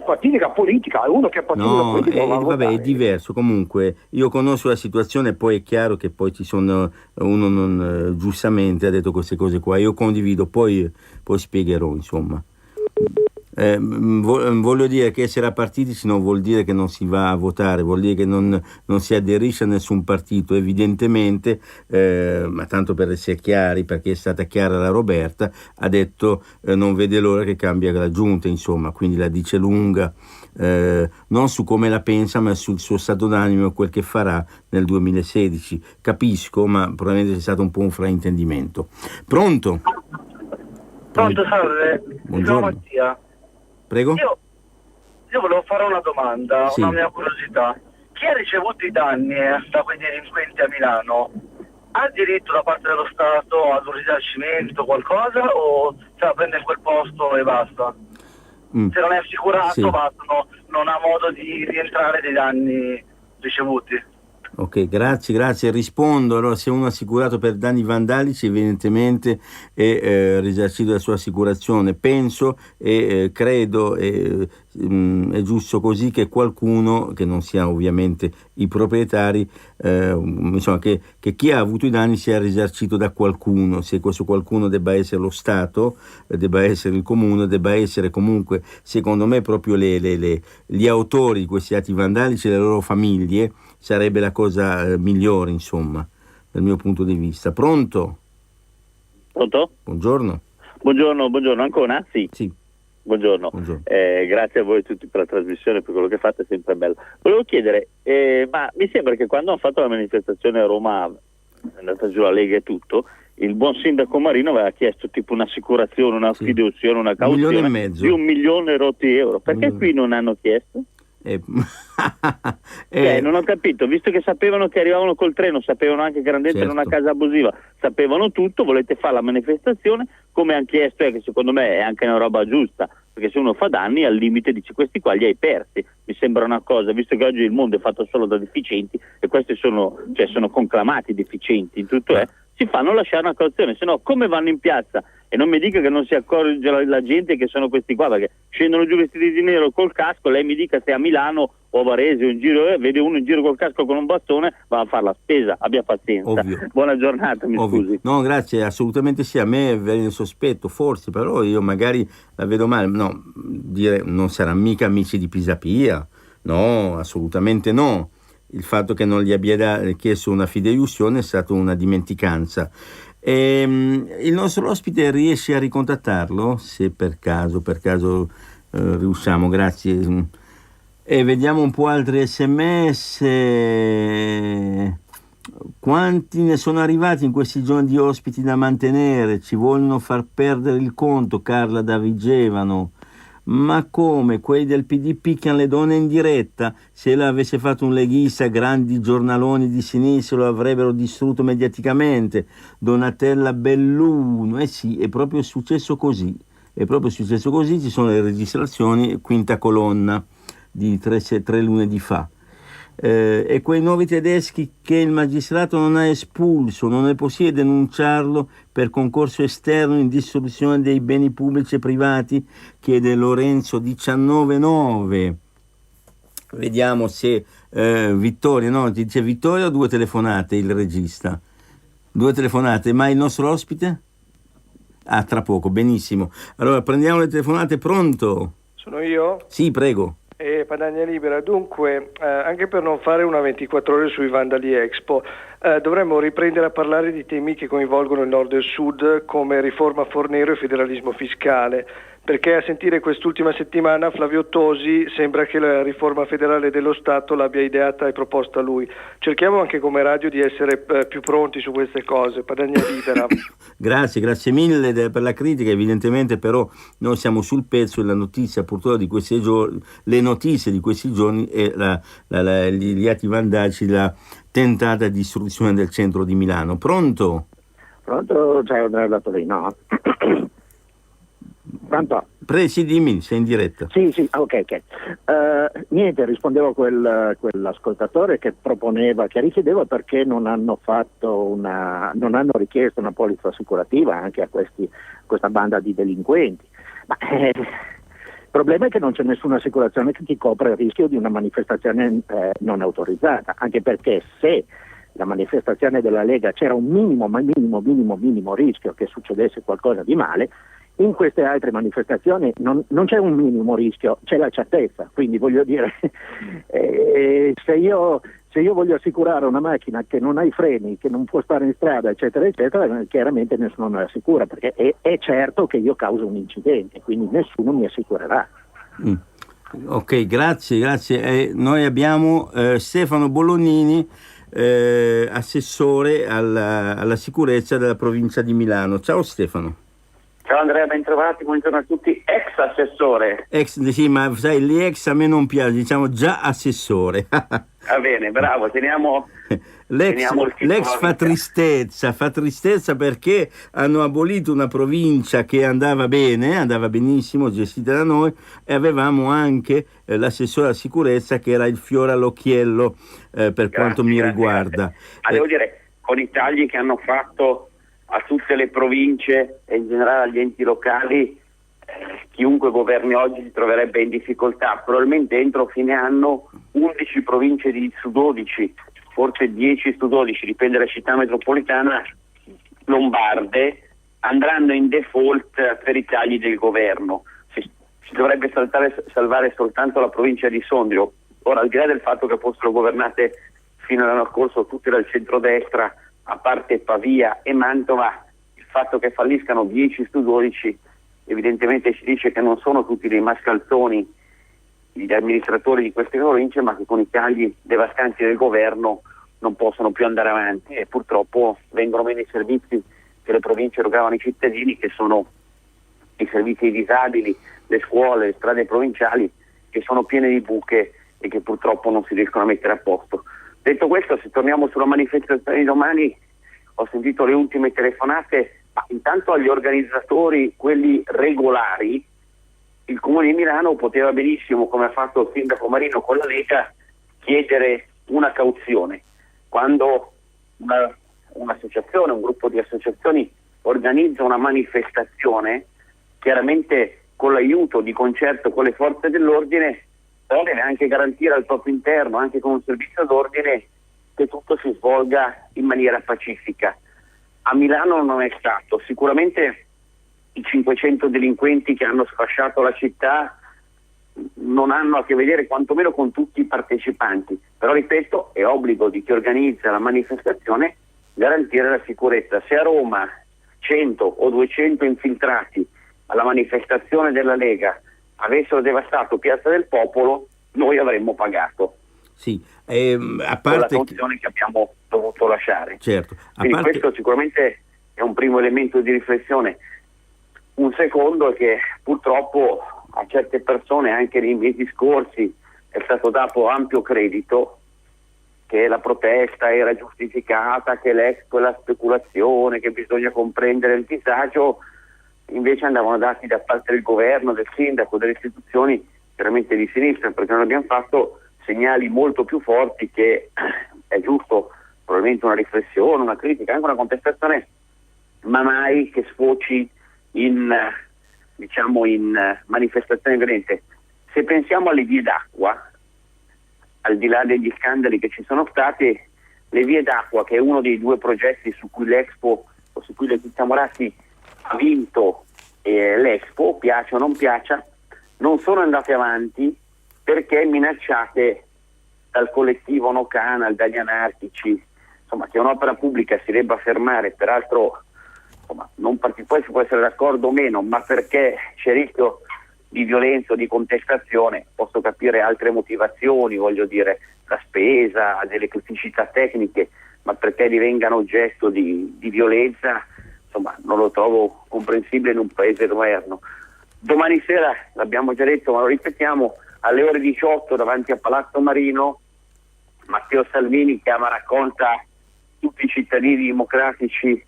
Partitica politica, uno che è partitica politica non va a votare. Vabbè, è diverso. Comunque, io conosco la situazione, poi è chiaro che poi ci sono, uno non giustamente ha detto queste cose qua. Io condivido, poi spiegherò, insomma. Voglio dire che essere partitici non vuol dire che non si va a votare, vuol dire che non si aderisce a nessun partito, evidentemente, ma tanto per essere chiari, perché è stata chiara la Roberta, ha detto non vede l'ora che cambia la giunta, insomma, quindi la dice lunga, non su come la pensa, ma sul suo stato d'animo e quel che farà nel 2016. Capisco, ma probabilmente c'è stato un po' un fraintendimento. Pronto? Pronto, salve. Buongiorno. Sono Mattia. Prego? Io volevo fare una domanda, Sì. una mia curiosità. Chi ha ricevuto i danni da quei delinquenti a Milano ha diritto da parte dello Stato ad un risarcimento, qualcosa, o se la prende in quel posto e basta? Se non è assicurato, Sì. basta, non ha modo di rientrare dei danni ricevuti. Ok, grazie. Rispondo. Allora, se uno è assicurato per danni vandalici, evidentemente è risarcito dalla sua assicurazione. Penso e credo è giusto così, che qualcuno, che non sia ovviamente i proprietari, insomma che chi ha avuto i danni sia risarcito da qualcuno. Se questo qualcuno debba essere lo Stato, debba essere il comune, debba essere comunque, secondo me, proprio gli autori di questi atti vandalici e le loro famiglie, sarebbe la cosa migliore, insomma, dal mio punto di vista. Pronto? Pronto? Buongiorno. Buongiorno ancora? Sì. Buongiorno. Grazie a voi tutti per la trasmissione, per quello che fate, è sempre bello. Volevo chiedere, ma mi sembra che quando hanno fatto la manifestazione a Roma, è andata giù la Lega e tutto, il buon sindaco Marino aveva chiesto tipo un'assicurazione, una fideuzione, una cauzione $1,5 milioni. di €1.000.000. Perché qui non hanno chiesto? Non ho capito, visto che sapevano che arrivavano col treno, sapevano anche che erano dentro in una casa abusiva, sapevano tutto, volete fare la manifestazione, come hanno chiesto, che secondo me è anche una roba giusta, perché se uno fa danni al limite dice questi qua li hai persi. Mi sembra una cosa, visto che oggi il mondo è fatto solo da deficienti e questi sono conclamati deficienti in tutto, si fanno lasciare una cauzione, se no come vanno in piazza? E non mi dica che non si accorge la gente che sono questi qua, perché scendono giù vestiti di nero col casco, lei mi dica se a Milano o a Varese in giro, vede uno in giro col casco con un bastone, va a fare la spesa, abbia pazienza. Ovvio. Buona giornata, mi scusi. No, grazie, assolutamente sì, a me viene il sospetto, forse, però io magari la vedo male. No, dire non saranno mica amici di Pisapia, no, assolutamente no. Il fatto che non gli abbia chiesto una fideiussione è stata una dimenticanza. Il nostro ospite riesce a ricontattarlo, se per caso riusciamo, grazie. E vediamo un po' altri SMS. Quanti ne sono arrivati in questi giorni di ospiti da mantenere? Ci vogliono far perdere il conto, Carla da Vigevano. Ma come? Quelli del PD picchiano le donne in diretta? Se l'avesse fatto un leghista, grandi giornaloni di sinistra lo avrebbero distrutto mediaticamente. Donatella Belluno. Sì, è proprio successo così. Ci sono le registrazioni, quinta colonna di tre lunedì fa. E quei nuovi tedeschi che il magistrato non ha espulso, non è possibile denunciarlo per concorso esterno in distruzione dei beni pubblici e privati, chiede Lorenzo 19.9. Vediamo se Vittorio, no, dice Vittorio o 2 telefonate il regista? 2 telefonate, ma il nostro ospite? Ah, tra poco, benissimo. Allora prendiamo le telefonate, pronto? Sono io? Sì, prego. Padania Libera, dunque anche per non fare una 24 ore sui Vandali Expo dovremmo riprendere a parlare di temi che coinvolgono il nord e il sud come riforma Fornero e federalismo fiscale, perché a sentire quest'ultima settimana Flavio Tosi sembra che la riforma federale dello Stato l'abbia ideata e proposta lui. Cerchiamo anche come radio di essere più pronti su queste cose. Padania Libera. Grazie mille per la critica, evidentemente però noi siamo sul pezzo e la notizia purtroppo di questi giorni, le notizie di questi giorni è gli atti vandalici, la tentata distruzione del centro di Milano. Pronto? Pronto? C'è un Torino. Pronto? Sì, dimmi, sei in diretta. Sì, ok. Niente, rispondevo a quell'ascoltatore che proponeva, che richiedeva perché non hanno richiesto una polizza assicurativa anche a questa banda di delinquenti. Ma il problema è che non c'è nessuna assicurazione che ti copra il rischio di una manifestazione non autorizzata, anche perché se la manifestazione della Lega c'era un minimo rischio che succedesse qualcosa di male, in queste altre manifestazioni non c'è un minimo rischio, c'è la certezza. Quindi voglio dire, se io voglio assicurare una macchina che non ha i freni, che non può stare in strada, eccetera, chiaramente nessuno me la assicura, perché è certo che io causo un incidente, quindi nessuno mi assicurerà. Ok, grazie. Noi abbiamo Stefano Bolognini, assessore alla sicurezza della provincia di Milano. Ciao Stefano. Ciao Andrea, ben trovati, buongiorno a tutti. Ex assessore. Sì, ma sai, gli ex a me non piace, diciamo già assessore. Va bene, bravo, teniamo l'ex fa tristezza perché hanno abolito una provincia che andava benissimo, gestita da noi, e avevamo anche l'assessore alla sicurezza che era il fiore all'occhiello per quanto mi riguarda. Ma devo dire, con i tagli che hanno fatto a tutte le province e in generale agli enti locali, chiunque governi oggi si troverebbe in difficoltà. Probabilmente entro fine anno 11 province su 12, forse 10 su 12, dipende dalla città metropolitana, lombarde, andranno in default per i tagli del governo. Si dovrebbe salvare soltanto la provincia di Sondrio. Ora, al di là del fatto che fossero governate fino all'anno scorso tutte dal centrodestra, a parte Pavia e Mantova, il fatto che falliscano 10 su 12 evidentemente ci dice che non sono tutti dei mascalzoni gli amministratori di queste province, ma che con i tagli devastanti del governo non possono più andare avanti e purtroppo vengono meno i servizi che le province erogavano ai cittadini, che sono i servizi ai disabili, le scuole, le strade provinciali, che sono piene di buche e che purtroppo non si riescono a mettere a posto. Detto questo, se torniamo sulla manifestazione di domani, ho sentito le ultime telefonate, ma intanto agli organizzatori, quelli regolari, il Comune di Milano poteva benissimo, come ha fatto il sindaco Marino con la Lega, chiedere una cauzione. Quando un'associazione, un gruppo di associazioni organizza una manifestazione, chiaramente con l'aiuto di concerto con le forze dell'ordine, però deve anche garantire al proprio interno, anche con un servizio d'ordine, che tutto si svolga in maniera pacifica. A Milano non è stato. Sicuramente i 500 delinquenti che hanno sfasciato la città non hanno a che vedere quantomeno con tutti i partecipanti, però ripeto, è obbligo di chi organizza la manifestazione garantire la sicurezza. Se a Roma 100 o 200 infiltrati alla manifestazione della Lega avessero devastato Piazza del Popolo, noi avremmo pagato. Sì, a parte con la cauzione che abbiamo dovuto lasciare. Certo. Quindi questo sicuramente è un primo elemento di riflessione. Un secondo è che purtroppo a certe persone anche nei mesi scorsi è stato dato ampio credito che la protesta era giustificata, che l'Expo è la speculazione, che bisogna comprendere il disagio, invece andavano dati da parte del governo, del sindaco, delle istituzioni veramente di sinistra, perché non abbiamo fatto segnali molto più forti che è giusto probabilmente una riflessione, una critica, anche una contestazione, ma mai che sfoci in manifestazioni violente. Se pensiamo alle vie d'acqua, al di là degli scandali che ci sono stati, le vie d'acqua, che è uno dei due progetti su cui l'Expo o su cui Letizia Moratti ha vinto l'Expo, piaccia o non piaccia, non sono andate avanti perché minacciate dal collettivo No Canal, dagli anarchici, insomma, che un'opera pubblica si debba fermare, peraltro poi si può essere d'accordo o meno, ma perché c'è rischio di violenza o di contestazione. Posso capire altre motivazioni, voglio dire, la spesa, delle criticità tecniche, ma perché divengano oggetto di violenza, insomma, non lo trovo comprensibile in un paese moderno. Domani sera, l'abbiamo già detto, ma lo ripetiamo, alle ore 18 davanti a Palazzo Marino, Matteo Salvini chiama a raccolta tutti i cittadini democratici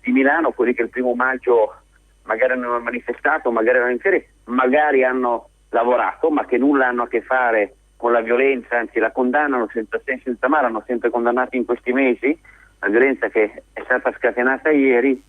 di Milano, quelli che il 1° maggio magari hanno manifestato, magari erano in ferie, magari hanno lavorato, ma che nulla hanno a che fare con la violenza, anzi la condannano senza senso, senza male, hanno sempre condannato in questi mesi la violenza che è stata scatenata ieri.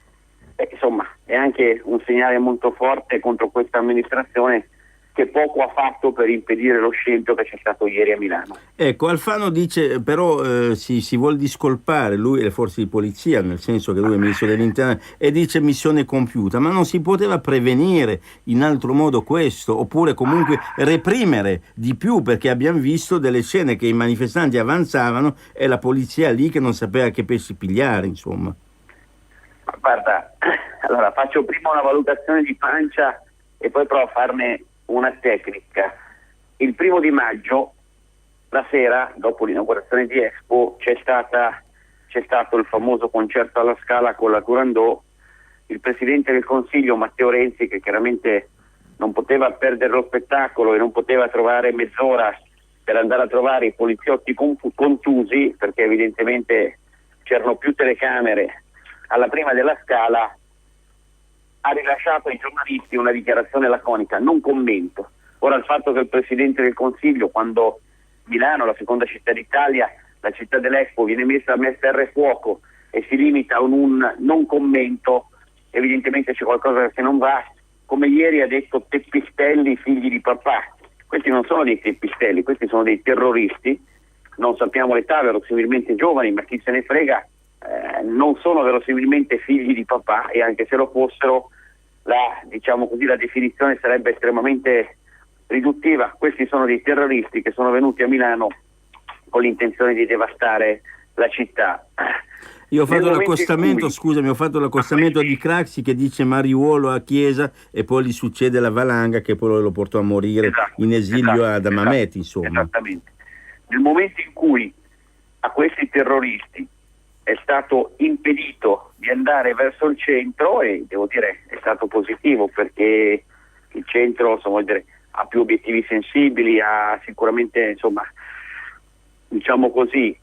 Insomma, è anche un segnale molto forte contro questa amministrazione che poco ha fatto per impedire lo scempio che c'è stato ieri a Milano. Ecco, Alfano dice, però si vuol discolpare lui e le forze di polizia, nel senso che lui è ministro dell'interno, e dice missione compiuta, ma non si poteva prevenire in altro modo questo, oppure comunque reprimere di più, perché abbiamo visto delle scene che i manifestanti avanzavano e la polizia lì che non sapeva che pesci pigliare, insomma. Ma guarda, allora faccio prima una valutazione di pancia e poi provo a farne una tecnica. Il 1° maggio, la sera, dopo l'inaugurazione di Expo, c'è stato il famoso concerto alla Scala con la Turandot. Il Presidente del Consiglio, Matteo Renzi, che chiaramente non poteva perdere lo spettacolo e non poteva trovare mezz'ora per andare a trovare i poliziotti contusi, perché evidentemente c'erano più telecamere alla prima della Scala, ha rilasciato ai giornalisti una dichiarazione laconica: non commento. Ora, il fatto che il Presidente del Consiglio, quando Milano, la seconda città d'Italia, la città dell'Expo, viene messa a mettere fuoco e si limita a un non commento, evidentemente c'è qualcosa che non va. Come ieri ha detto teppistelli figli di papà. Questi non sono dei teppistelli, questi sono dei terroristi, non sappiamo l'età, verosimilmente giovani, ma chi se ne frega. Non sono verosimilmente figli di papà, e anche se lo fossero, la definizione sarebbe estremamente riduttiva. Questi sono dei terroristi che sono venuti a Milano con l'intenzione di devastare la città. Io ho fatto l'accostamento di Craxi che dice Mariuolo a Chiesa e poi gli succede la valanga che poi lo portò a morire in esilio ad Hammamet, insomma. Esattamente. Nel momento in cui a questi terroristi è stato impedito di andare verso il centro, e devo dire è stato positivo, perché il centro, insomma, ha più obiettivi sensibili, ha sicuramente, insomma, diciamo così,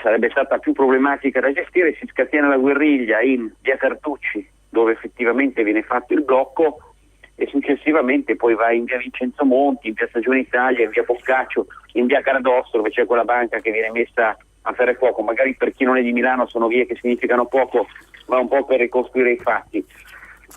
sarebbe stata più problematica da gestire. Si scatena la guerriglia in via Cartucci, dove effettivamente viene fatto il blocco, e successivamente poi va in via Vincenzo Monti, in via Stagione Italia, in via Boccaccio, in via Caradosso, dove c'è quella banca che viene messa a fare fuoco. Magari per chi non è di Milano sono vie che significano poco, ma un po' per ricostruire i fatti.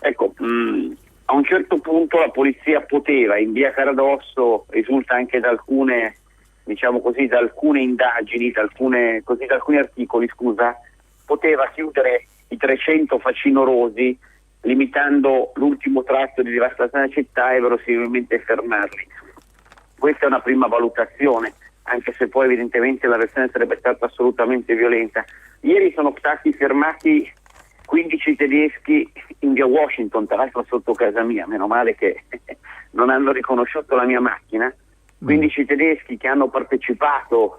Ecco, a un certo punto la polizia poteva, in via Caradosso, risulta anche da alcune, diciamo così, da alcune indagini, da alcuni articoli, poteva chiudere i 300 facinorosi, limitando l'ultimo tratto di devastazione della città, e verosimilmente fermarli. Questa è una prima valutazione, anche se poi evidentemente la versione sarebbe stata assolutamente violenta. Ieri sono stati fermati 15 tedeschi in via Washington, tra l'altro sotto casa mia, meno male che non hanno riconosciuto la mia macchina, 15 tedeschi che hanno partecipato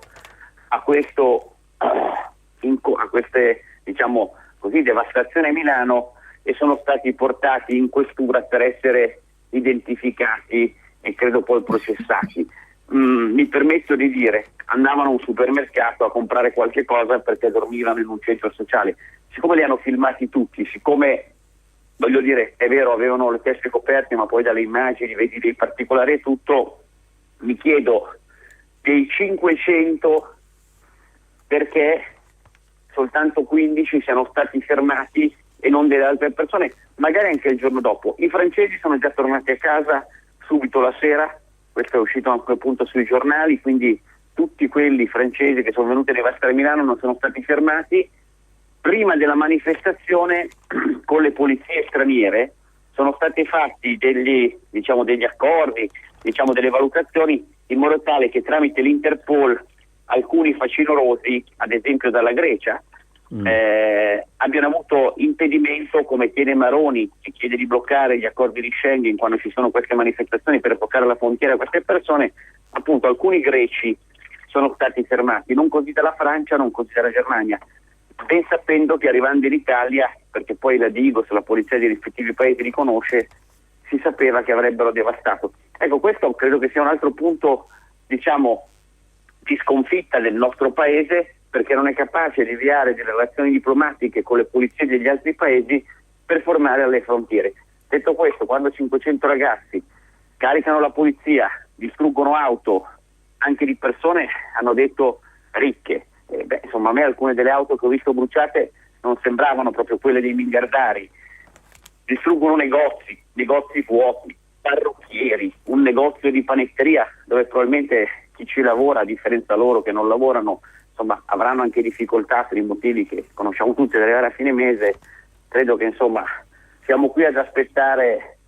a questo a queste, diciamo così, devastazioni a Milano, e sono stati portati in questura per essere identificati e credo poi processati. Mi permetto di dire, andavano a un supermercato a comprare qualche cosa perché dormivano in un centro sociale. Siccome li hanno filmati tutti, siccome, voglio dire, è vero, avevano le teste coperte, ma poi dalle immagini vedi dei particolari e tutto, mi chiedo, dei 500 perché soltanto 15 siano stati fermati e non delle altre persone, magari anche il giorno dopo. I francesi sono già tornati a casa subito la sera, questo è uscito anche appunto sui giornali, quindi tutti quelli francesi che sono venuti a devastare Milano non sono stati fermati. Prima della manifestazione con le polizie straniere sono stati fatti degli accordi, delle valutazioni, in modo tale che tramite l'Interpol alcuni facinorosi, ad esempio dalla Grecia, abbiano avuto impedimento, come chiede Maroni, che chiede di bloccare gli accordi di Schengen quando ci sono queste manifestazioni per bloccare la frontiera a queste persone. Appunto alcuni greci sono stati fermati, non così dalla Francia, non così dalla Germania, ben sapendo che arrivando in Italia, perché poi la Digos, la polizia dei rispettivi paesi li conosce, si sapeva che avrebbero devastato. Ecco, questo credo che sia un altro punto, diciamo, di sconfitta del nostro paese, perché non è capace di avviare delle relazioni diplomatiche con le polizie degli altri paesi per formare alle frontiere. Detto questo, quando 500 ragazzi caricano la polizia, distruggono auto, anche di persone, hanno detto, ricche, insomma, a me alcune delle auto che ho visto bruciate non sembravano proprio quelle dei miliardari, distruggono negozi vuoti, parrucchieri, un negozio di panetteria dove probabilmente chi ci lavora, a differenza loro che non lavorano, insomma, avranno anche difficoltà per i motivi che conosciamo tutti ad arrivare a fine mese. Credo che, insomma, siamo qui ad aspettare,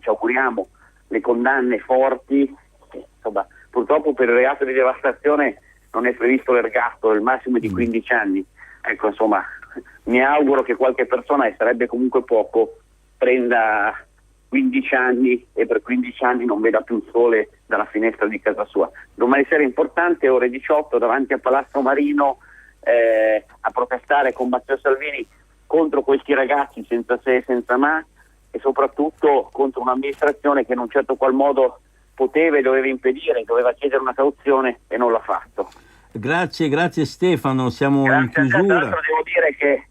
ci auguriamo, le condanne forti. Insomma, purtroppo per il reato di devastazione non è previsto l'ergastolo, il massimo è di 15 anni. Ecco, insomma, mi auguro che qualche persona, e sarebbe comunque poco, prenda 15 anni e per 15 anni non veda più il sole dalla finestra di casa sua. Domani sera è importante, ore 18, davanti a Palazzo Marino, a protestare con Matteo Salvini contro questi ragazzi senza se e senza ma, e soprattutto contro un'amministrazione che in un certo qual modo poteva e doveva impedire, doveva chiedere una cauzione e non l'ha fatto. Grazie Stefano, siamo in chiusura. Tra l'altro devo dire che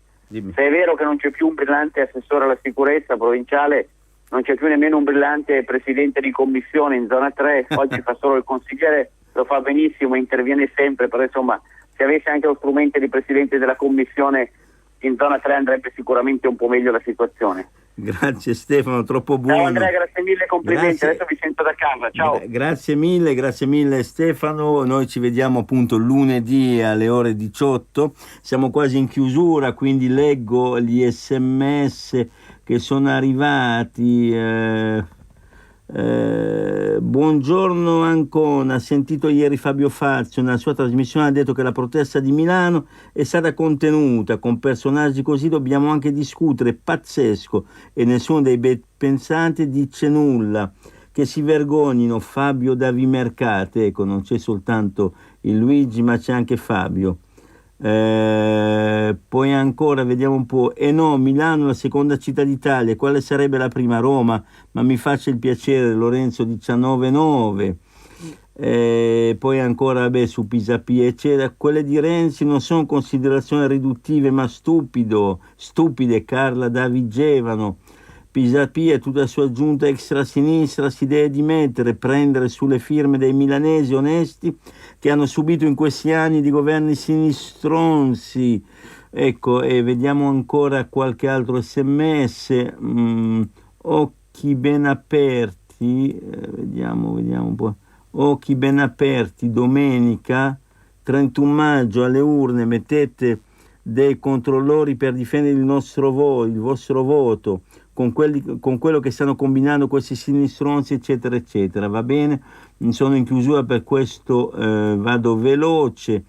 se è vero che non c'è più un brillante assessore alla sicurezza provinciale, non c'è più nemmeno un brillante presidente di commissione in zona 3, oggi fa solo il consigliere, lo fa benissimo, interviene sempre, però insomma se avesse anche lo strumento di presidente della commissione in zona 3 andrebbe sicuramente un po' meglio la situazione. Grazie Stefano, troppo buono. Ciao Andrea, grazie mille, complimenti, Grazie. Adesso vi sento da casa, ciao. Grazie mille Stefano, noi ci vediamo appunto lunedì alle ore 18, siamo quasi in chiusura, quindi leggo gli SMS che sono arrivati. Buongiorno Ancona, ha sentito ieri Fabio Fazio nella sua trasmissione, ha detto che la protesta di Milano è stata contenuta, con personaggi così dobbiamo anche discutere, pazzesco, e nessuno dei ben pensanti dice nulla, che si vergognino. Fabio da Vimercate, ecco, non c'è soltanto il Luigi ma c'è anche Fabio. Poi ancora vediamo un po', no, Milano la seconda città d'Italia, quale sarebbe la prima? Roma, ma mi faccia il piacere, Lorenzo 19,9. Poi ancora su Pisapia eccetera, quelle di Renzi non sono considerazioni riduttive ma stupide. Carla da Vigevano, Pisapia e tutta la sua giunta extra-sinistra si deve dimettere, prendere sulle firme dei milanesi onesti che hanno subito in questi anni di governi sinistronzi. Ecco, e vediamo ancora qualche altro SMS. Occhi ben aperti, vediamo un po'. Occhi ben aperti, domenica 31 maggio alle urne mettete dei controllori per difendere il vostro voto, con quello che stanno combinando questi sinistronzi eccetera eccetera. Va bene, sono in chiusura, per questo vado veloce.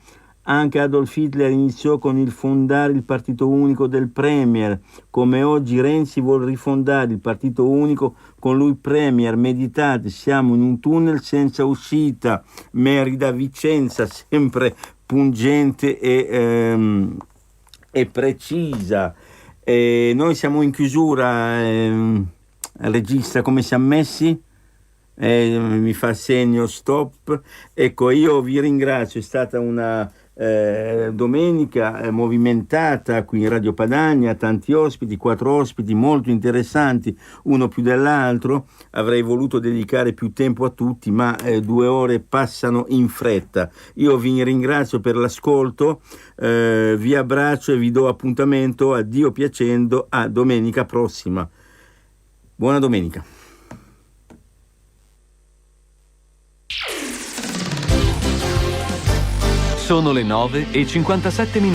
Anche Adolf Hitler iniziò con il fondare il partito unico del Premier, come oggi Renzi vuol rifondare il partito unico con lui Premier. Meditate, siamo in un tunnel senza uscita. Merida Vicenza, sempre pungente e precisa. Noi siamo in chiusura, regista, come siamo messi? Mi fa segno stop. Ecco, io vi ringrazio, è stata una domenica movimentata qui in Radio Padania, tanti ospiti, 4 ospiti molto interessanti, uno più dell'altro. Avrei voluto dedicare più tempo a tutti, ma 2 ore passano in fretta. Io vi ringrazio per l'ascolto, vi abbraccio e vi do appuntamento, a Dio piacendo, a domenica prossima. Buona domenica. Sono le 9:57 minuti.